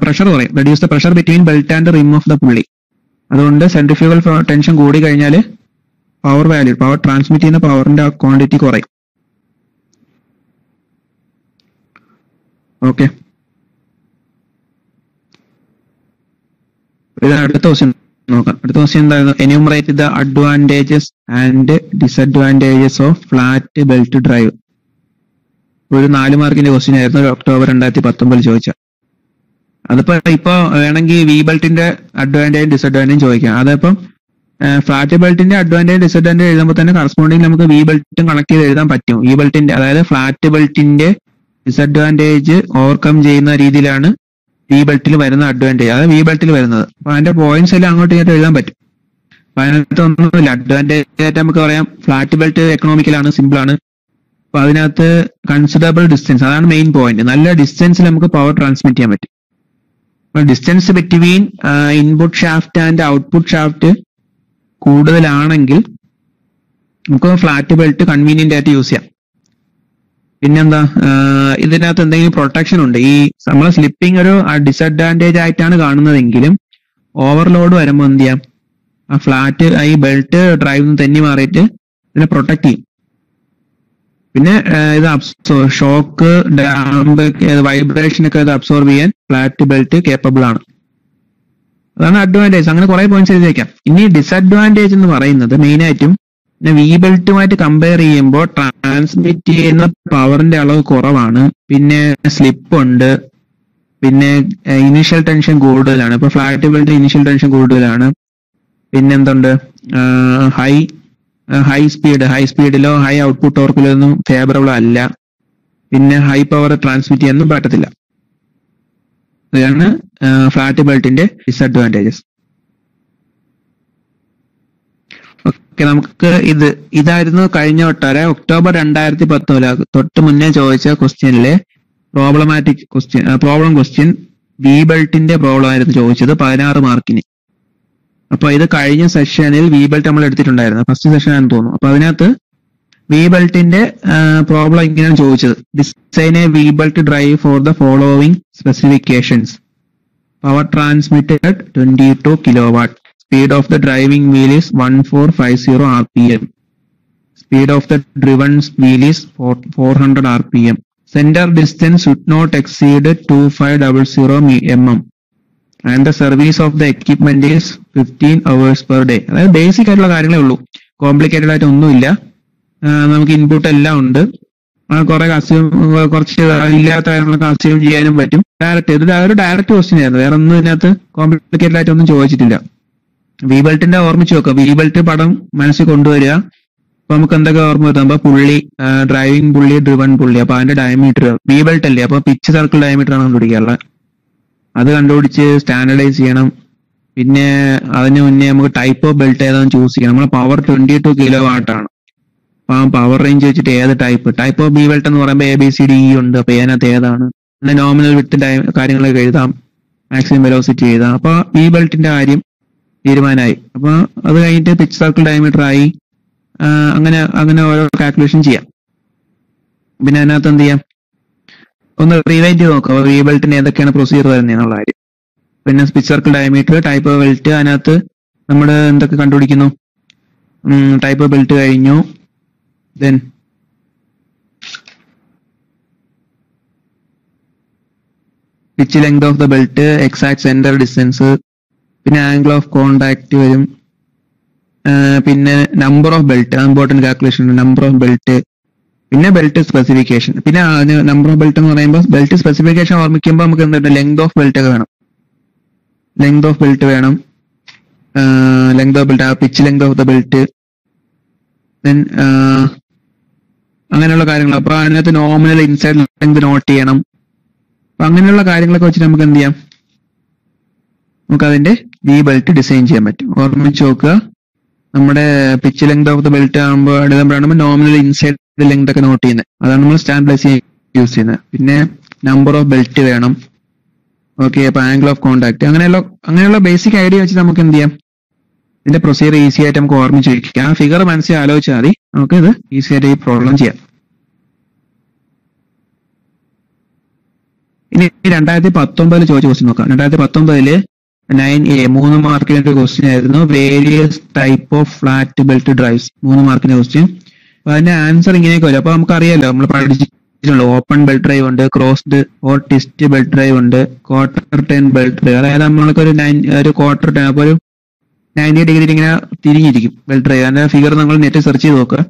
A: പ്രഷർ കുറയും. Reduce the pressure between belt and rim of the പുള്ളി. അതുകൊണ്ട് സെൻട്രിഫ്യൂഗൽ ടെൻഷൻ കൂടി കഴിഞ്ഞാൽ പവർ വാല്യൂ, പവർ ട്രാൻസ്മിറ്റ് ചെയ്യുന്ന പവറിന്റെ ക്വാണ്ടിറ്റി കുറയും. ഓക്കെ, അടുത്ത ക്വസ്റ്റ്യൻ നോക്കാം. അടുത്ത ക്വസ്റ്റ്യൻ എന്തായിരുന്നു? Enumerate the advantages and disadvantages of flat belt drive. ഒരു 4 മാർക്കിന്റെ ക്വസ്റ്റ്യൻ ആയിരുന്നു. ഒക്ടോബർ 2019 ചോദിച്ച. അതിപ്പോ വേണമെങ്കിൽ വി ബെൽറ്റിന്റെ അഡ്വാൻറ്റേജും ഡിസഡ്വാൻറ്റേജും ചോദിക്കാം. അതിപ്പം ഫ്ലാറ്റ് ബെൽറ്റിന്റെ അഡ്വാൻറ്റേജ് ഡിസഡ്വാൻറ്റേജ് എഴുതുമ്പോൾ തന്നെ കറസ്പോണ്ടിങ് നമുക്ക് വി ബെൽറ്റും കണക്ട് ചെയ്ത് എഴുതാൻ പറ്റും. വി ബെൽറ്റിന്റെ അതായത് ഫ്ലാറ്റ് ബെൽറ്റിന്റെ ഡിസഡ്വാൻറ്റേജ് ഓവർകം ചെയ്യുന്ന രീതിയിലാണ് വി ബെൽറ്റിൽ വരുന്ന അഡ്വാൻറ്റേജ്, അതായത് വി ബെൽറ്റിൽ വരുന്നത്. അപ്പൊ അതിന്റെ പോയിന്റ്സ് എല്ലാം അങ്ങോട്ട് ഇങ്ങോട്ട് എഴുതാൻ പറ്റും. അപ്പൊ അതിനകത്ത് ഒന്നുമില്ല. അഡ്വാൻറ്റേജ് ആയിട്ട് നമുക്ക് പറയാം ഫ്ലാറ്റ് ബെൽറ്റ് എക്കണോമിക്കലാണ്, സിമ്പിൾ ആണ്. അപ്പൊ അതിനകത്ത് കൺസിഡറബിൾ ഡിസ്റ്റൻസ്, അതാണ് മെയിൻ പോയിന്റ്. നല്ല ഡിസ്റ്റൻസിൽ നമുക്ക് പവർ ട്രാൻസ്മിറ്റ് ചെയ്യാൻ പറ്റും. അപ്പൊ distance between input shaft and output shaft കൂടുതലാണെങ്കിൽ നമുക്ക് ഫ്ലാറ്റ് ബെൽറ്റ് കൺവീനിയന്റ് ആയിട്ട് യൂസ് ചെയ്യാം. പിന്നെന്താ, ഇതിനകത്ത് എന്തെങ്കിലും പ്രൊട്ടക്ഷൻ ഉണ്ട്. ഈ നമ്മളെ സ്ലിപ്പിംഗ് ഒരു ഡിസഡ്വാൻറ്റേജ് ആയിട്ടാണ് കാണുന്നതെങ്കിലും ഓവർലോഡ് വരുമ്പോൾ എന്ത് ചെയ്യാം? ആ ഫ്ലാറ്റ് ഈ ബെൽറ്റ് ഡ്രൈവ് തെന്നി മാറിയിട്ട് ഇതിനെ പ്രൊട്ടക്ട് ചെയ്യും. പിന്നെ ഇത് ഷോക്ക്, വൈബ്രേഷൻ ഒക്കെ ഇത് അബ്സോർബ് ചെയ്യാൻ ഫ്ലാറ്റ് ബെൽറ്റ് കേപ്പബിൾ ആണ്. അതാണ് അഡ്വാൻറ്റേജ്. അങ്ങനെ കുറെ പോയിന്റ്സ് എഴുതി വെക്കാം. ഇനി ഡിസഡ്വാൻറ്റേജ് എന്ന് പറയുന്നത് മെയിനായിട്ടും വി ബെൽറ്റുമായിട്ട് കമ്പയർ ചെയ്യുമ്പോൾ ട്രാൻസ്മിറ്റ് ചെയ്യുന്ന പവറിന്റെ അളവ് കുറവാണ്, പിന്നെ സ്ലിപ്പ് ഉണ്ട്, പിന്നെ ഇനീഷ്യൽ ടെൻഷൻ കൂടുതലാണ്. ഇപ്പൊ ഫ്ലാറ്റ് ബെൽറ്റ് ഇനീഷ്യൽ ടെൻഷൻ കൂടുതലാണ്. പിന്നെ എന്തുണ്ട്, ഹൈ സ്പീഡിലോ ഹൈ ഔട്ട്പുട്ട് ടോർക്കിലോ ഒന്നും ഫേവറബിൾ അല്ല. പിന്നെ ഹൈ പവർ ട്രാൻസ്മിറ്റ് ചെയ്യാനൊന്നും പറ്റത്തില്ല. ഇതാണ് ഫ്ലാറ്റ് ബെൽറ്റിന്റെ ഡിസഡ്വാൻറ്റേജസ്. ഓക്കെ, നമുക്ക് ഇതായിരുന്നു കഴിഞ്ഞ വട്ടം ഒക്ടോബർ 2019 തൊട്ട് മുന്നേ ചോദിച്ച ക്വസ്റ്റ്യനിലെ പ്രോബ്ലം ക്വസ്റ്റ്യൻ വി ബെൽറ്റിന്റെ പ്രോബ്ലം ആയിരുന്നു ചോദിച്ചത് 16 മാർക്കിന്. അപ്പൊ ഇത് കഴിഞ്ഞ സെഷനിൽ വി ബെൽറ്റ് നമ്മൾ എടുത്തിട്ടുണ്ടായിരുന്നു, ഫസ്റ്റ് സെഷൻ ആണെന്ന് തോന്നുന്നു. അപ്പൊ അതിനകത്ത് വി ബെൽറ്റിന്റെ പ്രോബ്ലം ഇങ്ങനെയാണ് ചോദിച്ചത്. Design a V belt drive for the following specifications. Power transmitted 22 kilowatt. Speed of the driving wheel is 1450 rpm. Speed of the driven wheel is 400 rpm. Center distance should not exceed 2500 mm. And the service of the equipment is 15 hours per day. അതായത് basic ആയിട്ടുള്ള കാര്യങ്ങളേ ഉള്ളൂ, complicated ആയിട്ട് ഒന്നുമില്ല. നമുക്ക് input എല്ലാം ഉണ്ട്. കുറെ കുറച്ച് ഇല്ലാത്ത കാര്യങ്ങളൊക്കെ അസ്യൂം ചെയ്യാനും പറ്റും. ഇത് ഒരു ഡയറക്റ്റ് ക്വസ്റ്റ്യൻ ആയിരുന്നു, വേറെ ഒന്നും ഇതിനകത്ത് കോംപ്ലിക്കേറ്റഡ് ആയിട്ട് ഒന്നും ചോദിച്ചിട്ടില്ല. വി ബെൽറ്റിന്റെ ഓർമ്മിച്ച് നോക്കുക, വി ബെൽറ്റ് പടം മനസ്സിൽ കൊണ്ടുവരിക. അപ്പൊ നമുക്ക് എന്തൊക്കെ ഓർമ്മ വരുത്തും? അപ്പൊ പുള്ളി, ഡ്രൈവിംഗ് പുള്ളി, ഡ്രിവൺ പുള്ളി, അപ്പൊ അതിന്റെ ഡയമീറ്റർ വി ബെൽറ്റ് അല്ലേ, അപ്പൊ പിച്ച് സർക്കിൾ ഡയമീറ്റർ ആണ് കണ്ടുപിടിക്കാറുള്ളത്. അത് കണ്ടുപിടിച്ച് സ്റ്റാൻഡർഡൈസ് ചെയ്യണം. പിന്നെ അതിന് മുന്നേ നമുക്ക് ടൈപ്പ് ഓഫ് ബെൽറ്റ് ഏതാണെന്ന് ചൂസ് ചെയ്യണം. നമ്മളെ പവർ 22 kilowatt ആണ്. അപ്പൊ ആ പവർ റേഞ്ച് വെച്ചിട്ട് ഏത് ടൈപ്പ് ഓഫ് ബി ബെൽറ്റ് എന്ന് പറയുമ്പോൾ ABCDE ഉണ്ട്. അപ്പൊ അതിനകത്ത് ഏതാണ്, പിന്നെ നോമിനൽ വിത്ത് കാര്യങ്ങളൊക്കെ എഴുതാം, മാക്സിമം വെലോസിറ്റി എഴുതാം. അപ്പൊ ബി ബെൽറ്റിന്റെ കാര്യം തീരുമാനമായി. അപ്പൊ അത് കഴിഞ്ഞിട്ട് പിച്ച് സർക്കിൾ ഡയമീറ്റർ ആയി. അങ്ങനെ ഓരോ കാൽക്കുലേഷൻ ചെയ്യാം. പിന്നെ അതിനകത്ത് എന്ത് ചെയ്യാം, ഒന്ന് റിവൈൻഡ് ചെയ്ത് നോക്കാം വി ബെൽറ്റിന് ഏതൊക്കെയാണ് പ്രൊസീജിയർ വരുന്നത് എന്നുള്ള കാര്യം. പിന്നെ pitch circle diameter, type of belt, അതിനകത്ത് നമ്മൾ എന്തൊക്കെ കണ്ടുപിടിക്കുന്നു? ടൈപ്പ് ഓഫ് ബെൽറ്റ് കഴിഞ്ഞു. Then pitch length of the belt, exact centre distance, പിന്നെ ആംഗിൾ ഓഫ് കോണ്ടാക്ട് വരും. പിന്നെ number of belt, important calculation, number of belt. പിന്നെ ബെൽറ്റ് സ്പെസിഫിക്കേഷൻ. പിന്നെ നമ്പർ ഓഫ് ബെൽറ്റ് എന്ന് പറയുമ്പോൾ ബെൽറ്റ് സ്പെസിഫിക്കേഷൻ ഓർമ്മിക്കുമ്പോൾ നമുക്ക് എന്തുണ്ട്, ലെങ്ത് ഓഫ് ബെൽറ്റ് ഒക്കെ വേണം. ലെങ്ത് ഓഫ് ബെൽറ്റ് വേണം, length of belt, pitch length of the belt, then അങ്ങനെയുള്ള കാര്യങ്ങൾ. അപ്പൊ അതിനകത്ത് നോമിനൽ ഇൻസൈഡ് ലെങ്ത് നോട്ട് ചെയ്യണം. അപ്പൊ അങ്ങനെയുള്ള കാര്യങ്ങളൊക്കെ വെച്ചിട്ട് നമുക്ക് എന്ത് ചെയ്യാം, നമുക്ക് അതിന്റെ വി ബെൽറ്റ് ഡിസൈൻ ചെയ്യാൻ പറ്റും. ഓർമ്മിച്ച് നോക്കുക, നമ്മുടെ pitch length of the belt ആകുമ്പോൾ നോമിനൽ ഇൻസൈഡ് ലെങ്ത് ഒക്കെ നോട്ട് ചെയ്യുന്നത്, അതാണ് നമ്മൾ സ്റ്റാൻഡർഡൈസ് യൂസ് ചെയ്യുന്നത്. പിന്നെ നമ്പർ ഓഫ് ബെൽറ്റ് വേണം. ഓക്കെ, അപ്പൊ ആംഗിൾ ഓഫ് കോണ്ടാക്ട്, അങ്ങനെയുള്ള ബേസിക് ഐഡിയ വെച്ച് നമുക്ക് എന്ത് ചെയ്യാം, ഇതിന്റെ പ്രൊസീജിയർ ഈസി ആയിട്ട് നമുക്ക് ഓർമ്മിച്ച് വയ്ക്കാം. ആ ഫിഗർ മനസ്സിൽ ആലോചിച്ചാൽ മതി, നമുക്ക് ഇത് ഈസി ആയിട്ട് ഈ പ്രോബ്ലം ചെയ്യാം. ഇനി 2019 ചോദിച്ച ക്വസ്റ്റ്യൻ നോക്കാം. 2019 9A 3 മാർക്കിന്റെ ഒരു ക്വസ്റ്റ്യൻ ആയിരുന്നു. Various type of flat belt drives, 3 മാർക്കിന്റെ ക്വസ്റ്റ്യൻ. അപ്പൊ അതിന്റെ ആൻസർ ഇങ്ങനെയൊക്കെ വരും. അപ്പൊ നമുക്കറിയാലോ, നമ്മൾ പഠിച്ചിട്ടുള്ളൂ, ഓപ്പൺ ബെൽറ്റ് ഡ്രൈവ് ഉണ്ട്, crossed or twist belt drive ഉണ്ട്, ക്വാർട്ടർ ടേൺ ബെൽറ്റ് ഡ്രൈവ്. അതായത് നമ്മൾക്ക് ഒരു ക്വാർട്ടർ ടേൺ, അപ്പൊ ഒരു 90 ഡിഗ്രി ഇങ്ങനെ തിരിഞ്ഞിരിക്കും ബെൽറ്റ് ഡ്രൈവ്. അതിന്റെ ഫിഗർ നമ്മൾ നെറ്റ് സെർച്ച് ചെയ്ത് നോക്കുക.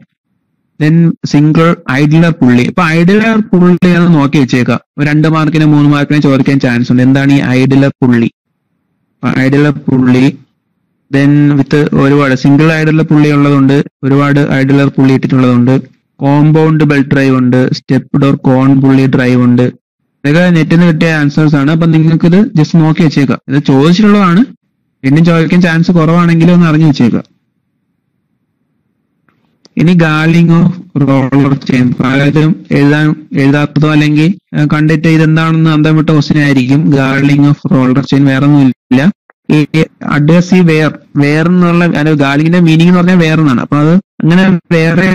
A: ദെൻ സിംഗിൾ ഐഡിലർ പുള്ളി. ഇപ്പൊ ഐഡിലർ പുള്ളി എന്ന് നോക്കി വെച്ചേക്കാം. 2 മാർക്കിന് 3 മാർക്കിന് ചോദിക്കാൻ ചാൻസ് ഉണ്ട്. എന്താണ് ഈ ഐഡിലർ പുള്ളി? ഐഡിലർ പുള്ളി, ദെൻ വിത്ത് ഒരുപാട് സിംഗിൾ ഐഡിലർ പുള്ളി ഉള്ളതുണ്ട്, ഒരുപാട് ഐഡിലർ പുള്ളി ഇട്ടിട്ടുള്ളതുണ്ട്, കോമ്പൗണ്ട് ബെൽറ്റ് ഡ്രൈവ് ഉണ്ട്, സ്റ്റെപ്പ്ഡ് ഓർ കോൺ പുള്ളി ഡ്രൈവ് ഉണ്ട്. ഇതൊക്കെ നെറ്റിൽ നിന്ന് കിട്ടിയ ആൻസേഴ്സ് ആണ്. അപ്പൊ നിങ്ങൾക്ക് ഇത് ജസ്റ്റ് നോക്കി വെച്ചേക്കാം. ഇത് ചോദിച്ചിട്ടുള്ളതാണ്, വീണ്ടും ചോദിക്കാൻ ചാൻസ് കുറവാണെങ്കിലും ഒന്ന് അറിഞ്ഞു വെച്ചേക്കുക. ഇനി ഗാർഡിങ് ഓഫ് റോളർ ചെയിൻ, പലരും എഴുതാത്തതോ അല്ലെങ്കിൽ കണ്ടിട്ട് ഇതെന്താണെന്ന് അന്തം വിട്ട ക്വസ്റ്റ്യൻ ആയിരിക്കും. ഗാർഡിങ് ഓഫ് റോളർ ചെയിൻ വേറെ ഒന്നുമില്ല, ഈ അഡ്ഹസീവ് വെയർ എന്നുള്ള ഗാർഡിങ്ങിന്റെ മീനിങ് എന്ന് പറഞ്ഞാൽ വെയർ എന്നാണ്. അപ്പൊ അത് അങ്ങനെ വേറെ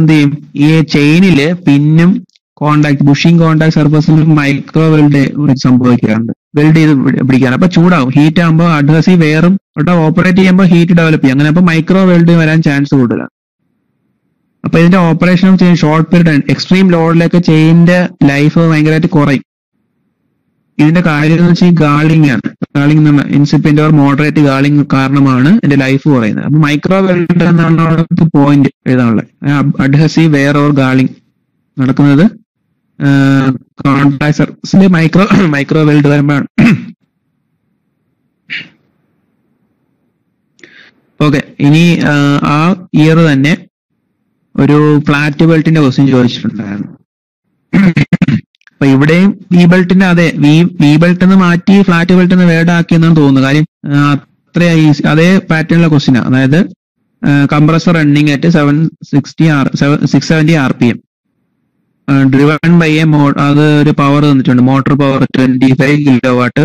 A: എന്ത് ചെയ്യും, ഈ ചെയിനില് പിന്നും കോണ്ടാക്ട്, ബുഷിംഗ് കോണ്ടാക്ട് സർഫസിൽ മൈക്രോ വെൽഡ് സംഭവിക്കാറുണ്ട്, വെൽഡ് ചെയ്ത് പിടിക്കാൻ. അപ്പൊ ചൂടാവും, ഹീറ്റ് ആകുമ്പോൾ അഡ്ഹസീവ് വെയറും ഓപ്പറേറ്റ് ചെയ്യുമ്പോൾ ഹീറ്റ് ഡെവലപ്പ് ചെയ്യും. അങ്ങനെ അപ്പൊ മൈക്രോ വെൽഡ് വരാൻ ചാൻസ് കൂടുതലാണ്. അപ്പൊ ഇതിന്റെ operation of chain short period, extreme ലോഡിലൊക്കെ ചെയിനിന്റെ ലൈഫ് ഭയങ്കരമായിട്ട് കുറയും. ഇതിന്റെ കാര്യം എന്ന് വെച്ചാൽ ഗാളിംഗ് ആണ്. ഗാളിംഗ് ഇൻസിപ്പിന്റ് ഓർ മോഡറേറ്റ് ഗാളിംഗ് കാരണമാണ് ഇതിന്റെ ലൈഫ് കുറയുന്നത്. അപ്പൊ മൈക്രോ വെൽഡ് എന്നാണ് പോയിന്റ് എഴുതാനുള്ളത്. അഡ്ഹസീവ് വെയർ ഓർ ഗാളിംഗ് നടക്കുന്നത് കോൺടാക്ട് സർഫസിൽ മൈക്രോ വെൽഡ് വരുമ്പോഴാണ്. ഓക്കെ, ഇനി ആ ഇയർ തന്നെ ഒരു ഫ്ലാറ്റ് ബെൽറ്റിന്റെ ക്വസ്റ്റ്യൻ ചോദിച്ചിട്ടുണ്ടായിരുന്നു. അപ്പൊ ഇവിടെയും വി ബെൽറ്റിന്റെ അതെ വി ബെൽറ്റ് എന്ന് മാറ്റി ഫ്ലാറ്റ് ബെൽറ്റ് എന്ന് വേർഡ് ആക്കിയെന്നാണ് തോന്നുന്നത്. കാര്യം അത്ര ഈസി അതേ പാറ്റേണിലെ ക്വസ്റ്റ്യനാണ്. അതായത് compressor running at 670 RPM driven by a അത് ഒരു പവർ തന്നിട്ടുണ്ട്, motor power 25 kilowatt,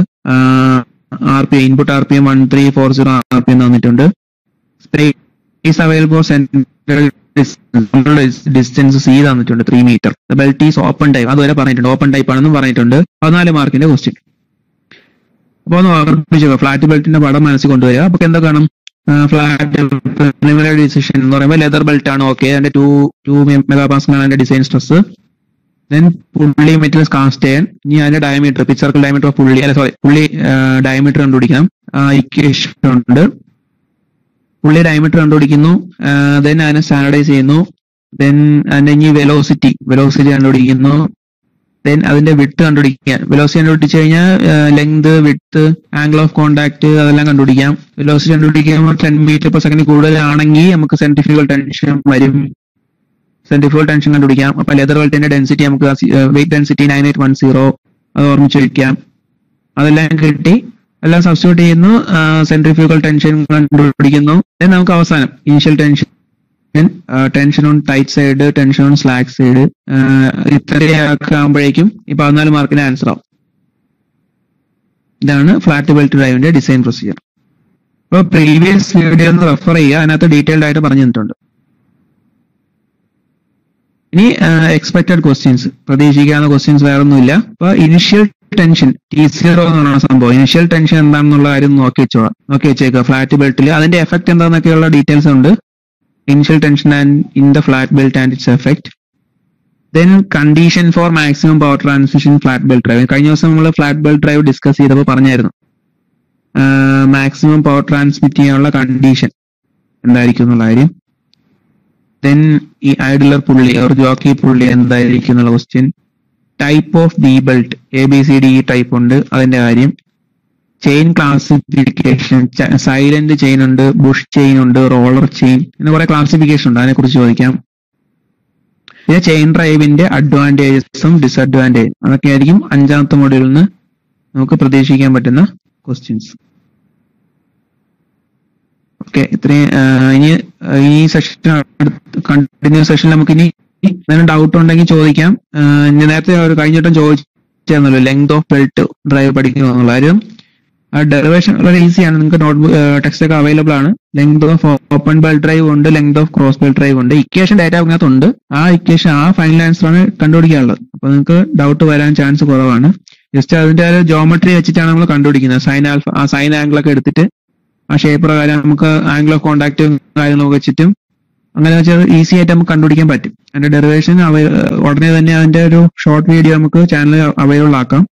A: RPM input RPM 1340 RPM തന്നിട്ടുണ്ട്. Space available central distance C തന്നിട്ടുണ്ട് 3 metre. Belt is open type അതുവരെ പറഞ്ഞിട്ടുണ്ട്, ഓപ്പൺ ടൈപ്പ് ആണെന്നും പറഞ്ഞിട്ടുണ്ട്. 14 മാർക്കിന്റെ ക്വസ്റ്റ്യൻ. അപ്പൊ ഒന്ന് ഓർമ്മിച്ചോ, ഫ്ലാറ്റ് ബെൽറ്റിന്റെ പടം മനസ്സിൽ കൊണ്ടുവരിക. അപ്പൊ എന്താ കാണും, ഫ്ലാറ്റ് പ്രിലിമിനറി ഡിസിഷൻ എന്ന് പറയുമ്പോൾ ലെതർ ബെൽറ്റ് ആണ്. ഓക്കെ, അതിന്റെ 2 മെഗാപാസ്കൽ ആണ് അതിന്റെ ഡിസൈൻ സ്ട്രെസ്. ദെൻ പുള്ളി മെറ്റൽ കാസ്റ്റ് ചെയ്യാൻ, ഇനി അതിന്റെ diameter pitch circle diameter of പുള്ളി ഡയമീറ്റർ കണ്ടുപിടിക്കണം. ഇക്വേഷൻ ഉണ്ട്. പുള്ളി ഡയമീറ്റർ കണ്ടുപിടിക്കുന്നു, ദെൻ അതിനെ സ്റ്റാൻഡർഡൈസ് ചെയ്യുന്നു, ദെൻ അതിന്റെ ഇനി വെലോസിറ്റി കണ്ടുപിടിക്കുന്നു, ദെൻ അതിന്റെ വിഡ്ത്ത് കണ്ടുപിടിക്കാൻ. വെലോസിറ്റി കണ്ടുപിടിച്ചു കഴിഞ്ഞാൽ length, width, angle of contact അതെല്ലാം കണ്ടുപിടിക്കാം. വെലോസിറ്റി കണ്ടുപിടിക്കുമ്പോൾ 10 മീറ്റർ പെർ സെക്കൻഡ് കൂടുതലാണെങ്കിൽ നമുക്ക് സെൻട്രിഫ്യൂഗൽ ടെൻഷൻ വരും. സെൻട്രിഫ്യൂഗൽ ടെൻഷൻ കണ്ടുപിടിക്കാം. അപ്പൊ ലെതർ ബെൽറ്റിന്റെ ഡെൻസിറ്റി നമുക്ക് വെയിറ്റ് ഡെൻസിറ്റി 9810 അത് ഓർമ്മിച്ച് വയ്ക്കാം. അതെല്ലാം കിട്ടി, എല്ലാം സബ്സ്റ്റിറ്റ്യൂട്ട് ചെയ്യുന്നു, സെൻട്രിഫ്യൂഗൽ ടെൻഷൻ കണ്ടുപിടിക്കുന്നു. ദെൻ നമുക്ക് അവസാനം initial tension on tight side, tension on slack side, ഇത്രയൊക്കെ ആകുമ്പോഴേക്കും ഈ 14 മാർക്കിന്റെ ആൻസർ ആവും. ഇതാണ് ഫ്ലാറ്റ് ബെൽറ്റ് ഡ്രൈവിന്റെ ഡിസൈൻ പ്രൊസീജിയർ. അപ്പൊ പ്രീവിയസ് വീഡിയോ ഒന്ന് റെഫർ ചെയ്യുക, അതിനകത്ത് ഡീറ്റെയിൽഡ് ആയിട്ട് പറഞ്ഞു തന്നിട്ടുണ്ട്. ഇനി എക്സ്പെക്ടഡ് ക്വസ്റ്റ്യൻസ്, പ്രതീക്ഷിക്കാവുന്ന ക്വസ്റ്റ്യൻസ് വേറെ ഒന്നുമില്ല. അപ്പൊ ഇനിഷ്യൽ ടെൻഷൻ T0 എന്നാണ് സംഭവം. ഇനിഷ്യൽ ടെൻഷൻ എന്താണെന്നുള്ള കാര്യം നോക്കി വെച്ചേക്കുക. ഫ്ലാറ്റ് ബെൽറ്റിൽ അതിന്റെ എഫക്ട് എന്താണെന്നൊക്കെയുള്ള ഡീറ്റെയിൽസ് ഉണ്ട്. Initial tension and in the flat belt and it's effect. Then condition for maximum power transmission flat belt drive. കഴിഞ്ഞ ദിവസം നമ്മൾ ഫ്ലാറ്റ് ബെൽറ്റ് ഡ്രൈവ് ഡിസ്കസ് ചെയ്തപ്പോൾ പറഞ്ഞായിരുന്നു മാക്സിമം പവർ ട്രാൻസ്മിറ്റ് ചെയ്യാനുള്ള കണ്ടീഷൻ എന്തായിരിക്കും എന്നുള്ള കാര്യം. ദെൻ ഈ ഐഡലർ പുള്ളി ഒരു ജോക്കി പുള്ളി എന്തായിരിക്കും എന്നുള്ള question. Type of B belt ABCD type ഉണ്ട്, അതിന്റെ കാര്യം. ചെയിൻ ക്ലാസിഫിക്കേഷൻ, സൈലന്റ് ചെയിൻ ഉണ്ട്, ബുഷ് ചെയിൻ ഉണ്ട്, റോളർ ചെയിൻ, ഇങ്ങനെ കുറെ ക്ലാസിഫിക്കേഷൻ ഉണ്ട്, അതിനെ കുറിച്ച് ചോദിക്കാം. പിന്നെ ചെയിൻ ഡ്രൈവിന്റെ അഡ്വാൻറ്റേജസും ഡിസഡ്വാൻറ്റേജും അതൊക്കെ ആയിരിക്കും 5ാമത്തെ മോഡ്യൂളിൽ നിന്ന് നമുക്ക് പ്രതീക്ഷിക്കാൻ പറ്റുന്ന ക്വസ്റ്റ്യൻസ്. ഓക്കെ, ഇത്രയും. ഇനി ഈ സെഷൻ കണ്ടിന്യൂസ് സെഷനിൽ നമുക്ക് ഇനി എന്തെങ്കിലും ഡൗട്ട് ഉണ്ടെങ്കിൽ ചോദിക്കാം. നേരത്തെ കഴിഞ്ഞിട്ടും ചോദിച്ചായിരുന്നല്ലോ ലെങ്ത് ഓഫ് ബെൽറ്റ് ഡ്രൈവ് പഠിക്കുക എന്നുള്ള കാര്യം. ആ ഡെറിവേഷൻ വളരെ ഈസിയാണ്, നിങ്ങൾക്ക് ടെക്സ്റ്റ് ഒക്കെ അവൈലബിൾ ആണ്. Length of open belt drive ഉണ്ട്, length of cross belt drive ഉണ്ട്. ഇക്വേഷൻ ഡാറ്റ അതിനകത്തുണ്ട്. ആ ഇക്വേഷൻ ആ ഫൈനൽ ആൻസർ ആണ് കണ്ടുപിടിക്കാനുള്ളത്. അപ്പൊ നിങ്ങൾക്ക് ഡൗട്ട് വരാൻ ചാൻസ് കുറവാണ്. ജസ്റ്റ് അതിന്റെ ഒരു ജോമെട്രി വെച്ചിട്ടാണ് നമ്മൾ കണ്ടുപിടിക്കുന്നത്. സൈൻ ആംഗിൾ ഒക്കെ എടുത്തിട്ട് ആ ഷേപ്പ് പ്രകാരം നമുക്ക് ആംഗിൾ ഓഫ് കോണ്ടാക്ട് കാര്യങ്ങളൊക്കെ വെച്ചിട്ടും അങ്ങനെ വെച്ചാൽ ഈസി ആയിട്ട് നമുക്ക് കണ്ടുപിടിക്കാൻ പറ്റും. അതിന്റെ ഡെറിവേഷൻ ഉടനെ തന്നെ അതിന്റെ ഒരു ഷോർട്ട് വീഡിയോ നമുക്ക് ചാനലിൽ അവൈലബിൾ ആക്കാം.